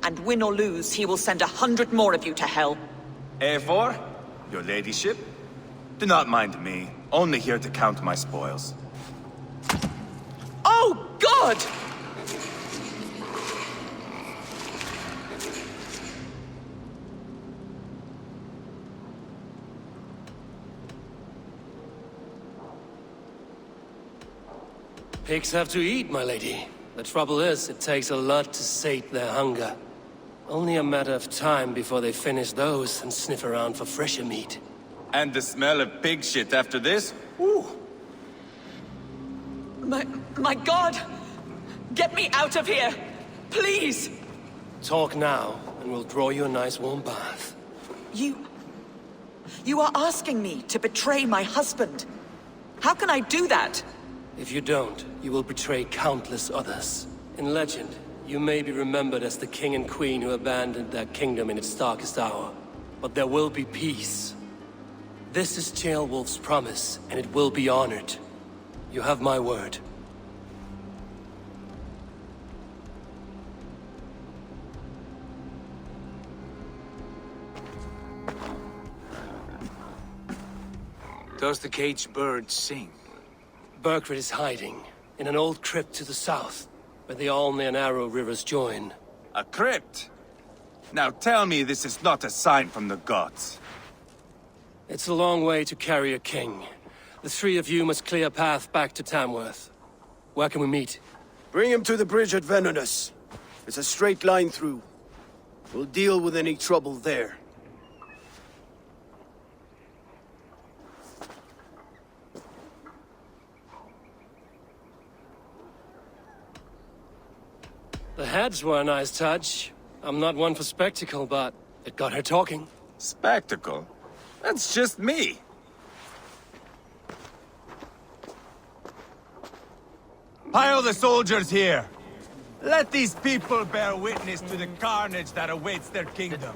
And win or lose, he will send 100 more of you to hell. Eivor, your ladyship? Do not mind me. Only here to count my spoils. Oh, God! Pigs have to eat, my lady. The trouble is, it takes a lot to sate their hunger. Only a matter of time before they finish those and sniff around for fresher meat. And the smell of pig shit after this? Ooh. My God! Get me out of here! Please! Talk now, and we'll draw you a nice warm bath. You are asking me to betray my husband. How can I do that? If you don't, you will betray countless others. In legend, you may be remembered as the king and queen who abandoned their kingdom in its darkest hour. But there will be peace. This is Ceolwulf's promise, and it will be honored. You have my word. Does the caged bird sing? Burkred is hiding in an old crypt to the south, where the Alne and Arrow rivers join. A crypt? Now tell me this is not a sign from the gods. It's a long way to carry a king. The three of you must clear a path back to Tamworth. Where can we meet? Bring him to the bridge at Venonus. It's a straight line through. We'll deal with any trouble there. The heads were a nice touch. I'm not one for spectacle, but it got her talking. Spectacle? That's just me. Pile the soldiers here. Let these people bear witness to the carnage that awaits their kingdom.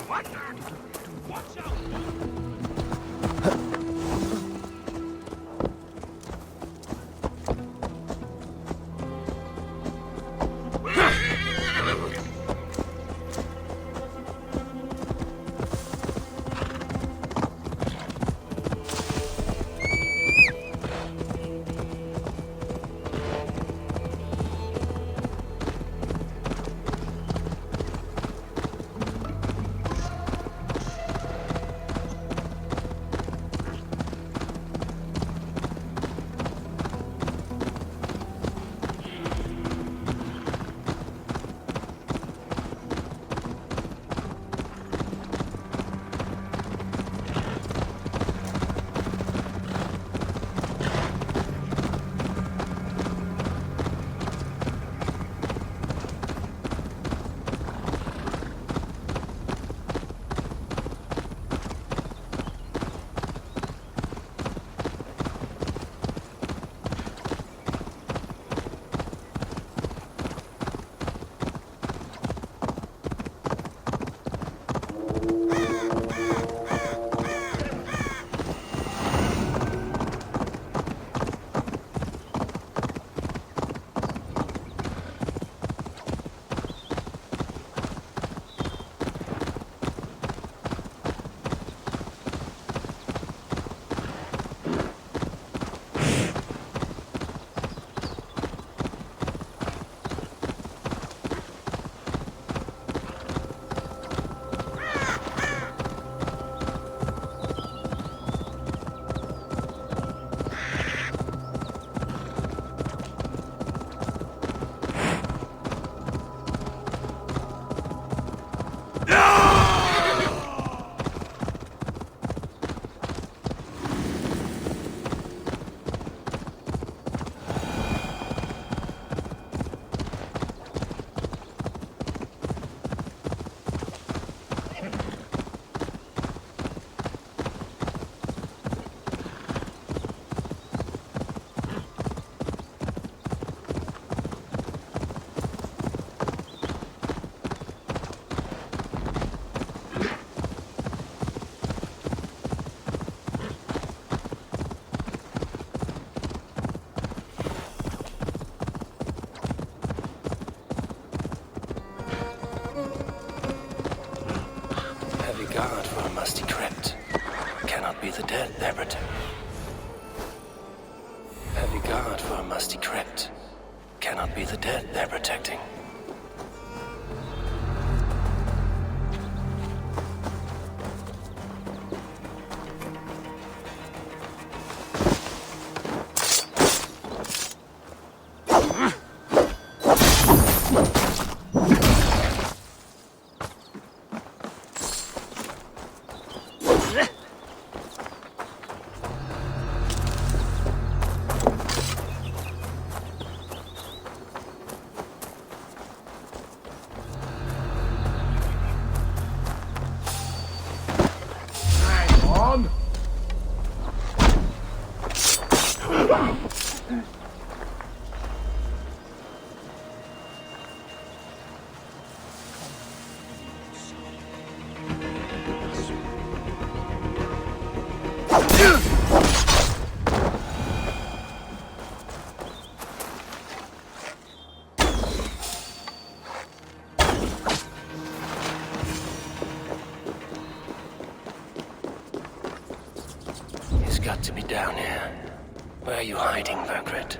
Watch out! guard for a musty crypt. Cannot be the dead they're protecting. Heavy guard for a musty crypt. Cannot be the dead they're protecting. He's got to be down here. Where are you hiding, Burgred?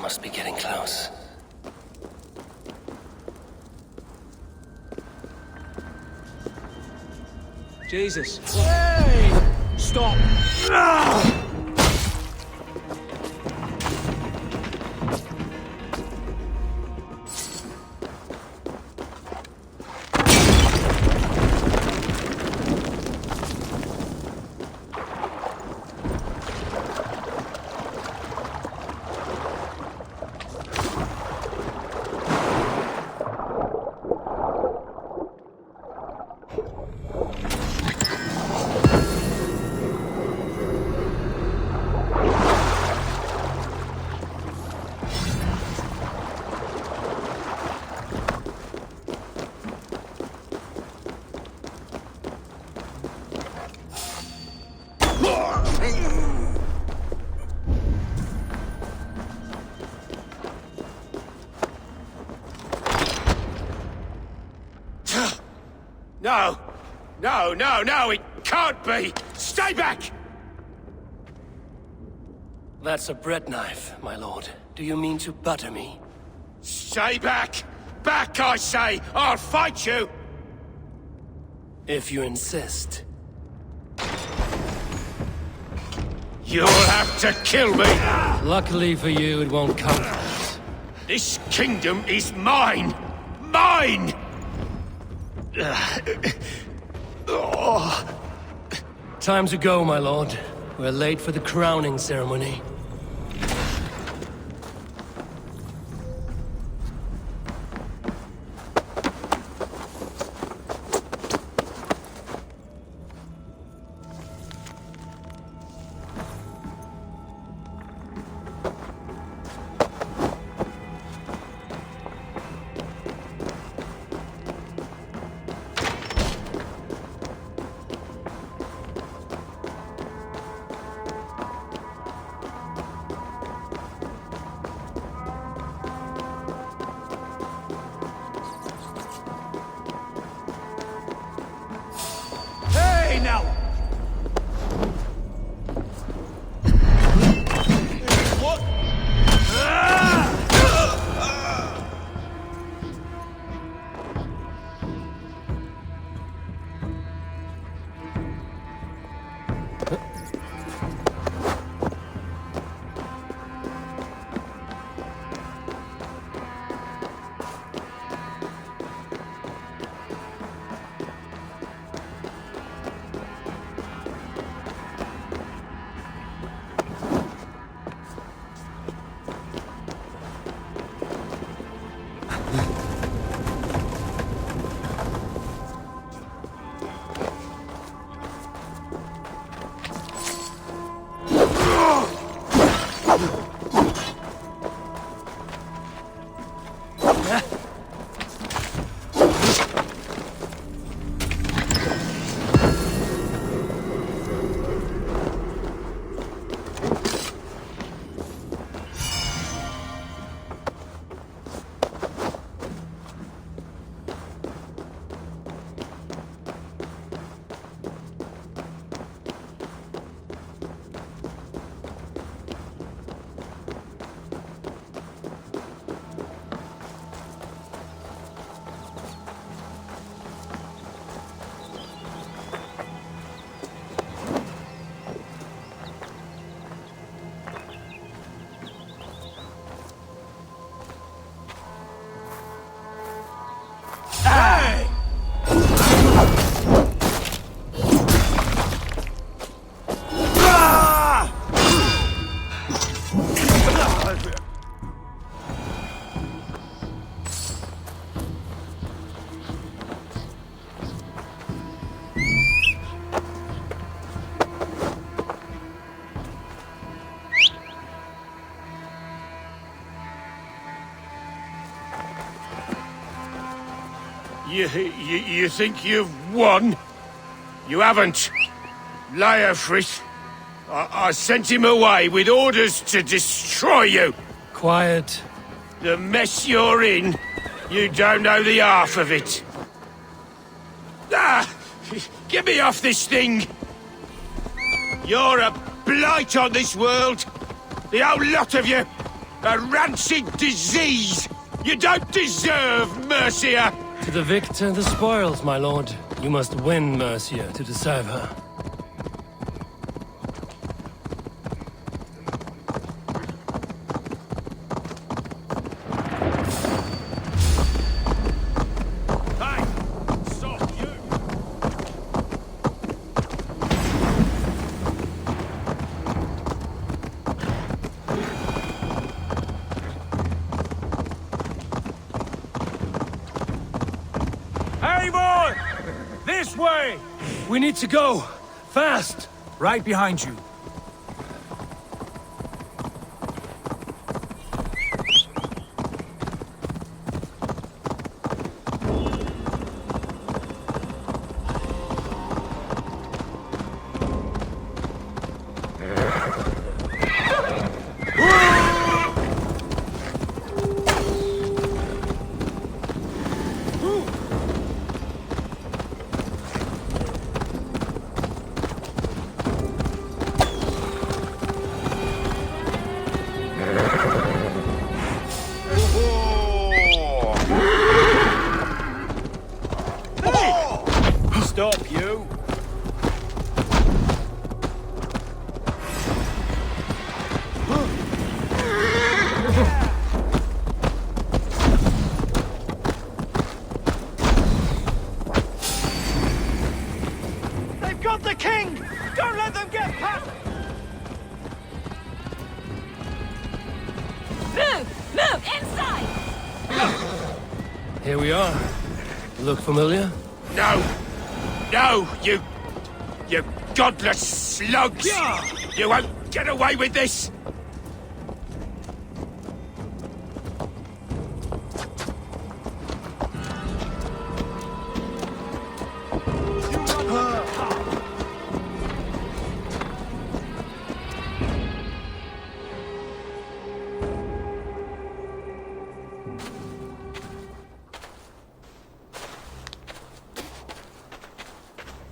Must be getting close. Jesus. Hey! Stop! No! No, no, no! It can't be! Stay back! That's a bread knife, my lord. Do you mean to butter me? Stay back! Back, I say! I'll fight you! If you insist. You'll have to kill me! Luckily for you, it won't come to that. This kingdom is mine! Mine! Time to go, my lord. We're late for the crowning ceremony. You think you've won? You haven't. Leofrith. I sent him away with orders to destroy you. Quiet. The mess you're in, you don't know the half of it. Ah! Get me off this thing! You're a blight on this world! The whole lot of you! A rancid disease! You don't deserve Mercia! To the victor, the spoils, my lord. You must win Mercia to deserve her. This way! We need to go! Fast! Right behind you. Stop, you! They've got the king! Don't let them get past! Move inside! Here we are. Look familiar? No! No, you godless slugs! You won't get away with this!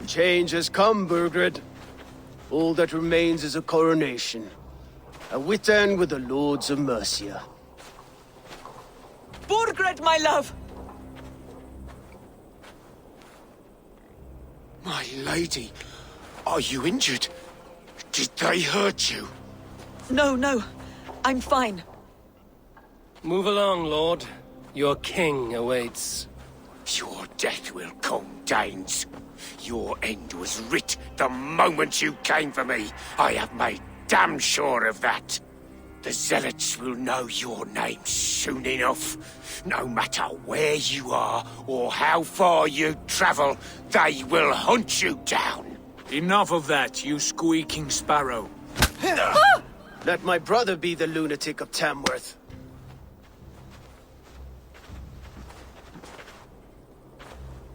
Change has come, Burgred. All that remains is a coronation. A Witan with the Lords of Mercia. Burgred, my love! My lady, are you injured? Did they hurt you? No, no. I'm fine. Move along, lord. Your king awaits. Your death will come, Danes. Your end was writ the moment you came for me. I have made damn sure of that. The Zealots will know your name soon enough. No matter where you are or how far you travel, they will hunt you down. Enough of that, you squeaking sparrow. Let my brother be the lunatic of Tamworth.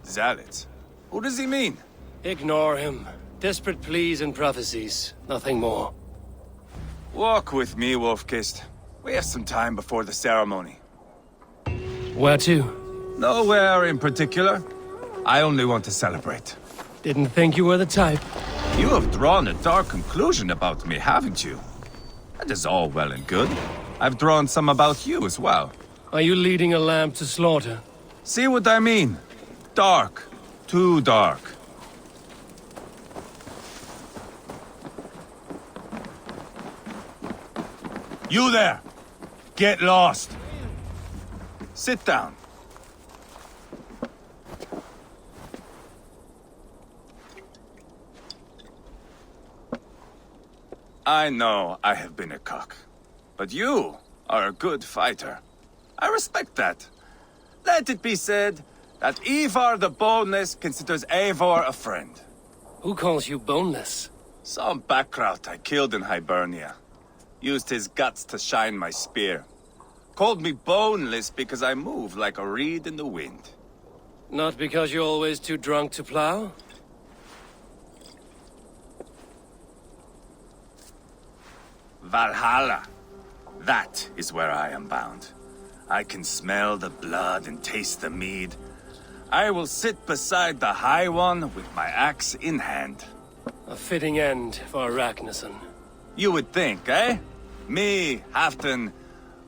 Zealots? Who does he mean? Ignore him. Desperate pleas and prophecies. Nothing more. Walk with me, Wolf-Kissed. We have some time before the ceremony. Where to? Nowhere in particular. I only want to celebrate. Didn't think you were the type. You have drawn a dark conclusion about me, haven't you? That is all well and good. I've drawn some about you as well. Are you leading a lamb to slaughter? See what I mean? Dark. Too dark. You there! Get lost! Sit down. I know I have been a cock, but you are a good fighter. I respect that. Let it be said that Ivar the Boneless considers Eivor a friend. Who calls you boneless? Some backrout I killed in Hibernia. Used his guts to shine my spear. Called me boneless because I move like a reed in the wind. Not because you're always too drunk to plow? Valhalla. That is where I am bound. I can smell the blood and taste the mead. I will sit beside the High One with my axe in hand. A fitting end for Ragnarsson. You would think, eh? Me, Halfdan,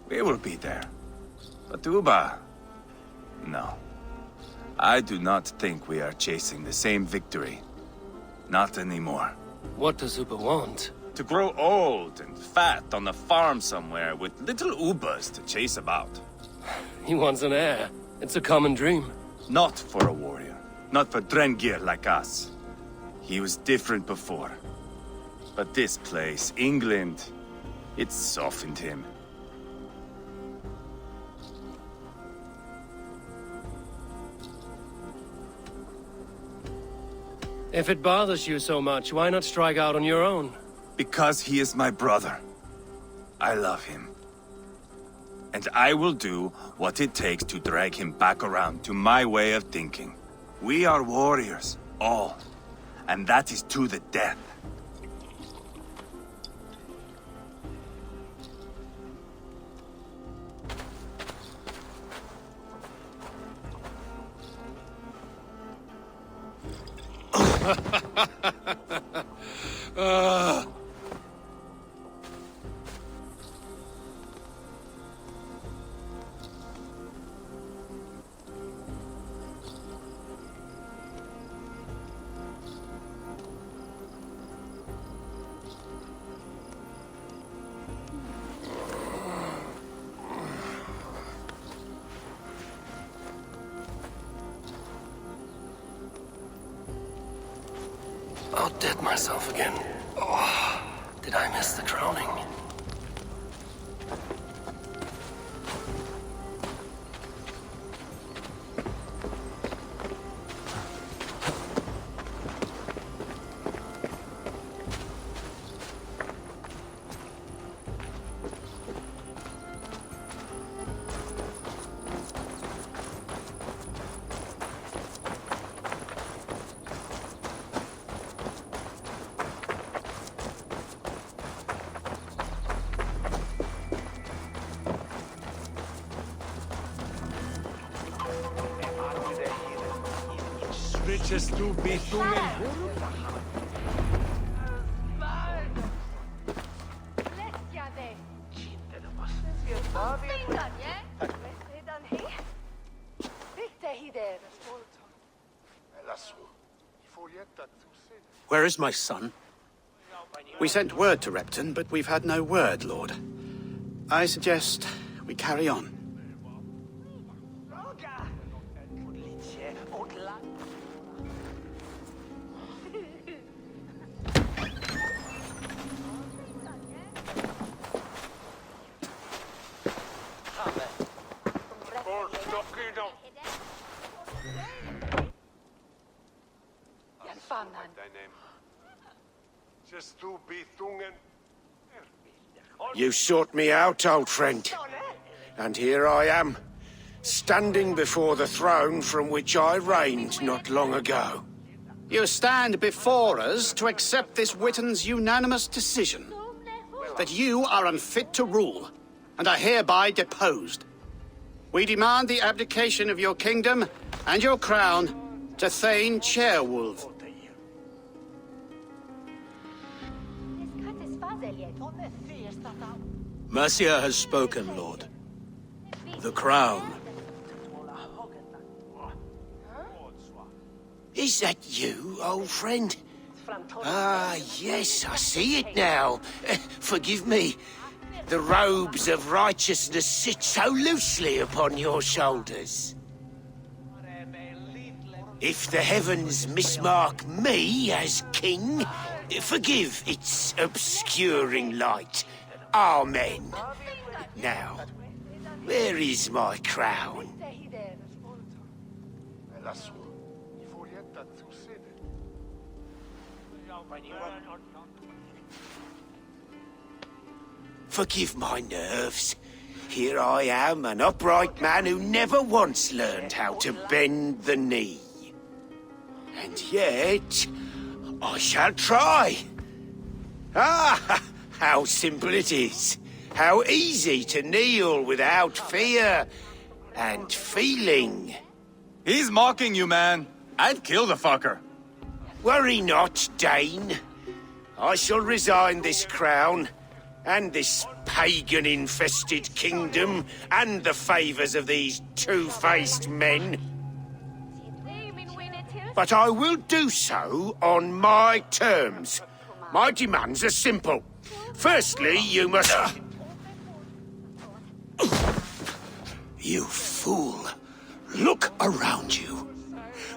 we will be there. But Uba... no. I do not think we are chasing the same victory. Not anymore. What does Uba want? To grow old and fat on a farm somewhere with little Ubas to chase about. He wants an heir. It's a common dream. Not for a warrior. Not for Drengir like us. He was different before. But this place, England, it softened him. If it bothers you so much, why not strike out on your own? Because he is my brother. I love him. And I will do what it takes to drag him back around to my way of thinking. We are warriors, all. And that is to the death. I'll dead myself again. Oh, did I miss the crowning? Riches to be Where is my son? We sent word to Repton, but we've had no word, Lord. I suggest we carry on. You sought me out, old friend. And here I am, standing before the throne from which I reigned not long ago. You stand before us to accept this Witten's unanimous decision. That you are unfit to rule, and are hereby deposed. We demand the abdication of your kingdom and your crown to Thane Chairwolf. Mercia has spoken, Lord. The crown. Is that you, old friend? Ah, yes, I see it now. Forgive me. The robes of righteousness sit so loosely upon your shoulders. If the heavens mismark me as king, forgive its obscuring light. Amen. Now, where is my crown? Forgive my nerves. Here I am, an upright man who never once learned how to bend the knee. And yet, I shall try. Ah, how simple it is. How easy to kneel without fear and feeling. He's mocking you, man. I'd kill the fucker. Worry not, Dane. I shall resign this crown, and this pagan-infested kingdom, and the favours of these two-faced men. But I will do so on my terms. My demands are simple. Firstly, you must... You fool. Look around you.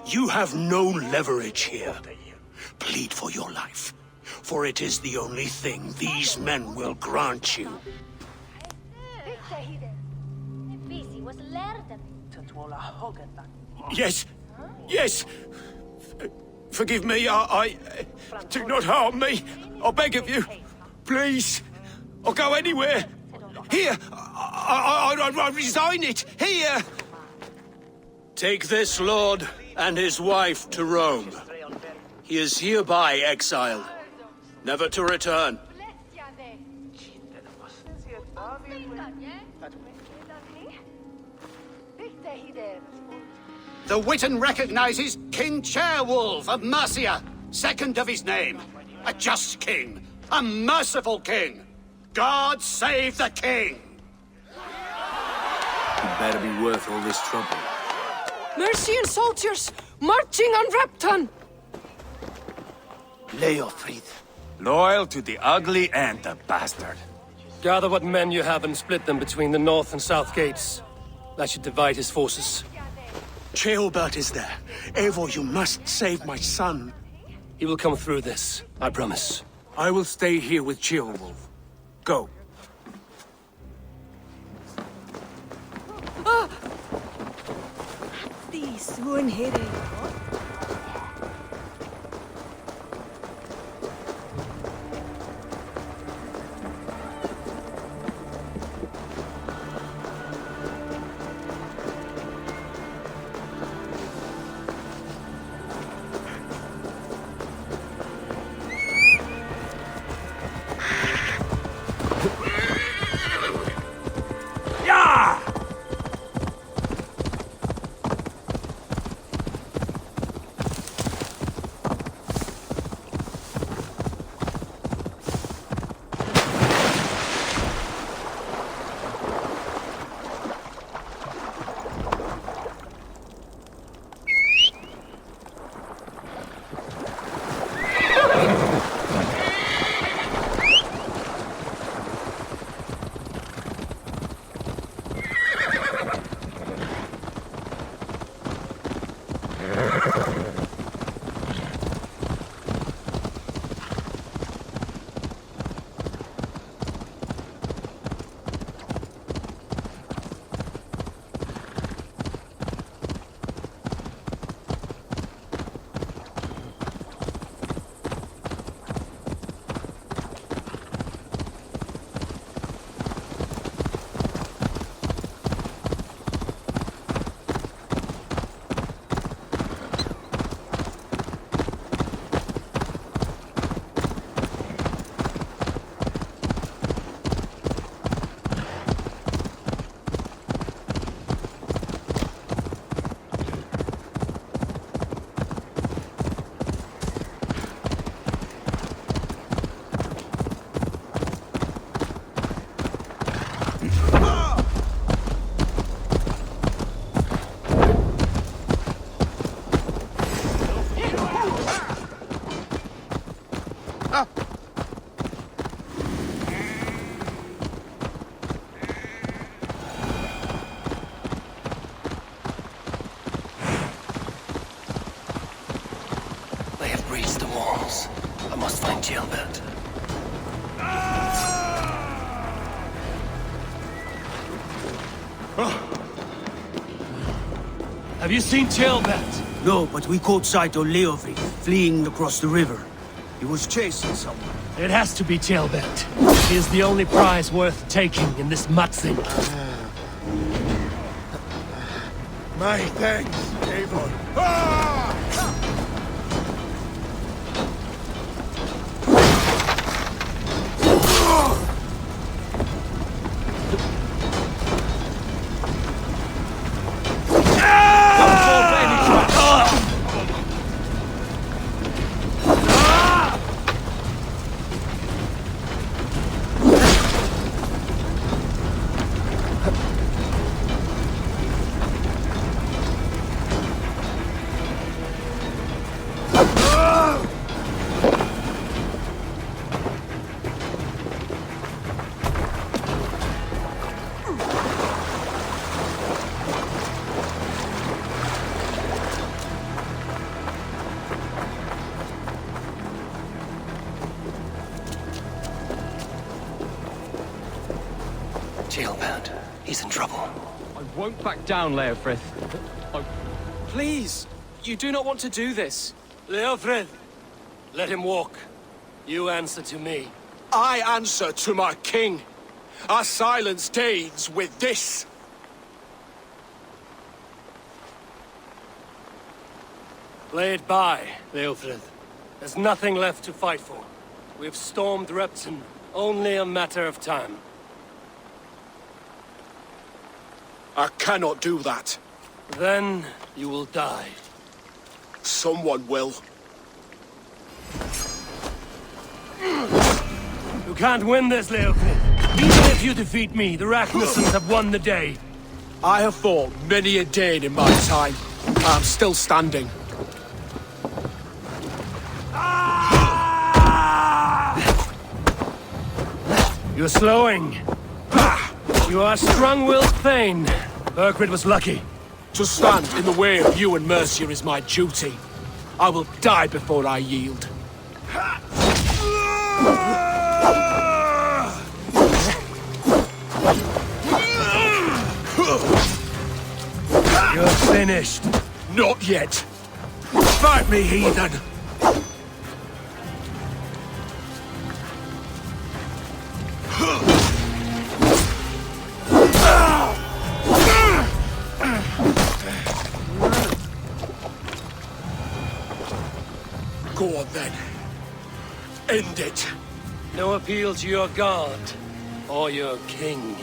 You have no leverage here. Plead for your life, for it is the only thing these men will grant you. Yes, yes. Forgive me, I... Do not harm me. I beg of you. Please. I'll go anywhere. Here. I resign it. Here. Take this lord and his wife to Rome. He is hereby exiled, never to return. The Witan recognizes King Chairwolf of Mercia, second of his name. A just king, a merciful king. God save the king! It better be worth all this trouble. Mercian soldiers marching on Repton! Leofrid. Loyal to the ugly and the bastard. Gather what men you have and split them between the north and south gates. That should divide his forces. Ceolbert is there. Eivor, you must save my son. He will come through this, I promise. I will stay here with Ceolwulf. Go. I must find Ceolbert. Have you seen Ceolbert? No, but we caught sight of Leofrid fleeing across the river. He was chasing someone. It has to be Tailbent. He is the only prize worth taking in this mudsink. My thanks, Eivor. Ah! Jailbound. He's in trouble. I won't back down, Leofrith. Please, you do not want to do this. Leofrith, let him walk. You answer to me. I answer to my king. I silence Danes with this. Play it by, Leofrith. There's nothing left to fight for. We've stormed Repton. Only a matter of time. I cannot do that. Then you will die. Someone will. You can't win this, Leofrith. Even if you defeat me, the Ragnarsons have won the day. I have fought many a Dane in my time. I'm still standing. You're slowing. You are strong-willed Thane. Burgred was lucky. To stand in the way of you and Mercia is my duty. I will die before I yield. You're finished. Not yet. Fight me, heathen! Go on then. End it. No appeal to your god or your king.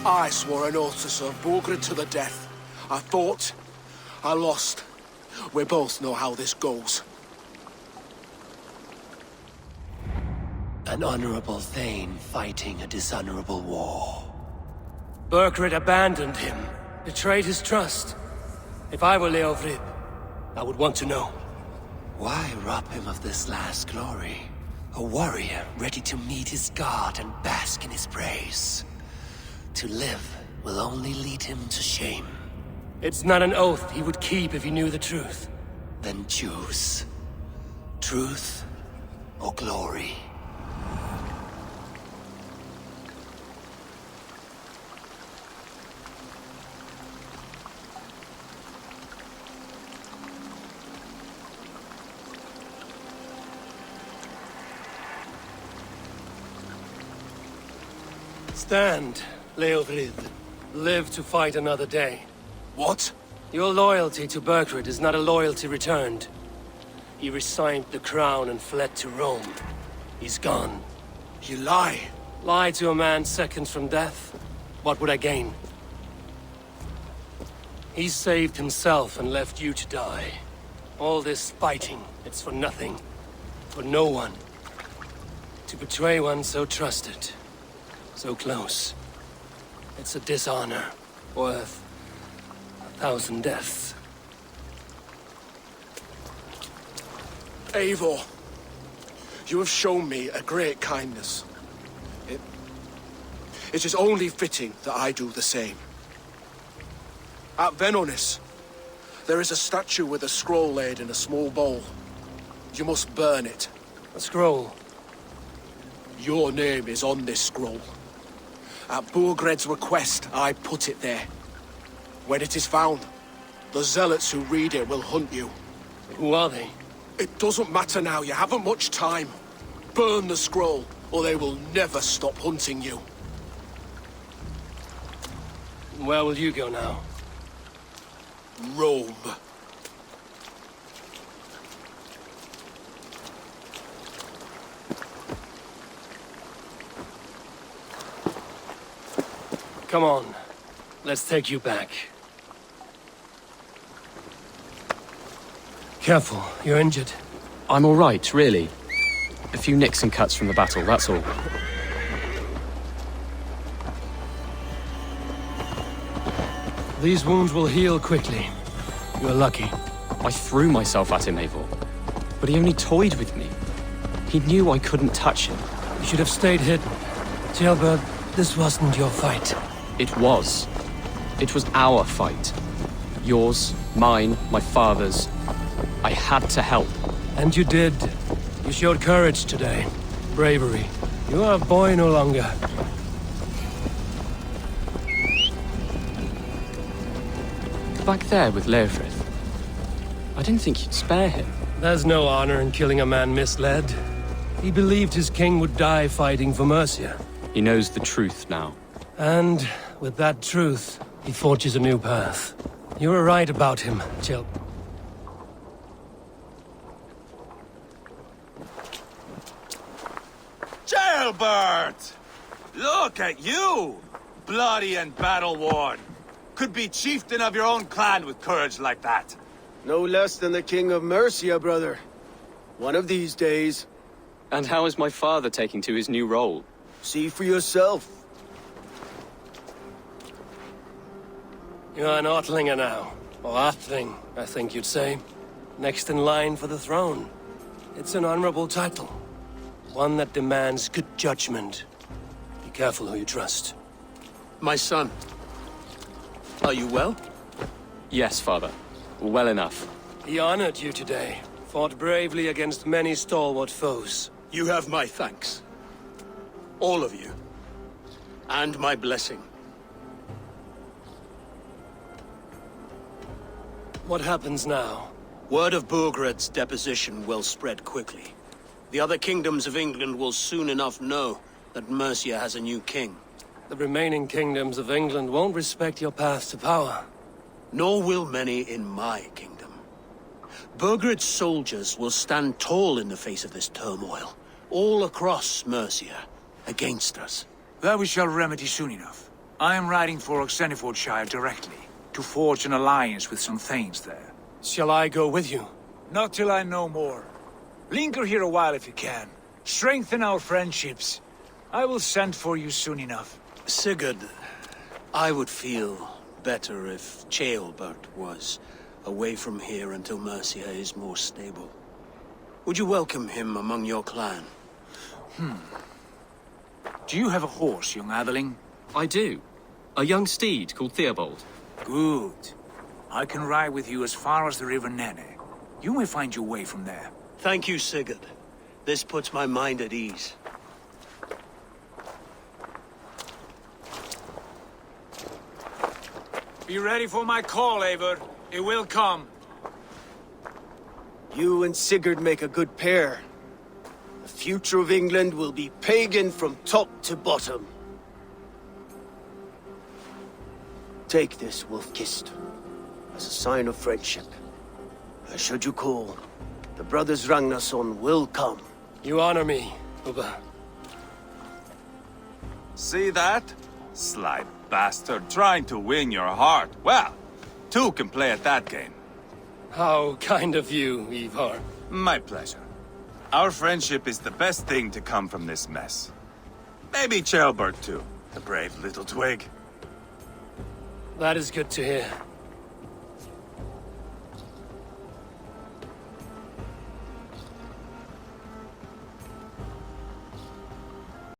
I swore an oath to serve Borgred to the death. I fought. I lost. We both know how this goes. An honorable Thane fighting a dishonorable war. Burgred abandoned him, betrayed his trust. If I were Leofrith, I would want to know. Why rob him of this last glory? A warrior ready to meet his god and bask in his praise. To live will only lead him to shame. It's not an oath he would keep if he knew the truth. Then choose. Truth or glory. Stand, Leofrith. Live to fight another day. What? Your loyalty to Burgred is not a loyalty returned. He resigned the crown and fled to Rome. He's gone. You lie. Lie to a man seconds from death? What would I gain? He saved himself and left you to die. All this fighting, it's for nothing. For no one. To betray one so trusted. So close. It's a dishonor worth 1,000 deaths. Eivor, you have shown me a great kindness. It is only fitting that I do the same. At Venonis, there is a statue with a scroll laid in a small bowl. You must burn it. A scroll? Your name is on this scroll. At Burgred's request, I put it there. When it is found, the zealots who read it will hunt you. Who are they? It doesn't matter now, you haven't much time. Burn the scroll, or they will never stop hunting you. Where will you go now? Rome. Come on. Let's take you back. Careful, you're injured. I'm all right, really. A few nicks and cuts from the battle, that's all. These wounds will heal quickly. You're lucky. I threw myself at him, Eivor. But he only toyed with me. He knew I couldn't touch him. You should have stayed hidden. Jailbird, this wasn't your fight. It was. It was our fight. Yours, mine, my father's. I had to help. And you did. You showed courage today. Bravery. You are a boy no longer. Back there with Leofrith. I didn't think you'd spare him. There's no honor in killing a man misled. He believed his king would die fighting for Mercia. He knows the truth now. And with that truth, he forges a new path. You were right about him, Jill. Jailbird! Look at you! Bloody and battle-worn. Could be chieftain of your own clan with courage like that. No less than the King of Mercia, brother. One of these days. And how is my father taking to his new role? See for yourself. You're an Ortlinger now. Or Athling, I think you'd say. Next in line for the throne. It's an honorable title. One that demands good judgment. Be careful who you trust. My son. Are you well? Yes, father. Well enough. He honored you today. Fought bravely against many stalwart foes. You have my thanks. All of you. And my blessing. What happens now? Word of Burgred's deposition will spread quickly. The other kingdoms of England will soon enough know that Mercia has a new king. The remaining kingdoms of England won't respect your path to power. Nor will many in my kingdom. Burgred's soldiers will stand tall in the face of this turmoil, all across Mercia, against us. That we shall remedy soon enough. I am riding for Oxenfordshire directly, to forge an alliance with some thanes there. Shall I go with you? Not till I know more. Linger here a while if you can. Strengthen our friendships. I will send for you soon enough. Sigurd, I would feel better if Ceolbert was away from here until Mercia is more stable. Would you welcome him among your clan? Do you have a horse, young Atheling? I do. A young steed called Theobald. Good. I can ride with you as far as the River Nene. You may find your way from there. Thank you, Sigurd. This puts my mind at ease. Be ready for my call, Eivor. It will come. You and Sigurd make a good pair. The future of England will be pagan from top to bottom. Take this, Wolf-Kissed, as a sign of friendship. And should you call, the brothers Ragnarsson will come. You honor me, Ubba. See that? Sly bastard, trying to win your heart. Well, two can play at that game. How kind of you, Ivar. My pleasure. Our friendship is the best thing to come from this mess. Maybe Ceolbert too, the brave little twig. That is good to hear.